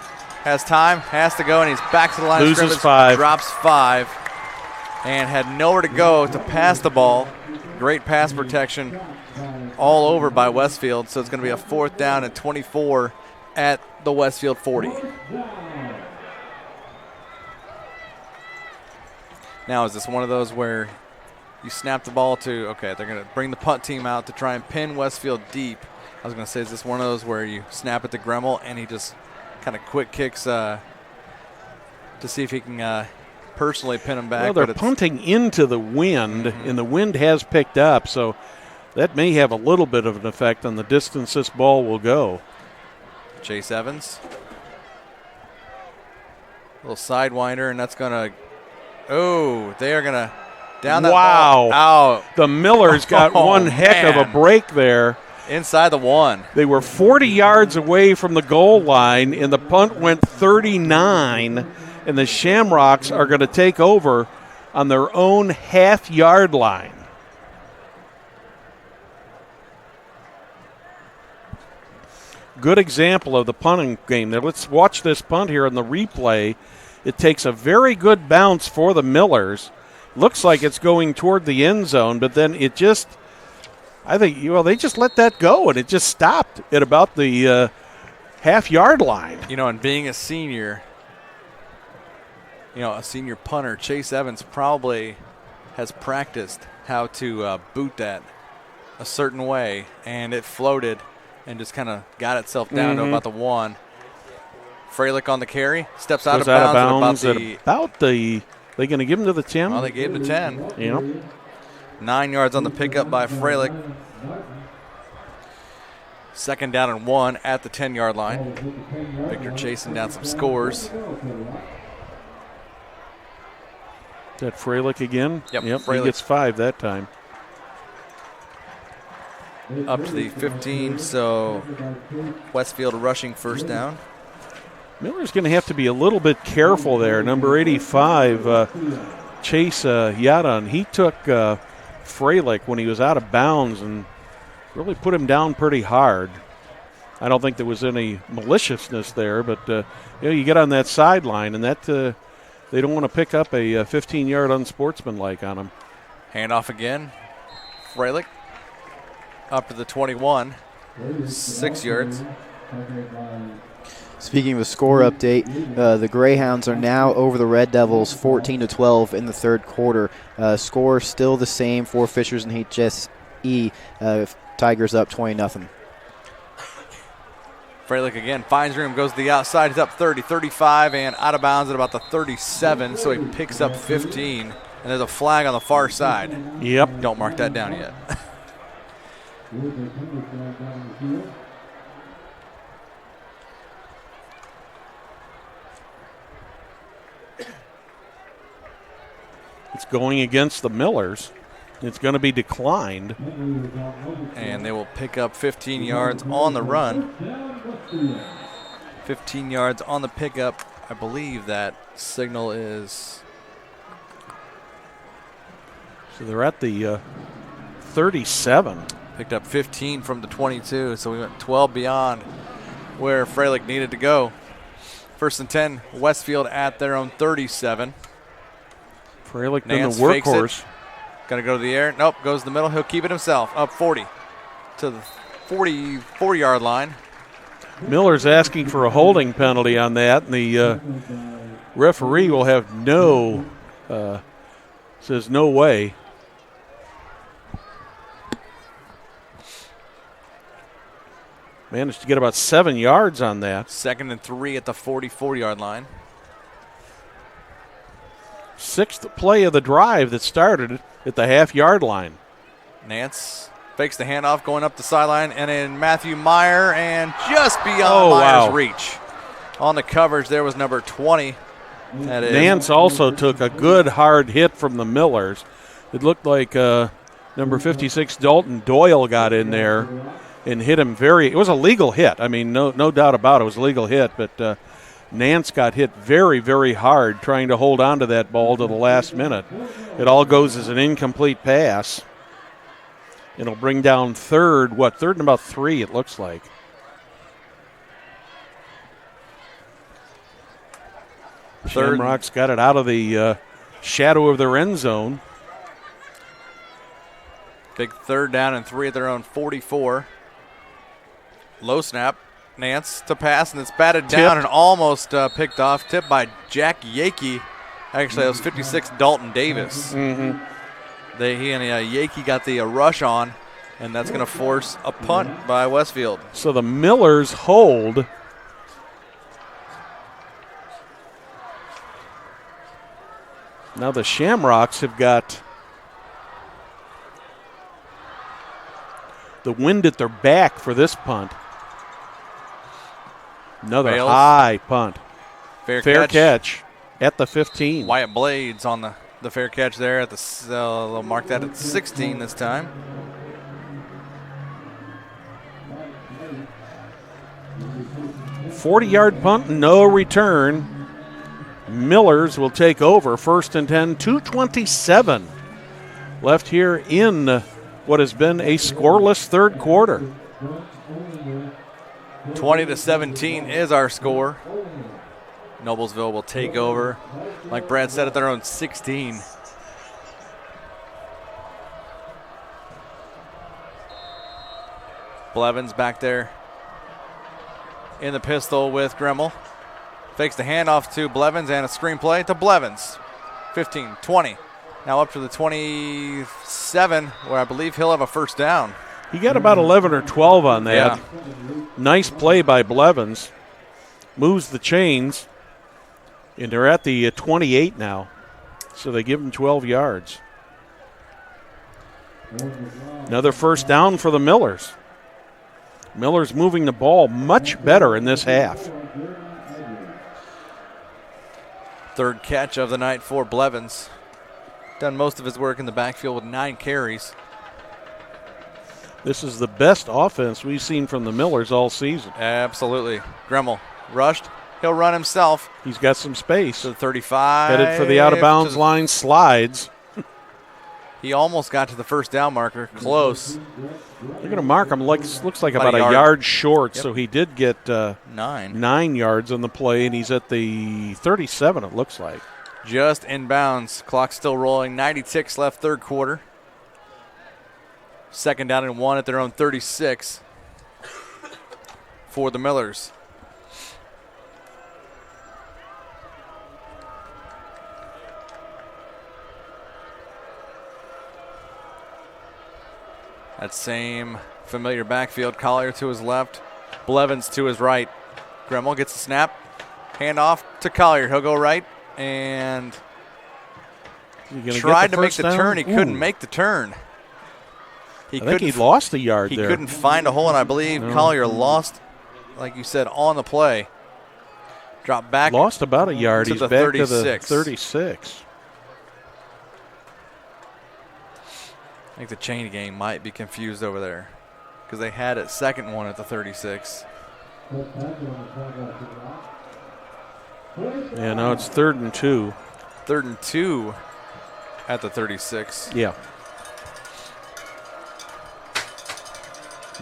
Has time, has to go, and he's back to the line of scrimmage. Loses 5. Drops 5. And had nowhere to go to pass the ball. Great pass protection all over by Westfield. So it's going to be a 4th down and 24 at the Westfield 40. Now, is this one of those where you snap the ball to, okay, they're going to bring the punt team out to try and pin Westfield deep. I was going to say, is this one of those where you snap it to Gremmel and he just kind of quick kicks to see if he can personally pin him back? Well, they're punting into the wind, and the wind has picked up, so that may have a little bit of an effect on the distance this ball will go. Chase Evans. Little sidewinder, and that's going to, they are going to down that ball. Wow. The Millers got one heck of a break there. Inside the 1. They were 40 yards away from the goal line, and the punt went 39, and the Shamrocks are going to take over on their own half-yard line. Good example of the punting game there. Let's watch this punt here in the replay. It takes a very good bounce for the Millers. Looks like it's going toward the end zone, but then it just, I think, they just let that go, and it just stopped at about the half-yard line. And being a senior, a senior punter, Chase Evans probably has practiced how to boot that a certain way, and it floated and just kind of got itself down to about the 1. Freilich on the carry, steps out of bounds at about the. They going to give him to the 10? Well, they gave him the 10. Yep. 9 yards on the pickup by Freilich. 2nd down and 1 at the 10-yard line. Victor chasing down some scores. Is that Freilich again? Yep. He gets 5 that time. Up to the 15, so Westfield rushing 1st down. Miller's going to have to be a little bit careful there. Number 85, Chase Yadon, he took Freilich when he was out of bounds and really put him down pretty hard. I don't think there was any maliciousness there, but you get on that sideline, and that they don't want to pick up a 15-yard unsportsmanlike on him. Handoff again. Freilich up to the 21, 6 yards. Speaking of a score update, the Greyhounds are now over the Red Devils 14-12 in the 3rd quarter. Score still the same for Fishers and IHSAA. Tigers up 20-0. Freilich again finds room, goes to the outside. He's up 30, 35, and out of bounds at about the 37, so he picks up 15. And there's a flag on the far side. Yep. Don't mark that down yet. It's going against the Millers. It's going to be declined. And they will pick up 15 yards on the run. 15 yards on the pickup. I believe that signal is. So they're at the 37. Picked up 15 from the 22, so we went 12 beyond where Freilich needed to go. 1st and 10, Westfield at their own 37. Freilich been the workhorse. Going to go to the air. Nope, goes to the middle. He'll keep it himself. Up 40 to the 44-yard line. Miller's asking for a holding penalty on that, and the referee will have says no way. Managed to get about 7 yards on that. 2nd and 3 at the 44-yard line. 6th play of the drive that started at the half-yard line. Nance fakes the handoff going up the sideline, and in Matthew Meyer, and just beyond Meyer's reach. On the coverage there was number 20. That is. Nance also took a good hard hit from the Millers. It looked like number 56 Dalton Doyle got in there and hit him it was a legal hit. I mean, no doubt about it, it was a legal hit, but Nance got hit very, very hard trying to hold on to that ball to the last minute. It all goes as an incomplete pass. It'll bring down third and about 3 it looks like. Shamrocks got it out of the shadow of their end zone. Big 3rd down and 3 at their own 44. Low snap. Nance to pass, and it's batted down and almost picked off. Tipped by Jack Yakey. Actually, that was 56 Dalton Davis. Mm-hmm. He and Yakey got the rush on, and that's going to force a punt by Westfield. So the Millers hold. Now the Shamrocks have got the wind at their back for this punt. Another Bales. High punt. Fair catch at the 15. Wyatt Blades on the fair catch there. They'll mark that at 16 this time. 40-yard punt, no return. Millers will take over. 1st and 10, 2:27 left here in what has been a scoreless third quarter. 20-17 is our score. Noblesville will take over, like Brad said, at their own 16. Blevins back there in the pistol with Grimmel. Fakes the handoff to Blevins and a screenplay to Blevins. 15, 20. Now up to the 27, where I believe he'll have a first down. He got about 11 or 12 on that. Yeah. Nice play by Blevins. Moves the chains. And they're at the 28 now. So they give him 12 yards. Another first down for the Millers. Millers moving the ball much better in this half. Third catch of the night for Blevins. Done most of his work in the backfield with 9 carries. This is the best offense we've seen from the Millers all season. Absolutely. Grimmel rushed. He'll run himself. He's got some space. To the 35. Headed for the out-of-bounds line, slides. He almost got to the first down marker. Close. They're going to mark him looks like about a yard short, Yep. so he did get 9 yards on the play, and he's at the 37, it looks like. Just inbounds. Clock still rolling. 90 ticks left third quarter. 2nd down and 1 at their own 36 for the Millers. That same familiar backfield. Collier to his left. Blevins to his right. Grimmel gets the snap. Handoff to Collier. He'll go right and tried to make the turn. He couldn't make the turn. I think he lost a yard there. there. He couldn't find a hole, and I believe Collier lost, like you said, on the play. Dropped back. Lost about a yard. To He's the back 36. to the 36. I think the chain game might be confused over there because they had it second one at the 36. Yeah, now it's 3rd and 2. 3rd and 2 at the 36. Yeah.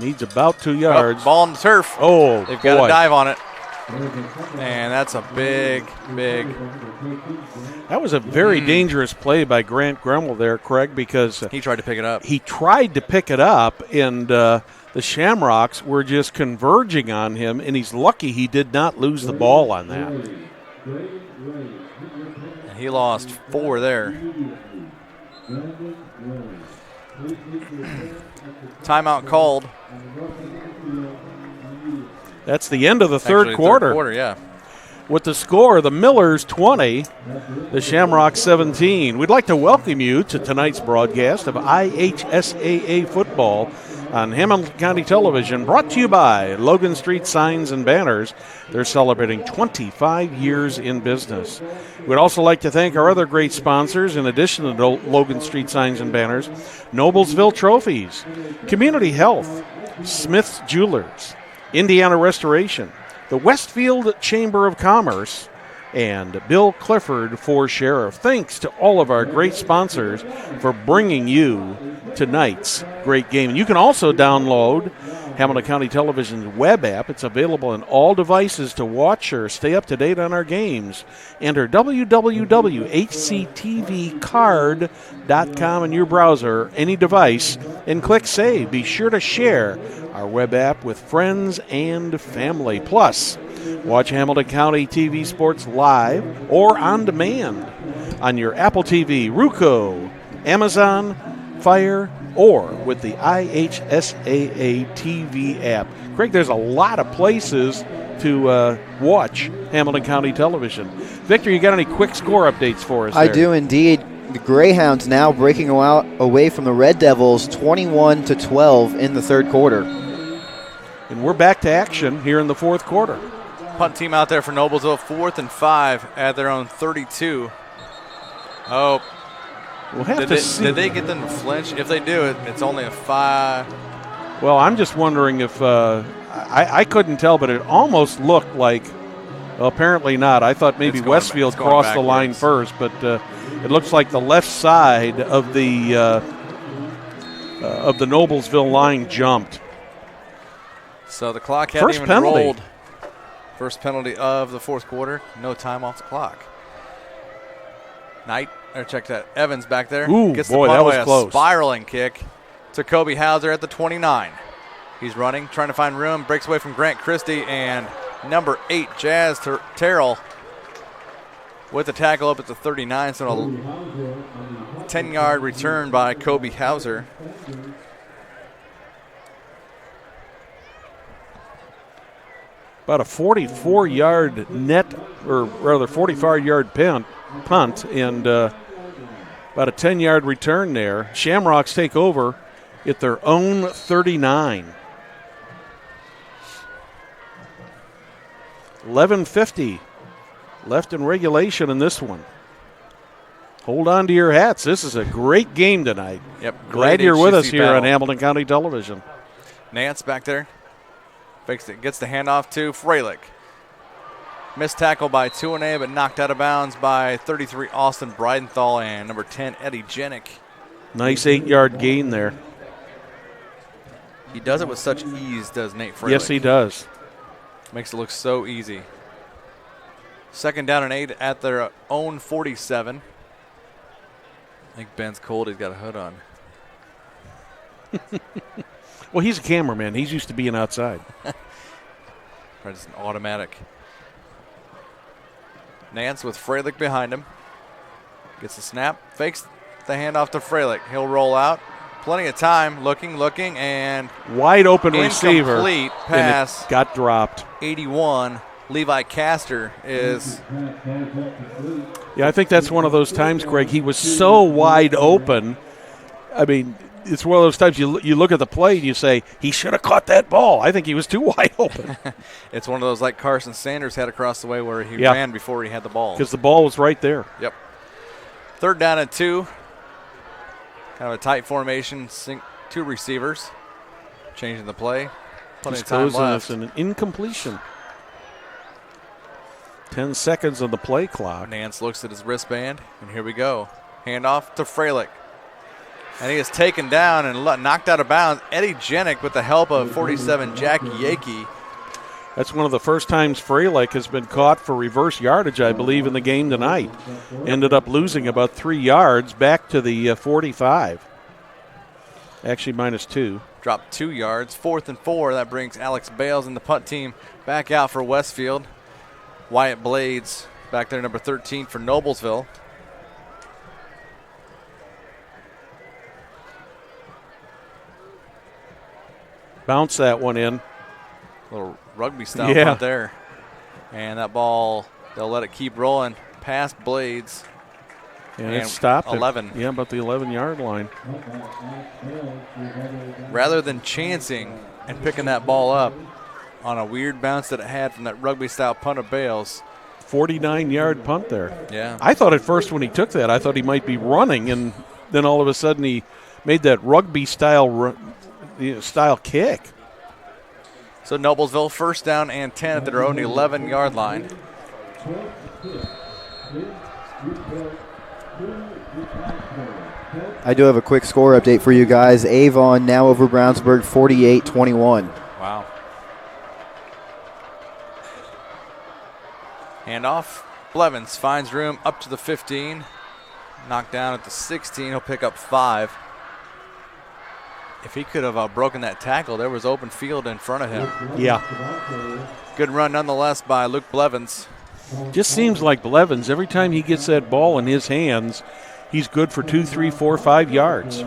Needs about 2 yards. Ball on the turf. Oh, they've got to dive on it. And that's a big. That was a very dangerous play by Grant Grimmel there, Craig, because he tried to pick it up. He tried to pick it up, and the Shamrocks were just converging on him, and he's lucky he did not lose the ball on that. And he lost 4 there. Timeout called. That's the end of the third quarter. Third quarter, yeah. With the score, the Millers 20, the Shamrocks 17. We'd like to welcome you to tonight's broadcast of IHSAA football on Hamilton County Television, brought to you by Logan Street Signs and Banners. They're celebrating 25 years in business. We'd also like to thank our other great sponsors, in addition to Logan Street Signs and Banners: Noblesville Trophies, Community Health, Smith's Jewelers, Indiana Restoration, the Westfield Chamber of Commerce, and Bill Clifford for Sheriff. Thanks to all of our great sponsors for bringing you tonight's great game. And you can also download Hamilton County Television's web app. It's available on all devices to watch or stay up to date on our games. Enter www.hctvcard.com in your browser, any device, and click Save. Be sure to share our web app with friends and family. Plus, watch Hamilton County TV Sports live or on demand on your Apple TV, Roku, Amazon, Fire, or with the IHSAA TV app. Craig, there's a lot of places to watch Hamilton County Television. Victor, you got any quick score updates for us there? I do indeed. The Greyhounds now breaking away from the Red Devils 21-12 in the third quarter. And we're back to action here in the fourth quarter. Punt team out there for Noblesville, 4th and 5 at their own 32. Oh, we'll have to see. Did they get them to flinch? If they do it, it's only a 5. Well, I'm just wondering if I couldn't tell, but it almost looked like, well, apparently not. I thought maybe Westfield crossed the line first, but it looks like the left side of the Noblesville line jumped. So the clock hadn't First even penalty. rolled. First penalty of the fourth quarter. No time off the clock. Check that. Evans back there. Ooh, gets boy, the punt that was away, close. A spiraling kick to Kobe Hauser at the 29. He's running, trying to find room. Breaks away from Grant Christie, and number 8, Jazz Terrell, with the tackle up at the 39. So a 10-yard return by Kobe Hauser. About a 44-yard net, or rather 45-yard punt, and about a 10-yard return there. Shamrocks take over at their own 39. 11:50 left in regulation in this one. Hold on to your hats. This is a great game tonight. Yep. Glad you're with us HCC here battle. on Hamilton County Television. Nance back there. Fakes it, gets the handoff to Freilich. Missed tackle by Tuane, but knocked out of bounds by 33 Austin Breidenthal and number 10 Eddie Jenick. Nice 8-yard gain there. He does it with such ease, does Nate Freilich. Yes, he does. Makes it look so easy. Second down and 8 at their own 47. I think Ben's cold. He's got a hood on. Well, he's a cameraman. He's used to being outside. Just an automatic. Nance with Freilich behind him. Gets the snap. Fakes the handoff to Freilich. He'll roll out. Plenty of time. Looking, and wide open receiver. Incomplete pass. And it got dropped. 81. Levi Castor is. Yeah, I think that's one of those times, Greg. He was so wide open. I mean, it's one of those times you look at the play and you say, he should have caught that ball. I think he was too wide open. It's one of those like Carson Sanders had across the way where he ran before he had the ball. Because the ball was right there. Yep. Third down and 2. Kind of a tight formation. 2 receivers. Changing the play. Plenty of time left. It's an incompletion. 10 seconds on the play clock. Nance looks at his wristband, and here we go. Handoff to Freilich. And he is taken down and knocked out of bounds. Eddie Jenick with the help of 47 Jack Yakey. That's one of the first times Freilich has been caught for reverse yardage, I believe, in the game tonight. Ended up losing about 3 yards back to the 45. Actually, -2. Dropped 2 yards. 4th and 4. That brings Alex Bales and the punt team back out for Westfield. Wyatt Blades back there, number 13 for Noblesville. Bounce that one in. Little rugby style punt there. And that ball, they'll let it keep rolling past Blades. And it stopped 11. Yeah, about the 11-yard line. Rather than chancing and picking that ball up on a weird bounce that it had from that rugby style punt of Bales. 49-yard punt there. Yeah. I thought at first when he took that, I thought he might be running, and then all of a sudden he made that rugby style kick. So Noblesville first down and 10 at their own 11-yard line. I do have a quick score update for you guys. Avon now over Brownsburg 48-21. Wow. Handoff. Blevins finds room up to the 15. Knocked down at the 16. He'll pick up 5. If he could have broken that tackle, there was open field in front of him. Yeah. Good run nonetheless by Luke Blevins. Just seems like Blevins, every time he gets that ball in his hands, he's good for 2, 3, 4, 5 yards.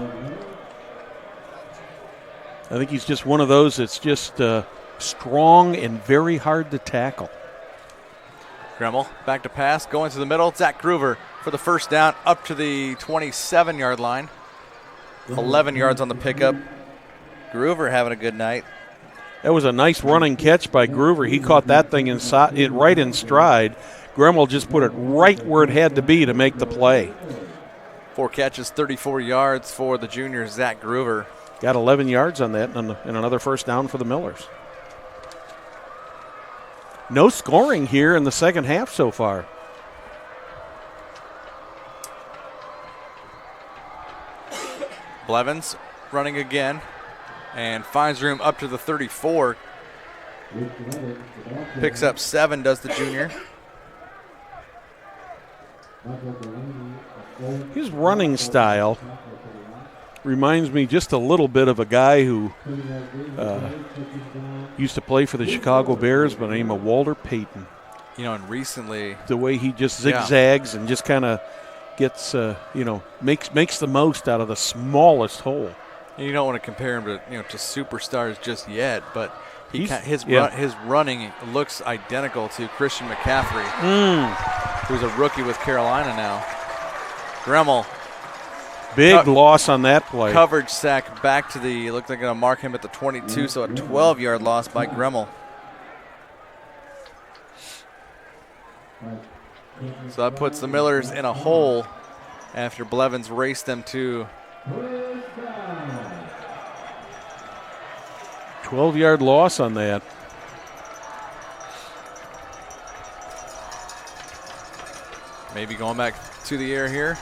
I think he's just one of those that's just strong and very hard to tackle. Gremmel back to pass, going to the middle. Zach Groover for the first down up to the 27-yard line. 11 yards on the pickup. Groover having a good night. That was a nice running catch by Groover. He caught that thing right in stride. Gremmel just put it right where it had to be to make the play. 4 catches, 34 yards for the junior Zach Groover. Got 11 yards on that and another first down for the Millers. no scoring here in the second half so far. Blevins running again and finds room up to the 34. Picks up 7, does the junior. His running style reminds me just a little bit of a guy who used to play for the Chicago Bears by the name of Walter Payton. You know, and recently, the way he just zigzags and just kind of gets, makes the most out of the smallest hole. And you don't want to compare him to superstars just yet, but his running looks identical to Christian McCaffrey, who's a rookie with Carolina now. Gremmel. Big loss on that play. Coverage sack back to the, looked like going to mark him at the 22, so a 12-yard loss by Gremmel. So that puts the Millers in a hole after Blevins raced them to 12-yard loss on that. Maybe going back to the air here.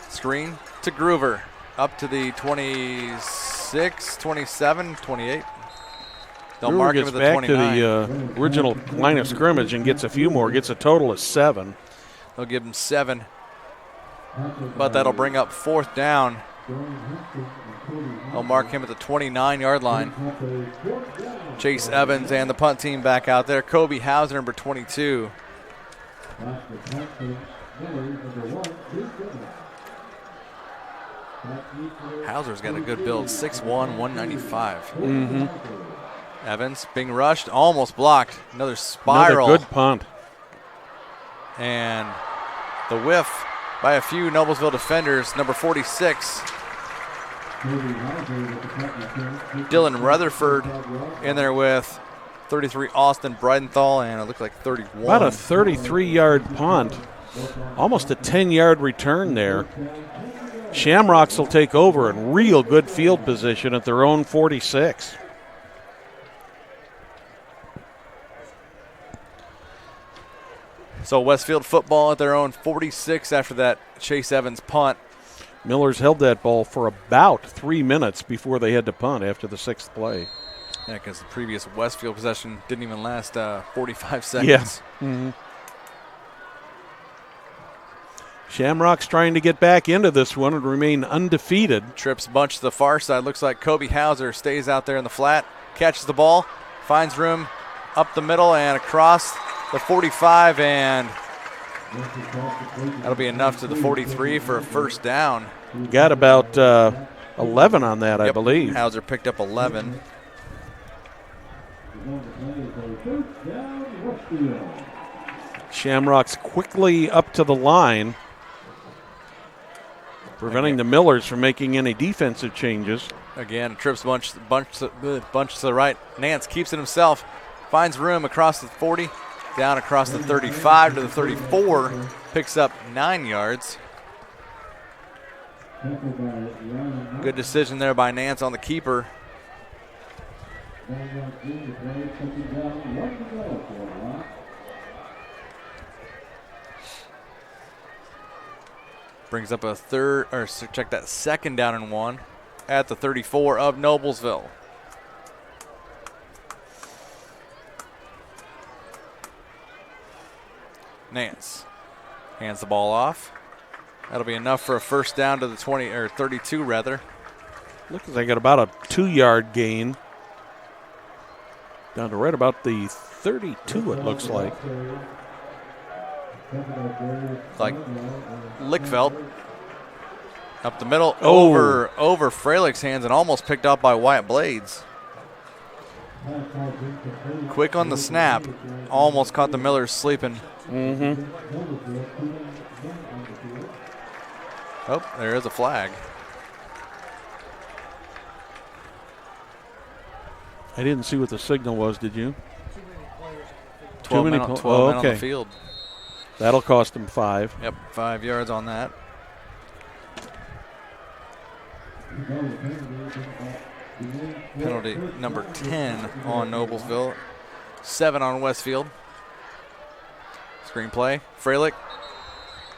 Screen to Groover. Up to the 26, 27, 28. They'll Groover mark him gets at the back 29. to the original line of scrimmage and gets a few more. Gets a total of 7. They'll give him 7. But that'll bring up 4th down. They'll mark him at the 29-yard line. Chase Evans and the punt team back out there. Kobe Hauser, number 22. Hauser's got a good build, 6'1", 195. Evans being rushed, almost blocked. Another spiral. Another good punt. And the whiff by a few Noblesville defenders, number 46. Dylan Rutherford in there with 33, Austin Breidenthal, and it looked like 31. About a 33-yard punt. Almost a 10-yard return there. Shamrocks will take over in real good field position at their own 46. So Westfield football at their own 46 after that Chase Evans punt. Millers held that ball for about 3 minutes before they had to punt after the 6th play. Yeah, because the previous Westfield possession didn't even last 45 seconds. Yeah. Shamrocks trying to get back into this one and remain undefeated. Trips bunch to the far side. Looks like Kobe Hauser stays out there in the flat, catches the ball, finds room up the middle and across the 45, and that'll be enough to the 43 for a first down. Got about 11 on that, I believe. Hauser picked up 11. Shamrocks quickly up to the line, preventing the Millers from making any defensive changes. Again, trips bunch to the right. Nance keeps it himself, finds room across the 40, down across the 35 to the 34, picks up 9 yards. Good decision there by Nance on the keeper. Brings up a second down and 1 at the 34 of Noblesville. Nance hands the ball off. That'll be enough for a first down to the 32 rather. Looks like they got about a 2-yard gain. Down to right about the 32, it looks like. Like Lickfeld up the middle, over Freilich's hands and almost picked up by Wyatt Blades. Quick on the snap, almost caught the Millers sleeping. Oh, there is a flag. I didn't see what the signal was, did you? 12 men on the field. That'll cost them 5. Yep, 5 yards on that. Penalty number 10 on Noblesville. 7 on Westfield. Screenplay. Freilich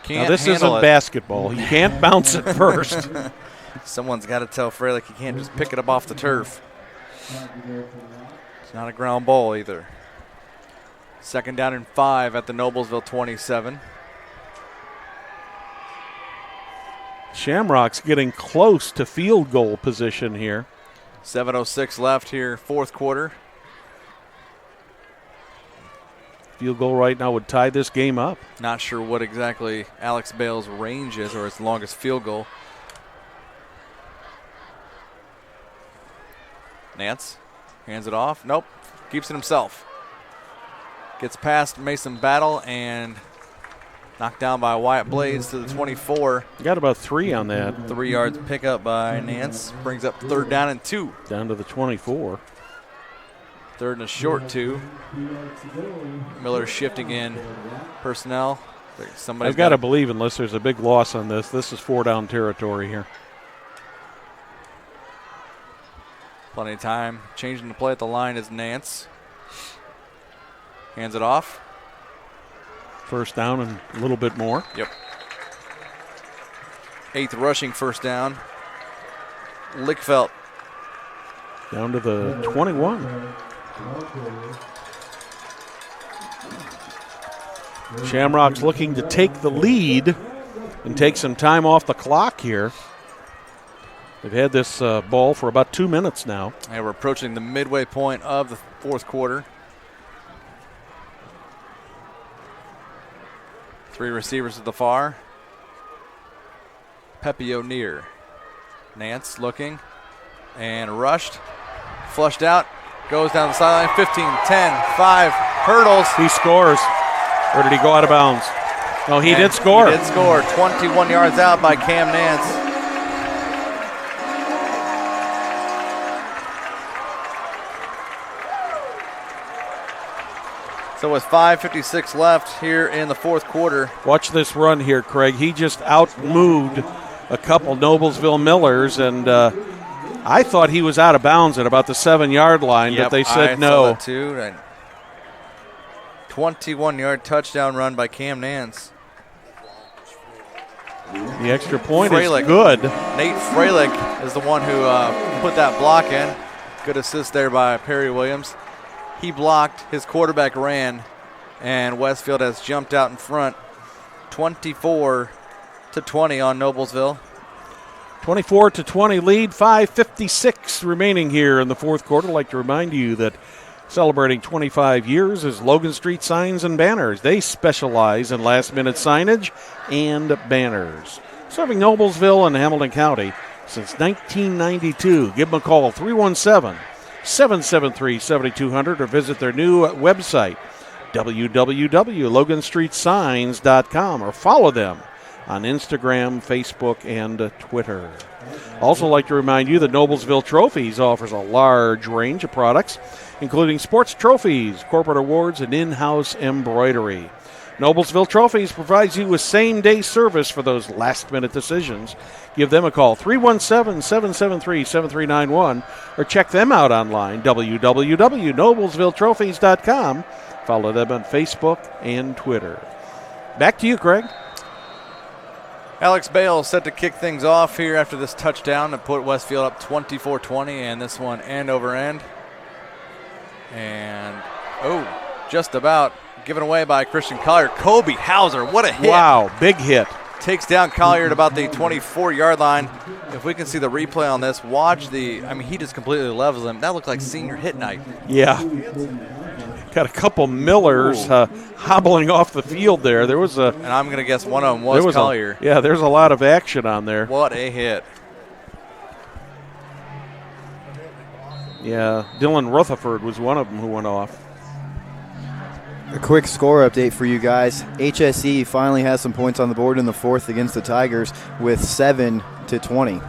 can't Now this handle isn't it. basketball. He can't bounce it first. Someone's got to tell Freilich he can't just pick it up off the turf. It's not a ground ball either. 2nd down and 5 at the Noblesville 27. Shamrocks getting close to field goal position here. 7:06 left here, 4th quarter. Field goal right now would tie this game up. Not sure what exactly Alex Bale's range is or his longest field goal. Nance hands it off. Nope. Keeps it himself. Gets past Mason Battle and knocked down by Wyatt Blades to the 24. Got about 3 on that. 3 yards pickup by Nance. Brings up 3rd down and 2. Down to the 24. 3rd and a short 2. Miller shifting in personnel. I've got to believe, unless there's a big loss on this is 4-down territory here. Plenty of time. Changing the play at the line is Nance. Hands it off. 1st down and a little bit more. Yep. 8th rushing 1st down. Lickfelt. Down to the 21. Shamrocks looking to take the lead and take some time off the clock here. They've had this ball for about 2 minutes now. And we're approaching the midway point of the 4th quarter. 3 receivers at the far. Pepio near. Nance looking and rushed. Flushed out. Goes down the sideline. 15, 10, 5. Hurdles. He scores. Or did he go out of bounds? No, he did score. He did score. 21 yards out by Cam Nance. So with 5:56 left here in the 4th quarter. Watch this run here, Craig. He just out-moved a couple Noblesville Millers, and I thought he was out of bounds at about the 7-yard line, but they said no. I saw that too. 21-yard touchdown run by Cam Nance. The extra point is good. Nate Freilich is the one who put that block in. Good assist there by Perry Williams. He blocked, his quarterback ran, and Westfield has jumped out in front 24-20 on Noblesville. 24-20 lead, 5:56 remaining here in the 4th quarter. I'd like to remind you that celebrating 25 years is Logan Street Signs and Banners. They specialize in last-minute signage and banners. Serving Noblesville and Hamilton County since 1992. Give them a call, 317-773-7200, or visit their new website, www.loganstreetsigns.com, or follow them on Instagram, Facebook, and Twitter. Also like to remind you that Noblesville Trophies offers a large range of products, including sports trophies, corporate awards, and in-house embroidery. Noblesville Trophies provides you with same-day service for those last-minute decisions. Give them a call, 317-773-7391, or check them out online, www.noblesvilletrophies.com. Follow them on Facebook and Twitter. Back to you, Craig. Alex Bale set to kick things off here after this touchdown to put Westfield up 24-20, and this one end over end. And, just about given away by Christian Collier. Kobe Hauser, what a hit. Wow, big hit. Takes down Collier at about the 24-yard line. If we can see the replay on this, watch he just completely levels him. That looked like senior hit night. Yeah. Got a couple Millers hobbling off the field there. There was and I'm going to guess one of them was Collier. There's a lot of action on there. What a hit. Yeah, Dylan Rutherford was one of them who went off. A quick score update for you guys. HSE finally has some points on the board in the 4th against the Tigers with 7-20.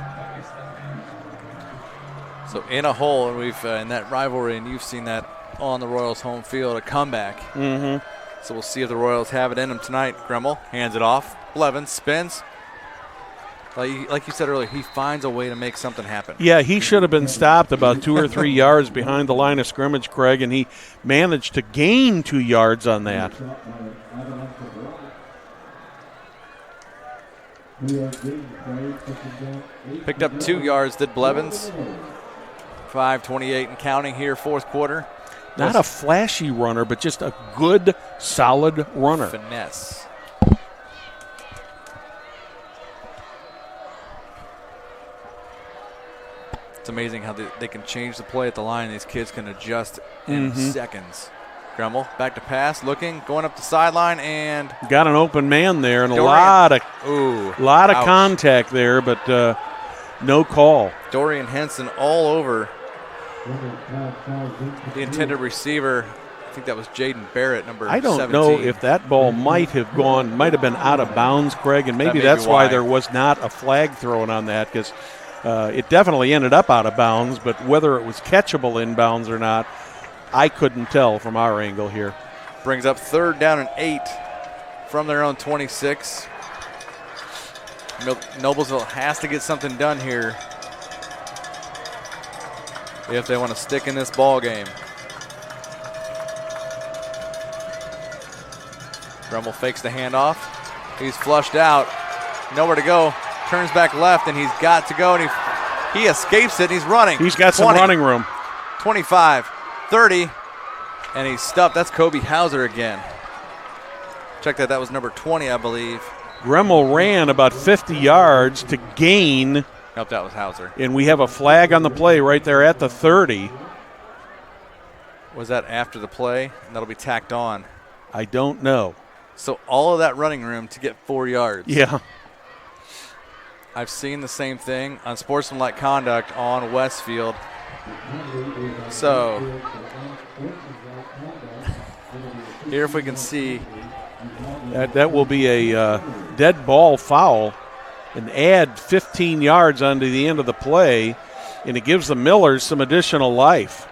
So in a hole, and we've in that rivalry, and you've seen that on the Royals' home field, a comeback. Mm-hmm. So we'll see if the Royals have it in them tonight. Gremmel hands it off. Blevins spins. Like you said earlier, he finds a way to make something happen. Yeah, he should have been stopped about 2 or 3 yards behind the line of scrimmage, Craig, and he managed to gain 2 yards on that. Picked up 2 yards, did Blevins. 5:28 and counting here, fourth quarter. Not a flashy runner, but just a good, solid runner. Finesse. It's amazing how they can change the play at the line. These kids can adjust in seconds. Gremmel back to pass, looking, going up the sideline, and got an open man there, and Dorian. a lot of contact there, but no call. Dorian Henson all over the intended receiver. I think that was Jaden Barrett, number 17. I don't know if that ball might have been out of bounds, Craig, and maybe that's why there was not a flag thrown on that, because it definitely ended up out of bounds, but whether it was catchable inbounds or not, I couldn't tell from our angle here. Brings up 3rd down and 8 from their own 26. Noblesville has to get something done here if they want to stick in this ball game. Gremmel fakes the handoff. He's flushed out. Nowhere to go. Turns back left, and he's got to go, and he escapes it, and he's running. He's got some running room. 25, 30, and he's stuffed. That's Kobe Hauser again. Check that. That was number 20, I believe. Gremmel ran about 50 yards to gain. Nope, that was Hauser. And we have a flag on the play right there at the 30. Was that after the play? And that'll be tacked on. I don't know. So all of that running room to get 4 yards. Yeah. I've seen the same thing on sportsmanlike conduct on Westfield. So here, if we can see, that will be a dead ball foul, and add 15 yards onto the end of the play, and it gives the Millers some additional life.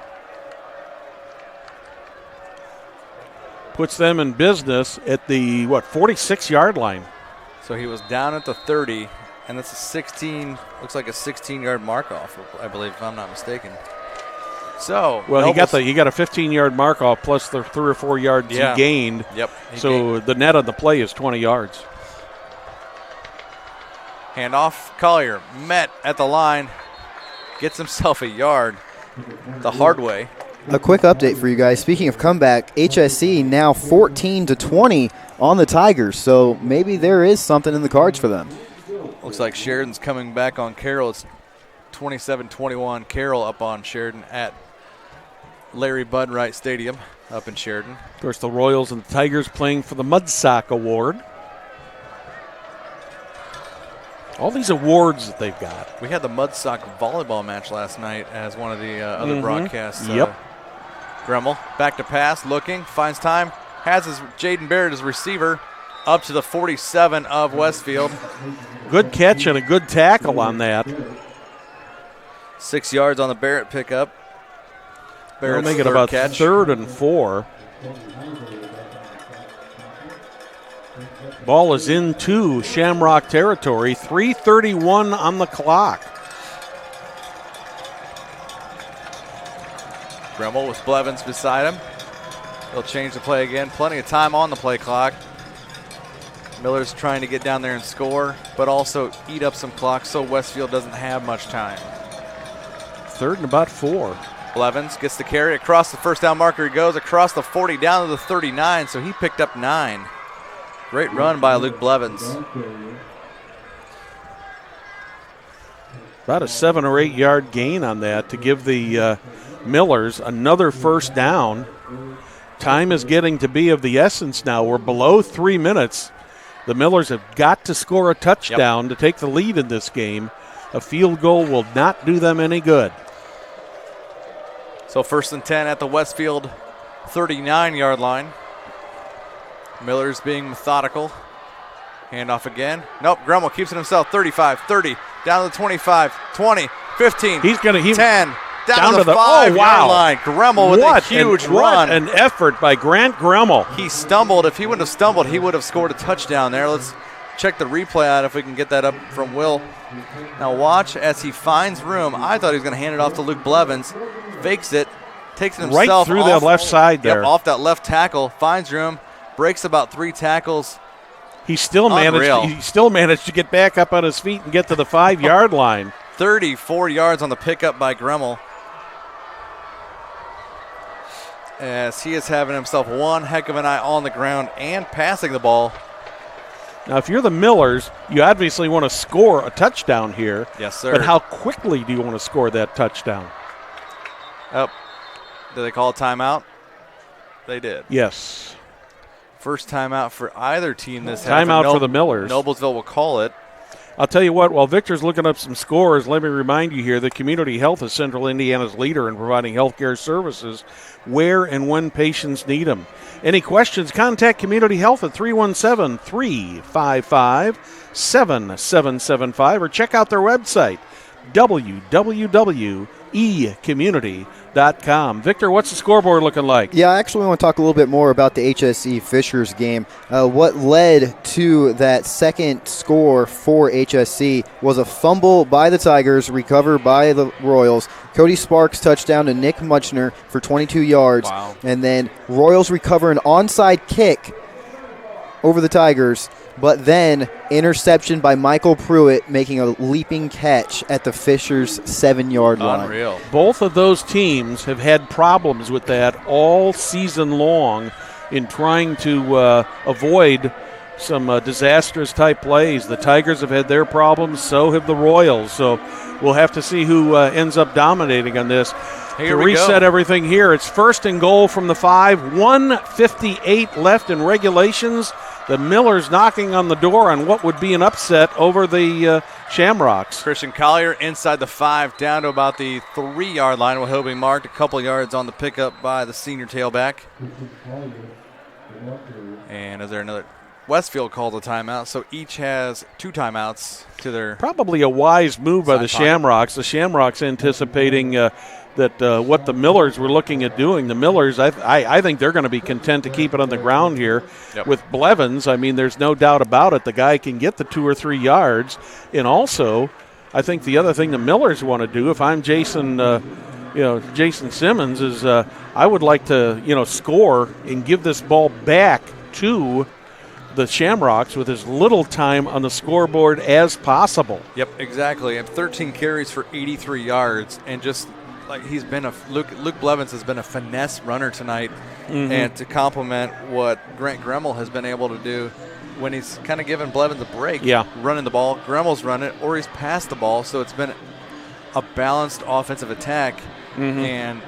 Puts them in business at the 46-yard line. So he was down at the 30. And that's looks like a 16-yard mark off, I believe, if I'm not mistaken. So, well, he got a 15-yard mark off plus the 3 or 4 yards he gained. Yep. So the net on the play is 20 yards. Handoff, Collier met at the line, gets himself a yard the hard way. A quick update for you guys. Speaking of comeback, HSE now 14-20 on the Tigers, so maybe there is something in the cards for them. Looks like Sheridan's coming back on Carroll. It's 27-21. Carroll up on Sheridan at Larry Bud Wright Stadium up in Sheridan. Of course, the Royals and the Tigers playing for the Mudsock Award. All these awards that they've got. We had the Mudsock volleyball match last night as one of the other broadcasts. Yep. Gremmel back to pass, looking, finds time, has his Jaden Barrett as receiver. Up to the 47 of Westfield. Good catch and a good tackle on that. 6 yards on the Barrett pickup. They'll make it about catch. 3rd and 4. Ball is into Shamrock territory. 3:31 on the clock. Gremmel with Blevins beside him. They'll change the play again. Plenty of time on the play clock. Miller's trying to get down there and score, but also eat up some clock so Westfield doesn't have much time. 3rd and about 4. Blevins gets the carry across the first down marker. He goes across the 40 down to the 39, so he picked up 9. Great run by Luke Blevins. About a 7 or 8 yard gain on that to give the Millers another first down. Time is getting to be of the essence now. We're below 3 minutes. The Millers have got to score a touchdown to take the lead in this game. A field goal will not do them any good. So 1st and 10 at the Westfield 39-yard line. Miller's being methodical. Handoff again. Nope, Gremmel keeps it himself. 35, 30, down to the 25, 20, 15, 10. Down to the 5-yard line. Gremmel with a huge run. What an effort by Grant Gremmel. He stumbled. If he wouldn't have stumbled, he would have scored a touchdown there. Let's check the replay out if we can get that up from Will. Now watch as he finds room. I thought he was going to hand it off to Luke Blevins. Fakes it, takes it himself right through that left side there. Yep, off that left tackle, finds room, breaks about 3 tackles. He still managed to get back up on his feet and get to the 5-yard line. 34 yards on the pickup by Gremmel. As he is having himself one heck of a night on the ground and passing the ball. Now, if you're the Millers, you obviously want to score a touchdown here. Yes, sir. But how quickly do you want to score that touchdown? Oh, did they call a timeout? They did. Yes. First timeout for either team this half. Timeout for the Millers. Noblesville will call it. I'll tell you what, while Victor's looking up some scores, let me remind you here that Community Health is Central Indiana's leader in providing health care services where and when patients need them. Any questions, contact Community Health at 317-355-7775 or check out their website, www.ecommunity.com. Victor, what's the scoreboard looking like? Yeah, I actually want to talk a little bit more about the HSE Fishers game. What led to that second score for HSE was a fumble by the Tigers, recovered by the Royals. Cody Sparks touchdown to Nick Muchner for 22 yards. Wow. And then Royals recover an onside kick over the Tigers, but then interception by Michael Pruitt making a leaping catch at the Fishers 7-yard line. Unreal. Both of those teams have had problems with that all season long in trying to avoid some disastrous type plays. The Tigers have had their problems, so have the Royals. So we'll have to see who ends up dominating on this. Here to we reset go. everything here, it's 1st and goal from the 5, 1:58 left in regulations. The Millers knocking on the door on what would be an upset over the Shamrocks. Christian Collier inside the 5 down to about the 3-yard line. He'll be marked a couple yards on the pickup by the senior tailback. And is there another? Westfield called a timeout, so each has 2 timeouts to their. Probably a wise move by the Shamrocks. The Shamrocks anticipating that what the Millers were looking at doing. The Millers, I think they're going to be content to keep it on the ground here. Yep. With Blevins. I mean, there's no doubt about it. The guy can get the 2 or 3 yards. And also, I think the other thing the Millers want to do, if I'm Jason Simmons, is I would like to, score and give this ball back to the Shamrocks with as little time on the scoreboard as possible. Yep, exactly. And 13 carries for 83 yards, and just like he's been Luke Blevins has been a finesse runner tonight, and to complement what Grant Gremmel has been able to do when he's kind of given Blevins a break, running the ball, Gremmel's run it, or he's passed the ball, so it's been a balanced offensive attack. And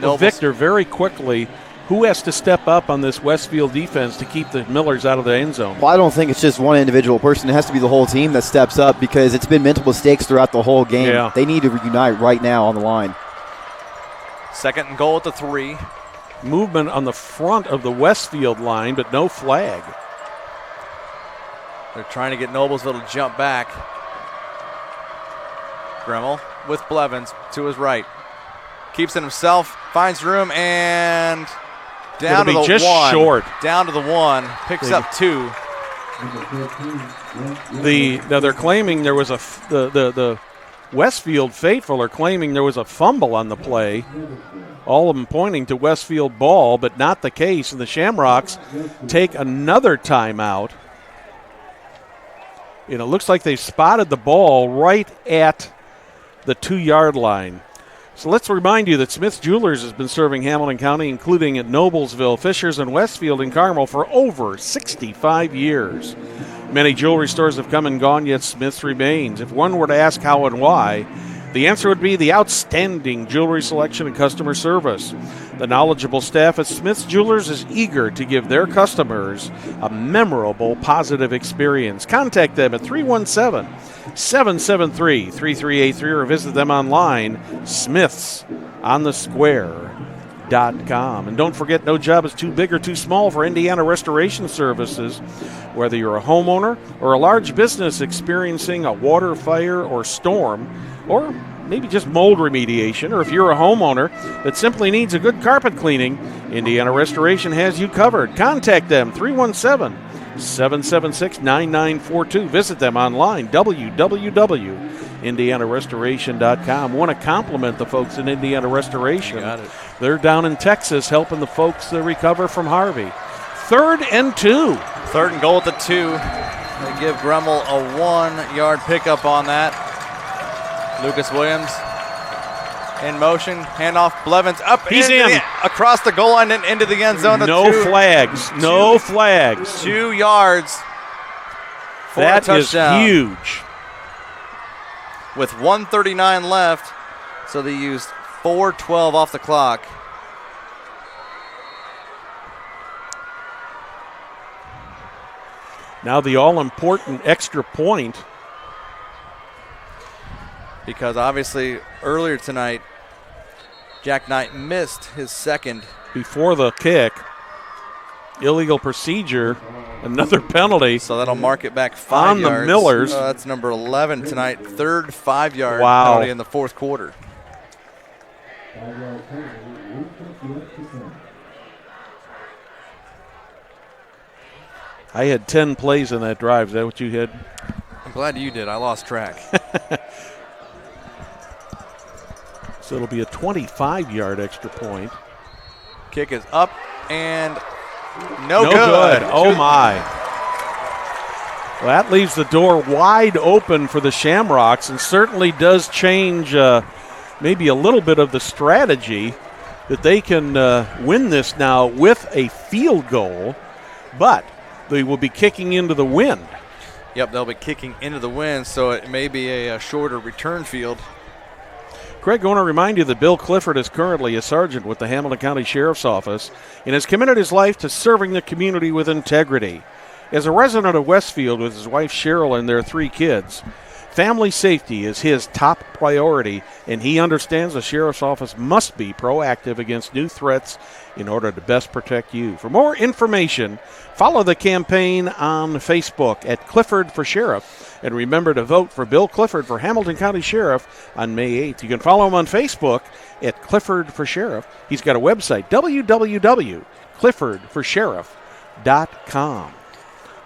Victor, very quickly, who has to step up on this Westfield defense to keep the Millers out of the end zone? Well, I don't think it's just one individual person. It has to be the whole team that steps up because it's been mental mistakes throughout the whole game. Yeah. They need to reunite right now on the line. 2nd and goal at the 3. Movement on the front of the Westfield line, but no flag. They're trying to get Noblesville to jump back. Gremmel with Blevins to his right. Keeps it himself, finds room, and down to the just 1. Short. Down to the 1, picks up 2. They're claiming there was the Westfield faithful are claiming there was a fumble on the play. All of them pointing to Westfield ball, but not the case. And the Shamrocks take another timeout. And it looks like they spotted the ball right at the 2-yard line. So let's remind you that Smith's Jewelers has been serving Hamilton County, including at Noblesville, Fishers, and Westfield and Carmel for over 65 years. Many jewelry stores have come and gone, yet Smith's remains. If one were to ask how and why, the answer would be the outstanding jewelry selection and customer service. The knowledgeable staff at Smith's Jewelers is eager to give their customers a memorable, positive experience. Contact them at 317-773-3383 or visit them online, smithsonthesquare.com. And don't forget, no job is too big or too small for Indiana Restoration Services. Whether you're a homeowner or a large business experiencing a water, fire, or storm, or maybe just mold remediation, or if you're a homeowner that simply needs a good carpet cleaning, Indiana Restoration has you covered. Contact them, 317 776-9942. Visit them online, www.indianarestoration.com. Want to compliment the folks in Indiana Restoration. Got it. They're down in Texas helping the folks recover from Harvey. 3rd and 2. 3rd and goal at the 2. They give Gremmel a 1-yard pickup on that. Lucas Williams in motion, handoff, Blevins up. He's in. Across the goal line and into the end zone. No flags. 2 yards for a touchdown. That is huge. With 1:39 left, so they used 4:12 off the clock. Now the all-important extra point. Because obviously earlier tonight, Jack Knight missed his second. Before the kick. Illegal procedure, another penalty. So that'll mark it back 5 on yards. the Millers. That's number 11 tonight. 3rd 5-yard Wow. penalty in the 4th quarter. I had 10 plays in that drive. Is that what you had? I'm glad you did. I lost track. So it'll be a 25-yard extra point. Kick is up and no good. Oh, my. Well, that leaves the door wide open for the Shamrocks and certainly does change maybe a little bit of the strategy that they can win this now with a field goal, but they will be kicking into the wind. Yep, they'll be kicking into the wind, so it may be a shorter return field. Craig, I want to remind you that Bill Clifford is currently a sergeant with the Hamilton County Sheriff's Office and has committed his life to serving the community with integrity. As a resident of Westfield with his wife Cheryl and their 3 kids, family safety is his top priority, and he understands the Sheriff's Office must be proactive against new threats in order to best protect you. For more information, follow the campaign on Facebook at Clifford for Sheriff. And remember to vote for Bill Clifford for Hamilton County Sheriff on May 8th. You can follow him on Facebook at Clifford for Sheriff. He's got a website, www.cliffordforsheriff.com.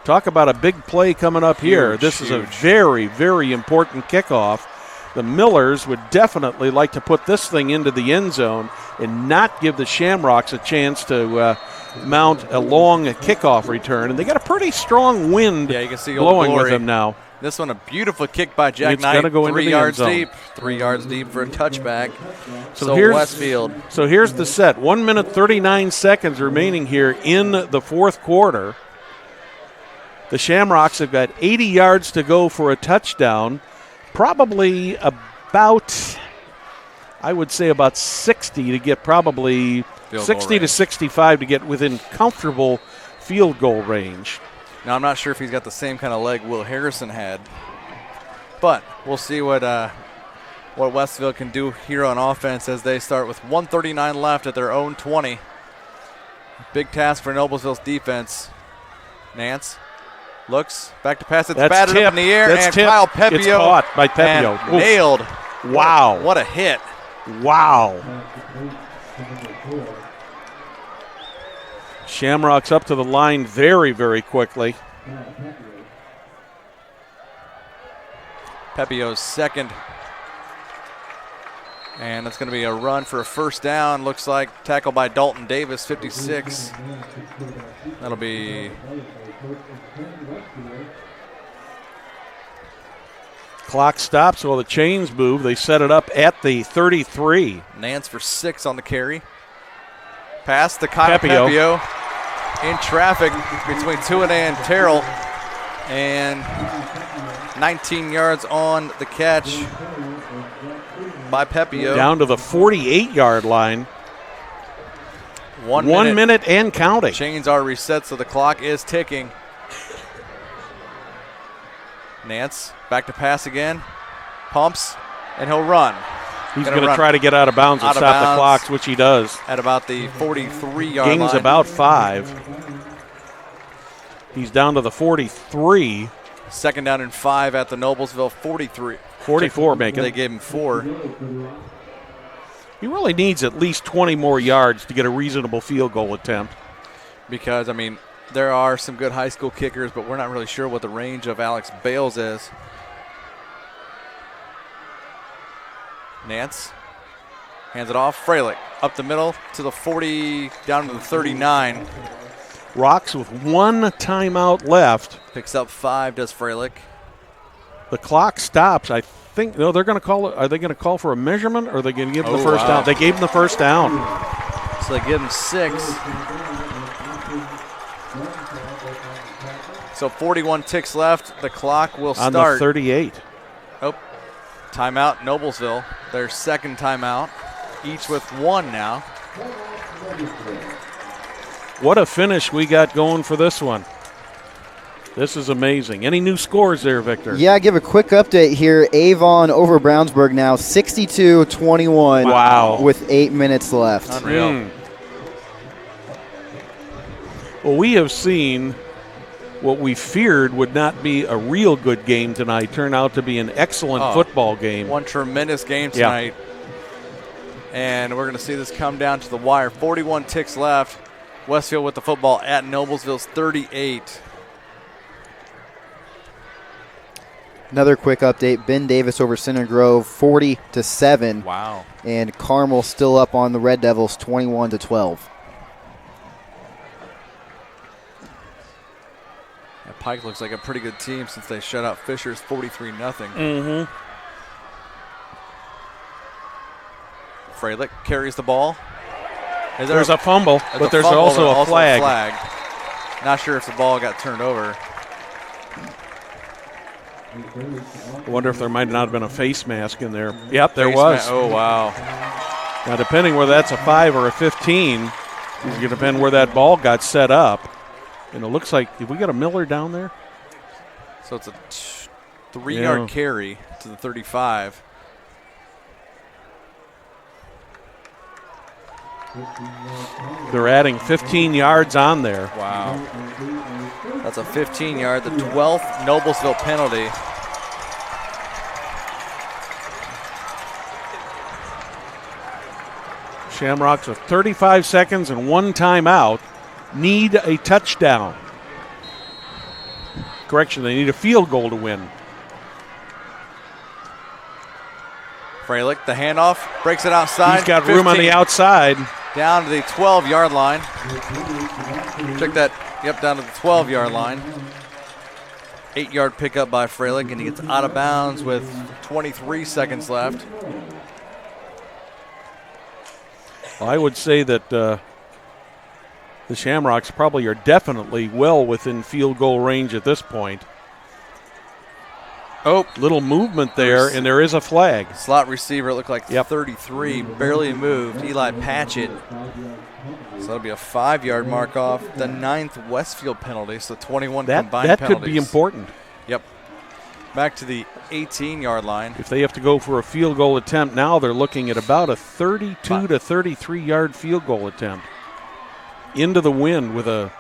Talk about a big play coming up here. Huge, this is a very, very important kickoff. The Millers would definitely like to put this thing into the end zone and not give the Shamrocks a chance to mount a long kickoff return. And they got a pretty strong wind you can see blowing Old with them now. This one a beautiful kick by Jack It's Knight. gonna go into 3 the yards end zone. deep. 3 yards deep for a touchback. So here's Westfield. So here's the set. 1 minute 39 seconds remaining here in the 4th quarter. The Shamrocks have got 80 yards to go for a touchdown. Probably about, I would say about 60 to get probably Field 60 to 65 to get within comfortable field goal range. Now, I'm not sure if he's got the same kind of leg Will Harrison had, but we'll see what Westfield can do here on offense as they start with 1:39 left at their own 20. Big task for Noblesville's defense. Nance looks back to pass. It's batted up in the air, and Kyle Pepio. It's caught by Pepio. And nailed. Wow. What a hit. Wow. Shamrocks up to the line very, very quickly. Pepio's second. And it's going to be a run for a first down. Looks like tackle by Dalton Davis, 56. That'll be clock stops while the chains move. They set it up at the 33. Nance for 6 on the carry. Pass to Kyle Pepio. In traffic between Tuane and Terrell. And 19 yards on the catch by Pepio. Down to the 48-yard line. 1 minute and counting. Chains are reset, so the clock is ticking. Nance back to pass again. Pumps, and he'll run. He's going to try to get out of bounds and stop the clocks, which he does. At about the 43-yard line. Gains about 5. He's down to the 43. Second down and 5 at the Noblesville 43. 44 making. They gave him 4. He really needs at least 20 more yards to get a reasonable field goal attempt. Because, I mean, There are some good high school kickers, but we're not really sure what the range of Alex Bales is. Nance hands it off. Freilich up the middle to the 40, down to the 39. Rocks with 1 timeout left. Picks up 5, does Freilich. The clock stops. I think, no, they're going to call it. Are they going to call for a measurement, or are they going to give him the first down? They gave him the first down. So they give him 6. So 41 ticks left. The clock will start. On the 38. Oh, timeout, Noblesville. Their second timeout, each with 1 now. What a finish we got going for this one. This is amazing. Any new scores there, Victor? Yeah, give a quick update here. Avon over Brownsburg now 62-21. Wow. With 8 minutes left. Unreal. Well, we have seen what we feared would not be a real good game tonight turn out to be an excellent football game. One tremendous game tonight. Yeah. And we're going to see this come down to the wire. 41 ticks left. Westfield with the football at Noblesville's 38. Another quick update. Ben Davis over Center Grove 40-7. Wow. And Carmel still up on the Red Devils 21-12. Pike looks like a pretty good team since they shut out Fisher's 43-0. Mm-hmm. Freilich carries the ball. There's a fumble, but there's also a flag. Not sure if the ball got turned over. I wonder if there might not have been a face mask in there. Yep, there was. Oh, wow. Now, depending whether that's a 5 or a 15, it's going to depend where that ball got set up. And it looks like, did we get a Miller down there? So it's a 3-yard carry to the 35. They're adding 15 yards on there. Wow. That's a 15-yard, the 12th Noblesville penalty. Shamrocks with 35 seconds and 1 timeout need a touchdown. Correction, they need a field goal to win. Freilich, the handoff, breaks it outside. He's got room on the outside. Down to the 12-yard line. Check that. Yep, down to the 12-yard line. 8-yard pickup by Freilich, and he gets out of bounds with 23 seconds left. Well, I would say that the Shamrocks probably are definitely well within field goal range at this point. Oh, little movement there, and there is a flag. Slot receiver, it looked like 33, barely moved. Eli Patchett. So that'll be a 5-yard mark off. The 9th Westfield penalty, so 21 combined penalties. That could be important. Yep. Back to the 18-yard line. If they have to go for a field goal attempt now, they're looking at about a 32 to 33-yard field goal attempt. Into the wind with a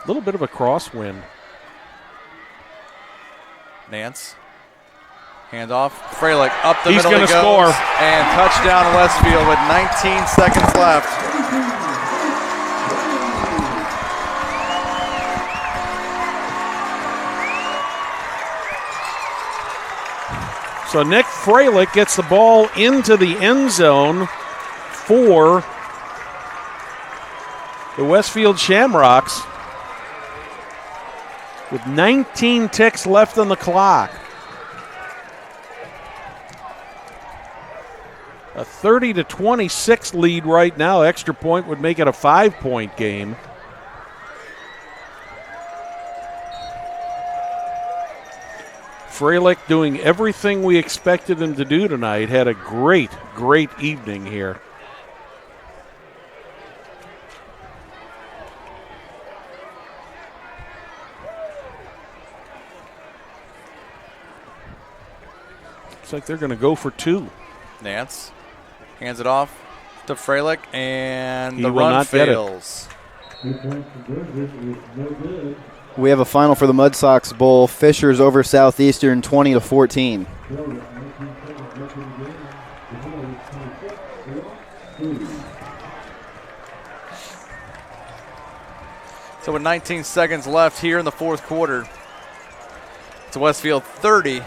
little bit of a crosswind. Nance. Hand off. Freilich up the middle. He's going to score. And touchdown Westfield with 19 seconds left. So Nick Freilich gets the ball into the end zone for the Westfield Shamrocks with 19 ticks left on the clock. A 30-26 lead right now. Extra point would make it a 5-point game. Freilich doing everything we expected him to do tonight. Had a great, great evening here. Looks like they're going to go for 2. Nance hands it off to Freilich, and He the will run not get it. fails. We have a final for the Mud Sox Bowl. Fishers over Southeastern 20-14. So with 19 seconds left here in the fourth quarter, it's Westfield 30,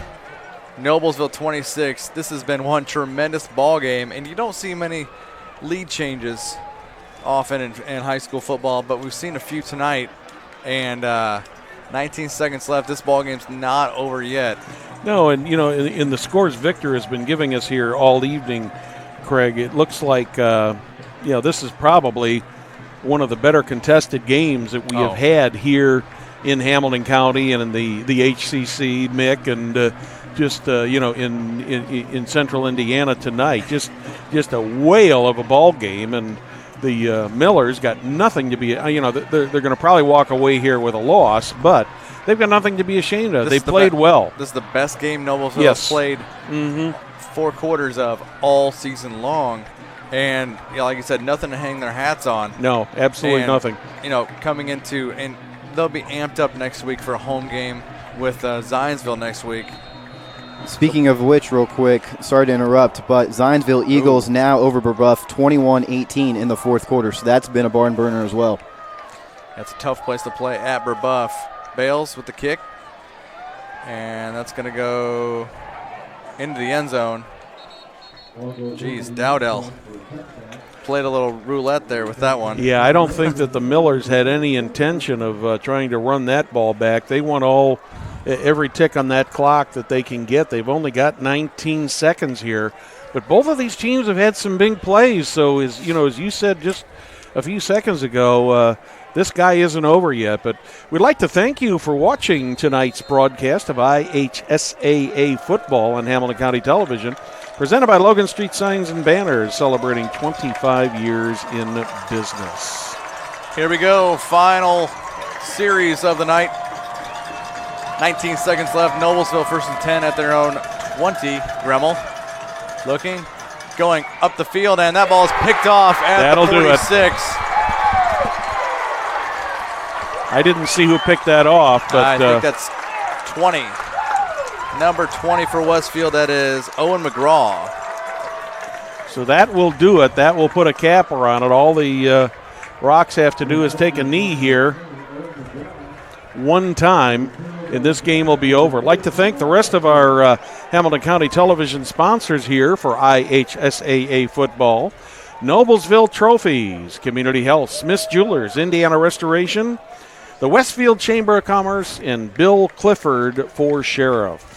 Noblesville 26. This has been one tremendous ball game, and you don't see many lead changes often in high school football, but we've seen a few tonight, and 19 seconds left. This ball game's not over yet. No, and in the scores Victor has been giving us here all evening, Craig, it looks like this is probably one of the better contested games that we have had here in Hamilton County and in the HCC, Mick, and in Central Indiana tonight. Just a whale of a ball game, and the Millers got nothing to be. They're going to probably walk away here with a loss, but they've got nothing to be ashamed of. They played well. This is the best game Noblesville has played 4 quarters of all season long. And like you said, nothing to hang their hats on. No, absolutely nothing. Coming into, and they'll be amped up next week for a home game with Zionsville next week. Speaking of which, real quick, sorry to interrupt, but Zionsville Eagles now over Brebeuf 21-18 in the fourth quarter, so that's been a barn burner as well. That's a tough place to play at Brebeuf. Bales with the kick, and that's going to go into the end zone. Jeez, Dowdell played a little roulette there with that one. Yeah, I don't think that the Millers had any intention of trying to run that ball back. They want every tick on that clock that they can get. They've only got 19 seconds here, but both of these teams have had some big plays. So as you said just a few seconds ago, this guy isn't over yet. But we'd like to thank you for watching tonight's broadcast of IHSAA football on Hamilton County Television, presented by Logan Street Signs and Banners, celebrating 25 years in business. Here we go, final series of the night. 19 seconds left. Noblesville first and 10 at their own 20. Gremmel looking, going up the field, and that ball is picked off at the 46. I didn't see who picked that off, but I think that's 20. Number 20 for Westfield, that is Owen McGraw. So that will do it. That will put a capper on it. All the Rocks have to do is take a knee here one time, and this game will be over. I'd like to thank the rest of our Hamilton County Television sponsors here for IHSAA football. Noblesville Trophies, Community Health, Smith's Jewelers, Indiana Restoration, the Westfield Chamber of Commerce, and Bill Clifford for Sheriff.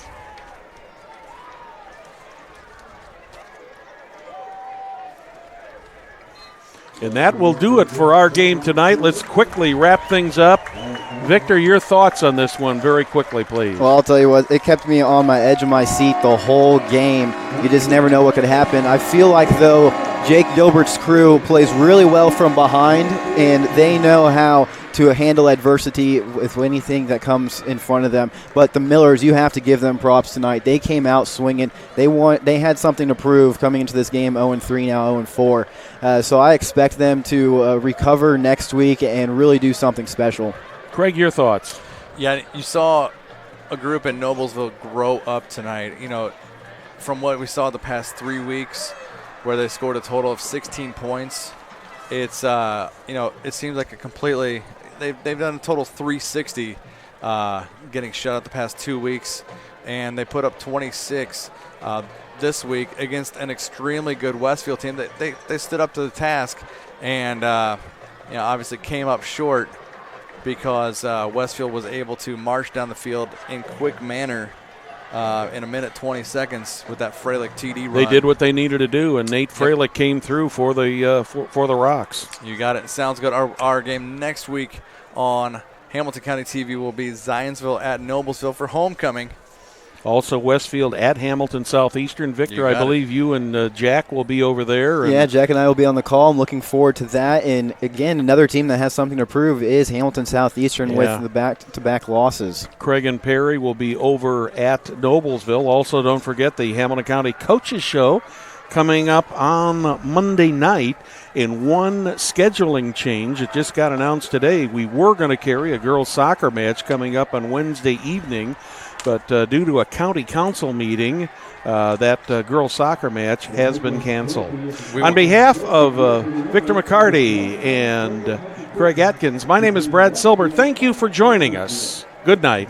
And that will do it for our game tonight. Let's quickly wrap things up. Victor, your thoughts on this one very quickly, please. Well, I'll tell you what, it kept me on my edge of my seat the whole game. You just never know what could happen. I feel like, though, Jake Dilbert's crew plays really well from behind, and they know how to handle adversity with anything that comes in front of them. But the Millers, you have to give them props tonight. They came out swinging. They had something to prove coming into this game, 0-3, now 0-4. So I expect them to recover next week and really do something special. Craig, your thoughts? Yeah, you saw a group in Noblesville grow up tonight. From what we saw the past 3 weeks, where they scored a total of 16 points, it's it seems like a completely they've done a total of 360, getting shut out the past 2 weeks, and they put up 26 this week against an extremely good Westfield team. They stood up to the task, and obviously came up short because Westfield was able to march down the field in quick manner in a minute 20 seconds with that Freilich TD run. They did what they needed to do, and Nate Freilich came through for the Rocks. You got it. Sounds good. Our game next week on Hamilton County TV will be Zionsville at Noblesville for homecoming. Also Westfield at Hamilton Southeastern. Victor, I believe you and Jack will be over there. Yeah, Jack and I will be on the call. I'm looking forward to that. And, again, another team that has something to prove is Hamilton Southeastern with the back-to-back losses. Craig and Perry will be over at Noblesville. Also, don't forget the Hamilton County Coaches Show coming up on Monday night. In one scheduling change, it just got announced today. We were going to carry a girls' soccer match coming up on Wednesday evening, but due to a county council meeting, that girls' soccer match has been canceled. On behalf of Victor McCarty and Craig Atkins. My name is Brad Silbert. Thank you for joining us. Good night.